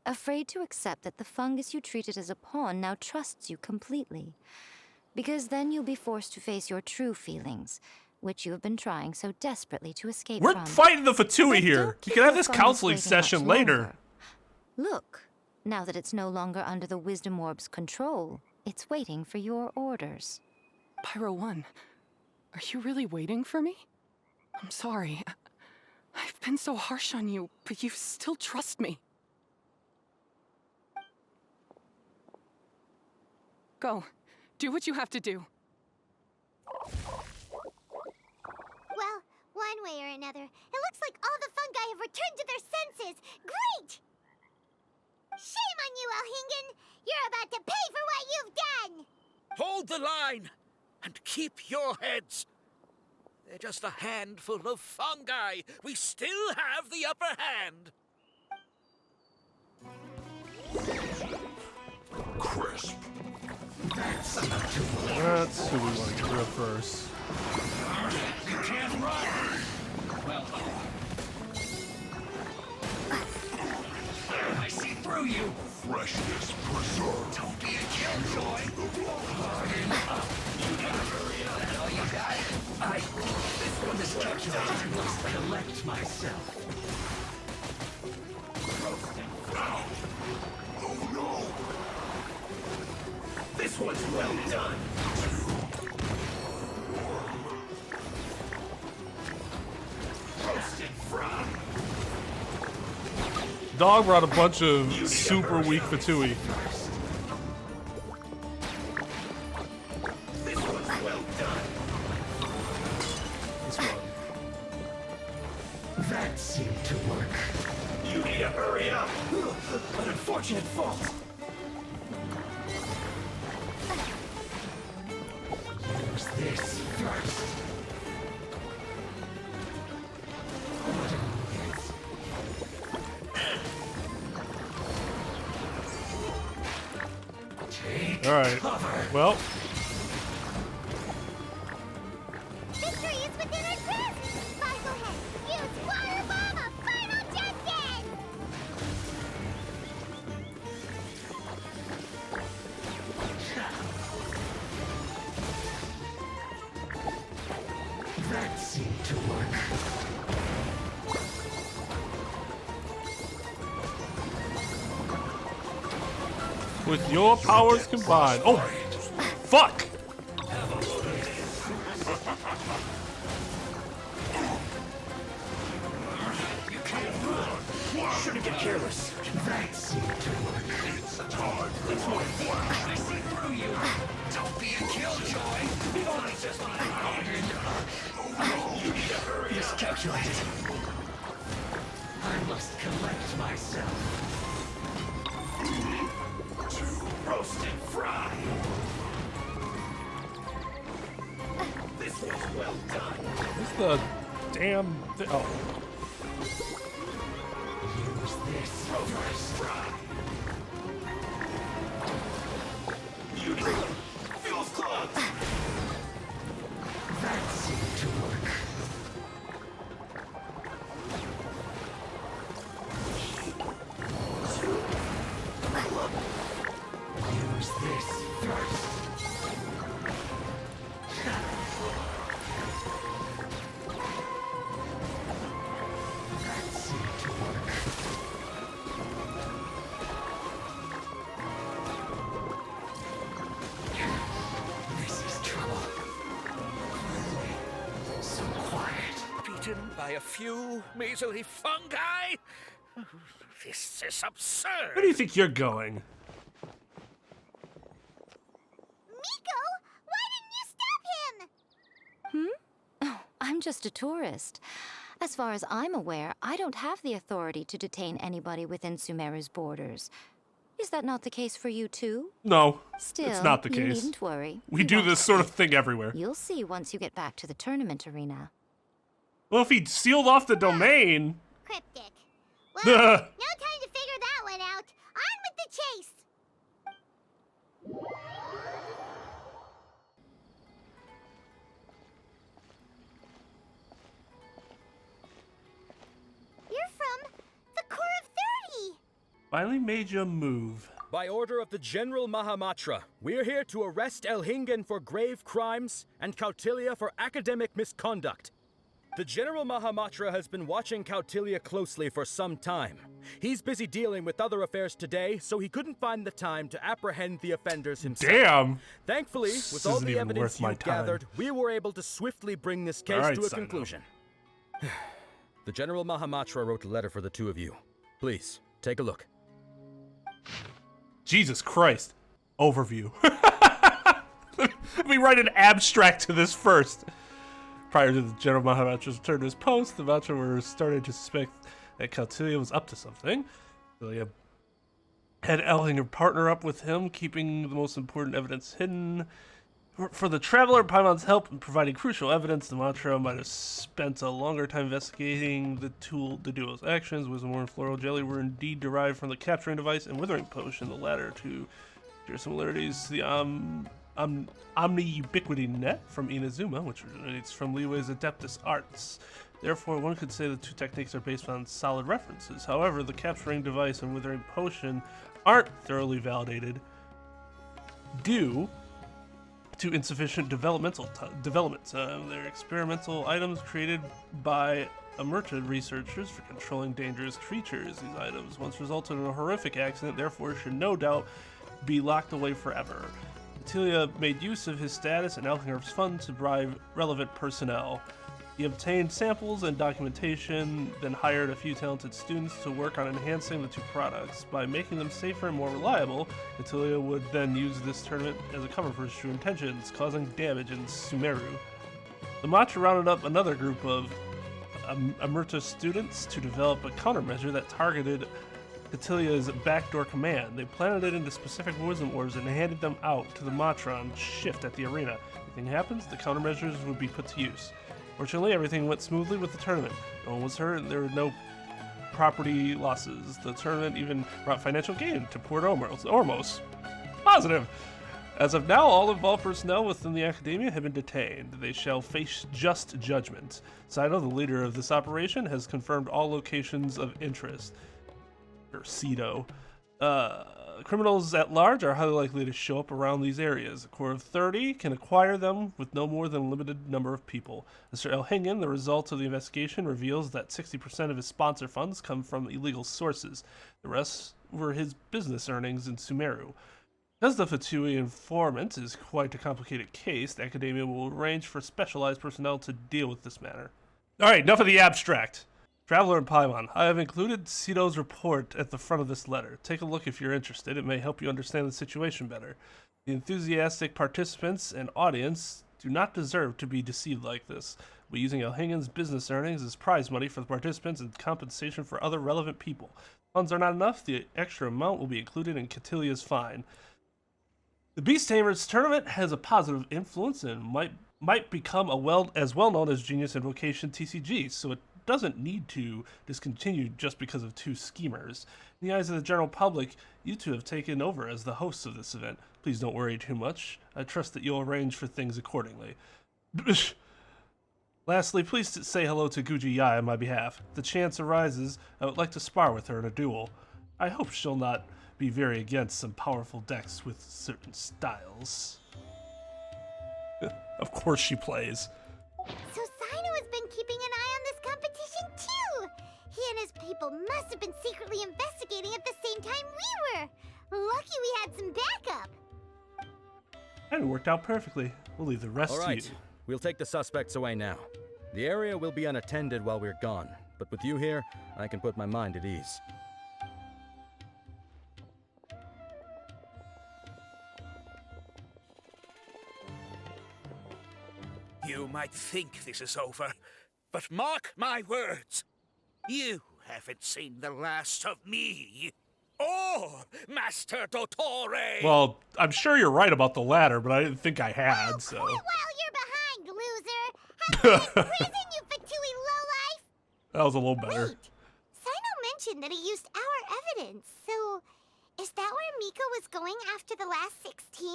Afraid to accept that the fungus you treated as a pawn now trusts you completely. Because then you'll be forced to face your true feelings, which you have been trying so desperately to escape We're from. fighting the Fatui But here. don't You keep can have the this fungus counseling waiting session much later. longer. Look, now that it's no longer under the Wisdom Orb's control, it's waiting for your orders. Pyro 1, are you really waiting for me? I'm sorry. I've been so harsh on you, but you still trust me. Go. Do what you have to do. Well, one way or another, it looks like all the fungi have returned to their senses. Great! Shame on you, Elhingen! You're about to pay for what you've done! Hold the line and keep your heads. They're just a handful of fungi. We still have the upper hand. I you. Freshness preserved. Don't be a killjoy. Harden up. You never hurry up. That's all you got? This one is calculated. I must collect myself. Oh no. This one's well done. Roasted fry. Dog brought a bunch of super weak Fatui. This one's well done. This one. That seemed to work. You need to hurry up. An unfortunate fault. Use this first. All right. Well. Victory is within our grasp! Go ahead, use Water Bomb of Final Justice! That seemed to work. With your powers combined. Oh, fuck! Shouldn't get careless. That seemed to work. It's time. It's more fun. I see through you. Don't be a killjoy. If only just hardened up. Oh no. You need to hurry. Miscalculated. I must collect myself. Roast and fry. This was well done. What's the damn thing? Oh. Use this roast and fry. You feels clogged. That seemed to work. Use this first. That seemed to work. This is trouble. So quiet. Beaten by a few measly fungi? This is absurd. Where do you think you're going? Miko, why didn't you stop him? Oh, I'm just a tourist. As far as I'm aware, I don't have the authority to detain anybody within Sumeru's borders. Is that not the case for you too? No, Still, it's not the you case. needn't worry. We You do won't this sort of escape. thing everywhere. You'll see once you get back to the tournament arena. Well, if he sealed off the domain. Cryptic. Well, no time to figure that one out. On with the chase! You're from the Core of 30! Finally made your move. By order of the General Mahamatra, we're here to arrest Elhingen for grave crimes and Kautilya for academic misconduct. The General Mahamatra has been watching Kautilya closely for some time. He's busy dealing with other affairs today, so he couldn't find the time to apprehend the offenders himself. Damn! Thankfully, This with all isn't the even evidence worth my you've time. gathered, we were able to swiftly bring this case Alright, to a Sino. conclusion. The General Mahamatra wrote a letter for the two of you. Please, take a look. Jesus Christ. Overview. Let me write an abstract to this first. Prior to the General Mahamatra's return to his post, the Matra were starting to suspect that Kautilya was up to something. Kautilya had Elhinger partner up with him, keeping the most important evidence hidden. For the Traveler, Paimon's help in providing crucial evidence, the Matra might have spent a longer time investigating the duo's actions. Wisdom and Floral Jelly were indeed derived from the capturing device and Withering Potion, the latter to share similarities to the Omni Ubiquity Net from Inazuma, which originates from Liyue's Adeptus Arts. Therefore, one could say the two techniques are based on solid references. However, the capturing device and withering potion aren't thoroughly validated due to insufficient development. They're experimental items created by emergent researchers for controlling dangerous creatures. These items once resulted in a horrific accident, therefore should no doubt be locked away forever. Catilia made use of his status and Elkinger's fund to bribe relevant personnel. He obtained samples and documentation, then hired a few talented students to work on enhancing the two products. By making them safer and more reliable, Catilia would then use this tournament as a cover for his true intentions, causing damage in Sumeru. The Matra rounded up another group of Emerta students to develop a countermeasure that targeted Catilia's backdoor command. They planted it into specific wisdom orbs and handed them out to the Matra on shift at the arena. If anything happens, the countermeasures would be put to use. Fortunately, everything went smoothly with the tournament. No one was hurt, and there were no property losses. The tournament even brought financial gain to Port Ormos. Positive! As of now, all involved personnel within the academia have been detained. They shall face just judgment. Saito, the leader of this operation, has confirmed all locations of interest. Or Cedo. Criminals at large are highly likely to show up around these areas. A core of 30 can acquire them with no more than a limited number of people. Mr. Elhingen, the result of the investigation reveals that 60% of his sponsor funds come from illegal sources. The rest were his business earnings in Sumeru. Because the Fatui informant is quite a complicated case, the Academia will arrange for specialized personnel to deal with this matter. Alright, enough of the abstract. Traveler and Paimon, I have included Cito's report at the front of this letter. Take a look if you're interested. It may help you understand the situation better. The enthusiastic participants and audience do not deserve to be deceived like this. We're using Elhingen's business earnings as prize money for the participants and compensation for other relevant people. Funds are not enough. The extra amount will be included in Catilia's fine. The Beast Tamers tournament has a positive influence and might become as well known as Genius Invocation TCG, so it doesn't need to discontinue just because of two schemers. In the eyes of the general public, you two have taken over as the hosts of this event. Please don't worry too much. I trust that you'll arrange for things accordingly. Lastly, please say hello to Guji Yai on my behalf. If the chance arises, I would like to spar with her in a duel. I hope she'll not be very against some powerful decks with certain styles. Of course she plays. So Sino has been keeping an eye on this competition too! He and his people must have been secretly investigating at the same time we were! Lucky we had some backup! And it worked out perfectly. We'll leave the rest to you. We'll take the suspects away now. The area will be unattended while we're gone, but with you here, I can put my mind at ease. You might think this is over, but mark my words. You haven't seen the last of me. Or Master Dottore! Well, I'm sure you're right about the latter, but I didn't think I had, so... Quit while you're behind, loser! Have you been in prison, you Fatui lowlife? That was a little better. Wait, Sino mentioned that he used our evidence, so... Is that where Miko was going after the last 16?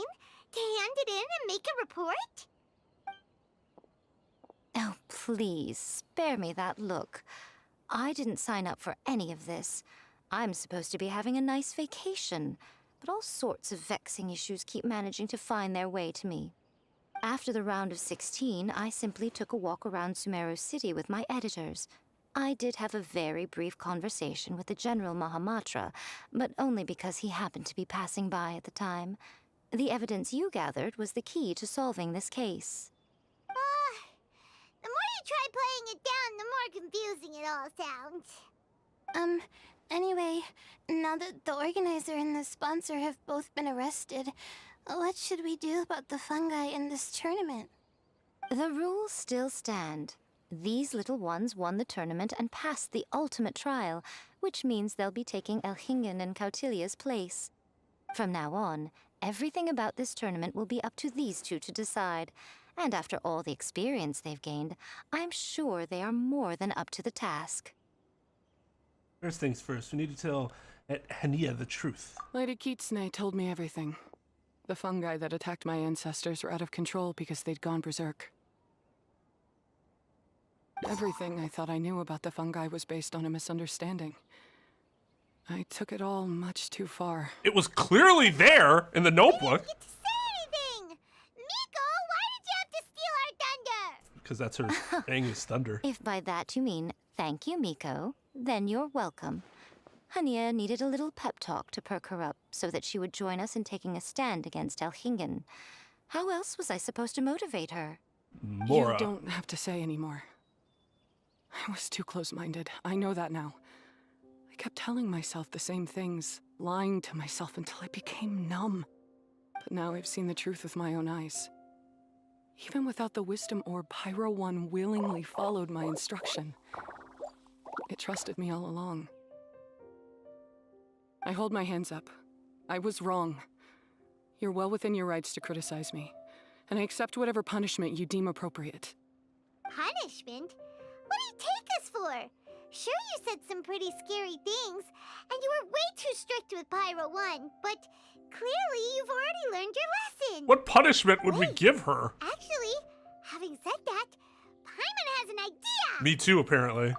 To hand it in and make a report? Oh, please, spare me that look. I didn't sign up for any of this. I'm supposed to be having a nice vacation, but all sorts of vexing issues keep managing to find their way to me. After the round of 16, I simply took a walk around Sumeru City with my editors. I did have a very brief conversation with the General Mahamatra, but only because he happened to be passing by at the time. The evidence you gathered was the key to solving this case. The more you try playing it down, the more confusing it all sounds. Anyway, now that the organizer and the sponsor have both been arrested, what should we do about the fungi in this tournament? The rules still stand. These little ones won the tournament and passed the ultimate trial, which means they'll be taking Elhingen and Cautilia's place. From now on, everything about this tournament will be up to these two to decide. And after all the experience they've gained, I'm sure they are more than up to the task. First things first, we need to tell Hania the truth. Lady Kitsune told me everything. The fungi that attacked my ancestors were out of control because they'd gone berserk. Everything I thought I knew about the fungi was based on a misunderstanding. I took it all much too far. It was clearly there in the notebook. You didn't get to say anything! Miko, why did you have to steal our thunder? Because that's her Angus thunder. If by that you mean thank you, Miko, then you're welcome. Hania needed a little pep talk to perk her up so that she would join us in taking a stand against Elhingen. How else was I supposed to motivate her? Mora. You don't have to say anymore. I was too close-minded. I know that now. I kept telling myself the same things, lying to myself until I became numb. But now I've seen the truth with my own eyes. Even without the wisdom orb, Pyro 1 willingly followed my instruction. It trusted me all along. I hold my hands up. I was wrong. You're well within your rights to criticize me, and I accept whatever punishment you deem appropriate. Punishment? What do you take us for? Sure, you said some pretty scary things, and you were way too strict with Pyro 1, but clearly you've already learned your lesson. What punishment would we give her? Actually, having said that, Paimon has an idea! Me too, apparently.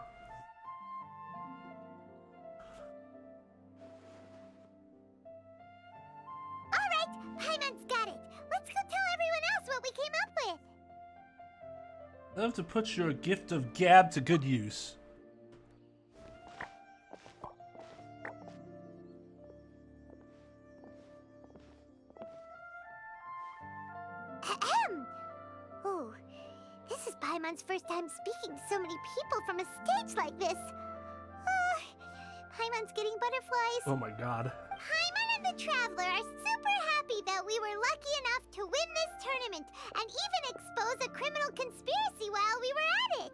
Alright, Paimon's got it. Let's go tell everyone else what we came up with. Love to put your gift of gab to good use. Ahem. Oh, this is Paimon's first time speaking to so many people from a stage like this. Paimon's getting butterflies. Oh my god. Paimon and the Traveler are super happy that we were lucky enough to win this tournament and even expose a criminal conspiracy while we were at it.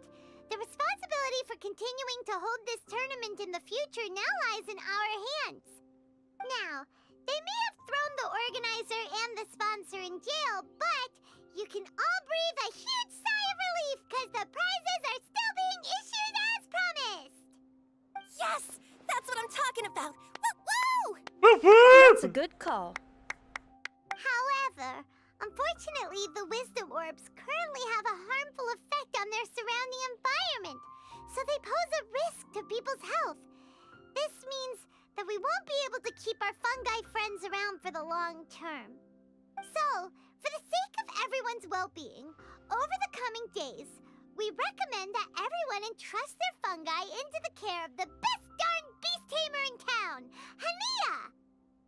The responsibility for continuing to hold this tournament in the future now lies in our hands. Now, they may have thrown the organizer and the sponsor in jail, but you can all breathe a huge sigh of relief because the prizes are still being issued as promised. Yes! That's what I'm talking about! Woo-woo! Woo-woo! That's a good call. However, unfortunately, the wisdom orbs currently have a harmful effect on their surrounding environment, so they pose a risk to people's health. This means that we won't be able to keep our fungi friends around for the long term. So, for the sake of everyone's well-being, over the coming days, we recommend that everyone entrust their fungi into the care of the best darn beast tamer in town, Hania!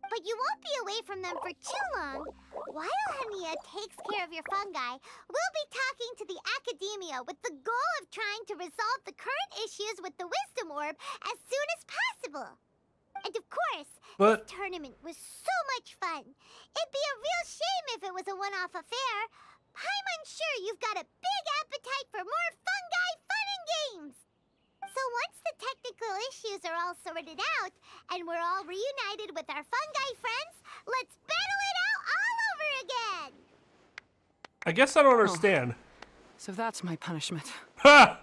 But you won't be away from them for too long. While Hania takes care of your fungi, we'll be talking to the academia with the goal of trying to resolve the current issues with the wisdom orb as soon as possible. And of course, this tournament was so much fun. It'd be a real shame if it was a one-off affair. I'm sure you've got a big appetite for more fungi fun and games. So once the technical issues are all sorted out, and we're all reunited with our fungi friends, let's battle it out all over again! I guess I don't understand. So that's my punishment. Ha!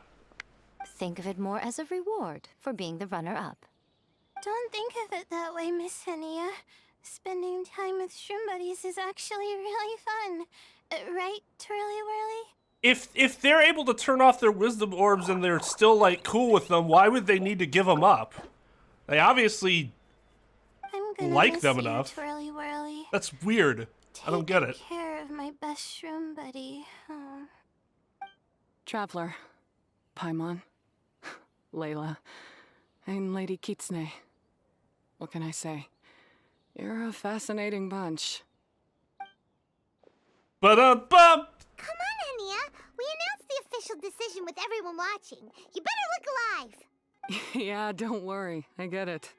Think of it more as a reward for being the runner-up. Don't think of it that way, Miss Hania. Spending time with Shroom buddies is actually really fun. Right, Twirly Whirly? If they're able to turn off their wisdom orbs and they're still, like, cool with them, why would they need to give them up? They obviously like them enough. Twirly Whirly. That's weird. I don't get it. Take care of my best Shroom buddy. Oh. Traveler, Paimon, Layla, and Lady Kitsune. What can I say? You're a fascinating bunch. Ba-da-bum! Come on, Hania. We announced the official decision with everyone watching. You better look alive. Yeah, don't worry. I get it.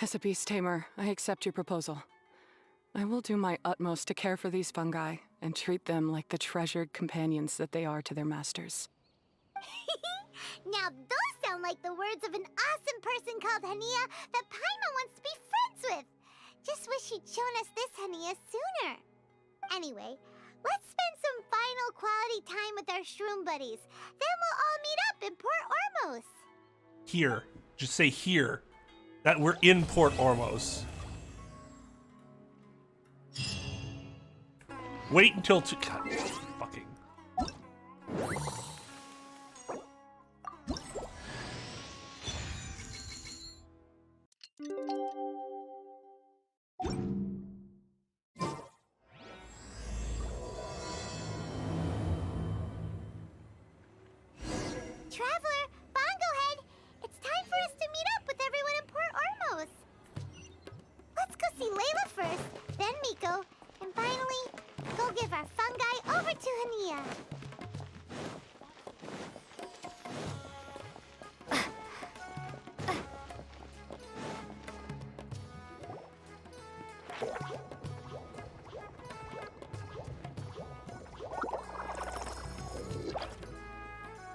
As a beast tamer, I accept your proposal. I will do my utmost to care for these fungi and treat them like the treasured companions that they are to their masters. Now those sound like the words of an awesome person called Hania that Paimon wants to be friends with. Just wish you'd shown us this Hania sooner. Anyway, let's spend some final quality time with our Shroom buddies. Then we'll all meet up in Port Ormos. Here. Just say here. That we're in Port Ormos. Wait until God, fucking. Traveler, Bongohead, it's time for us to meet up with everyone in Port Ormos. Let's go see Layla first, then Miko, and finally, go give our fungi over to Hania.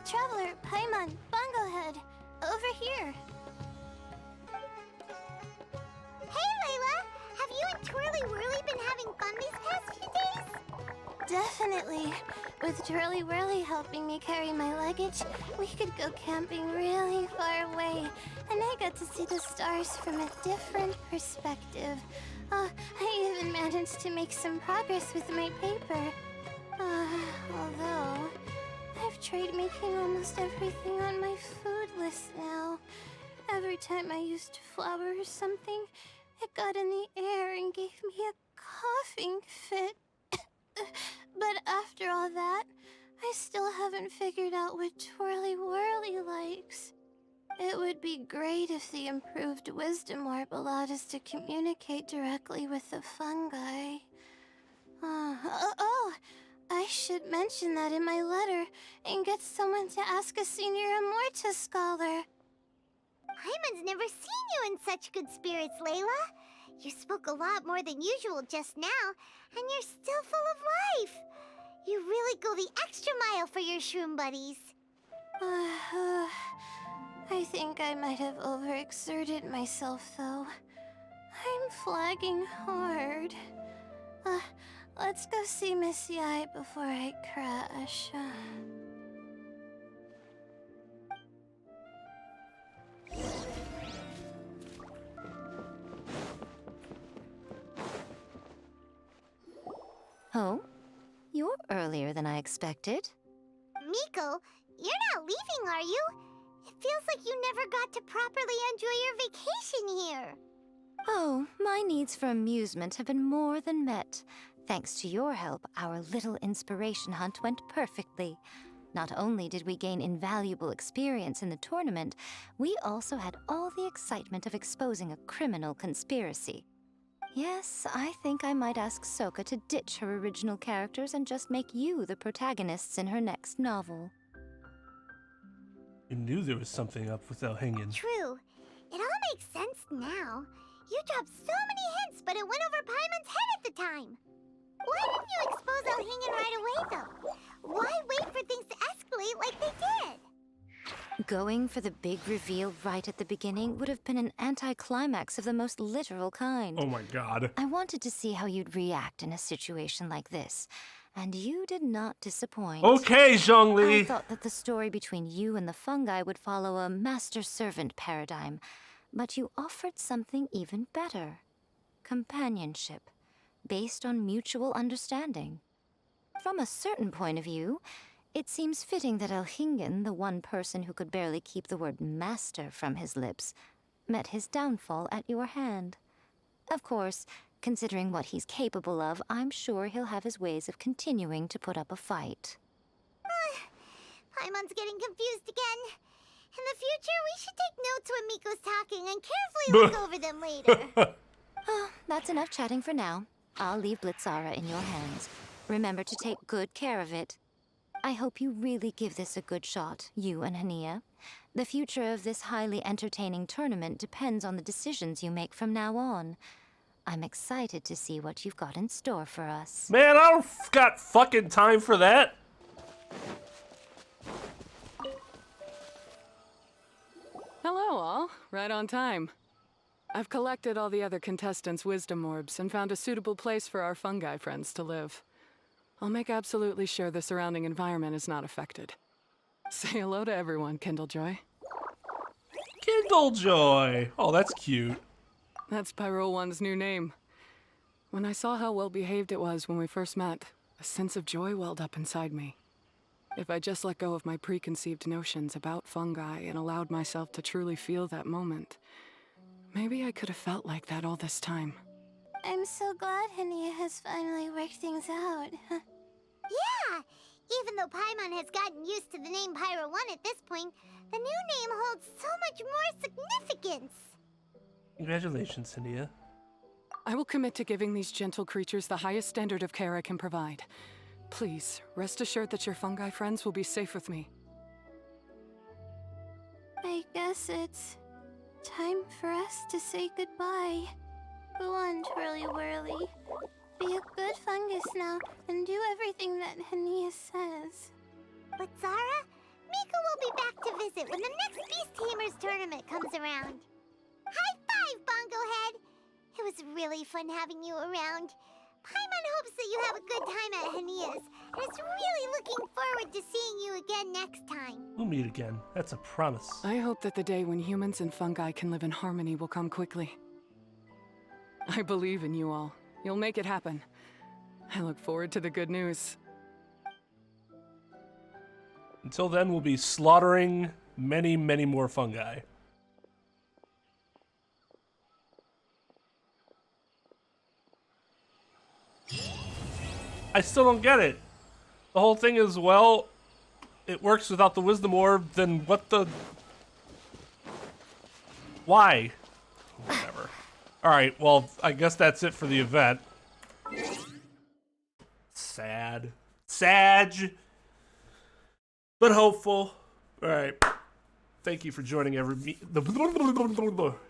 Traveler, Paimon, Bongohead, over here. Hey, Layla! Have you and Twirly Whirly been having fun these past few days? Definitely. With Twirly Whirly helping me carry my luggage, we could go camping really far away, and I got to see the stars from a different perspective. Oh, I even managed to make some progress with my paper. Although, I've tried making almost everything on my food list now. Every time I used flour or something, it got in the air and gave me a coughing fit. But after all that, I still haven't figured out what Twirly Whirly likes. It would be great if the improved Wisdom Orb allowed us to communicate directly with the fungi. I should mention that in my letter and get someone to ask a senior Amorta scholar. Paimon's never seen you in such good spirits, Layla. You spoke a lot more than usual just now, and you're still full of life. You really go the extra mile for your shroom buddies. I think I might have overexerted myself, though. I'm flagging hard. Let's go see Miss Yai before I crash. Oh? You're earlier than I expected. Miko, you're not leaving, are you? It feels like you never got to properly enjoy your vacation here. Oh, my needs for amusement have been more than met. Thanks to your help, our little inspiration hunt went perfectly. Not only did we gain invaluable experience in the tournament, we also had all the excitement of exposing a criminal conspiracy. Yes, I think I might ask Soka to ditch her original characters and just make you the protagonists in her next novel. I knew there was something up with Elhingen. True. It all makes sense now. You dropped so many hints, but it went over Paimon's head at the time. Why didn't you expose Elhingen right away, though? Why wait for things to escalate like they did? Going for the big reveal right at the beginning would have been an anticlimax of the most literal kind. Oh my god. I wanted to see how you'd react in a situation like this, and you did not disappoint. Okay, Zhongli! I thought that the story between you and the fungi would follow a master-servant paradigm, but you offered something even better. Companionship, based on mutual understanding. From a certain point of view, it seems fitting that Elhingen, the one person who could barely keep the word master from his lips, met his downfall at your hand. Of course, considering what he's capable of, I'm sure he'll have his ways of continuing to put up a fight. Paimon's getting confused again. In the future, we should take notes when Miko's talking and carefully look over them later. Oh, that's enough chatting for now. I'll leave Blitzara in your hands. Remember to take good care of it. I hope you really give this a good shot, you and Hania. The future of this highly entertaining tournament depends on the decisions you make from now on. I'm excited to see what you've got in store for us. Man, I don't got fucking time for that. Hello, all. Right on time. I've collected all the other contestants' wisdom orbs and found a suitable place for our fungi friends to live. I'll make absolutely sure the surrounding environment is not affected. Say hello to everyone, Kindlejoy. Kindlejoy! Oh, that's cute. That's Pyro One's new name. When I saw how well behaved it was when we first met, a sense of joy welled up inside me. If I just let go of my preconceived notions about fungi and allowed myself to truly feel that moment, maybe I could have felt like that all this time. I'm so glad Hania has finally worked things out. Yeah, Even though Paimon has gotten used to the name Pyro 1 at this point, the new name holds so much more significance. Congratulations, Hania. I will commit to giving these gentle creatures the highest standard of care I can provide. Please, rest assured that your fungi friends will be safe with me. I guess it's time for us to say goodbye. Go on, Twirly Whirly. Be a good fungus now and do everything that Hania says. But Zara, Mika will be back to visit when the next Beast Tamers tournament comes around. High five, Bongo Head! It was really fun having you around. Paimon hopes that you have a good time at Hania's, and is really looking forward to seeing you again next time. We'll meet again. That's a promise. I hope that the day when humans and fungi can live in harmony will come quickly. I believe in you all. You'll make it happen. I look forward to the good news. Until then, we'll be slaughtering many, many more fungi. I still don't get it. The whole thing is, well, it works without the wisdom orb, then what the... Why? Whatever. Alright, well, I guess that's it for the event. Sad. Sag. But hopeful. Alright. Thank you for joining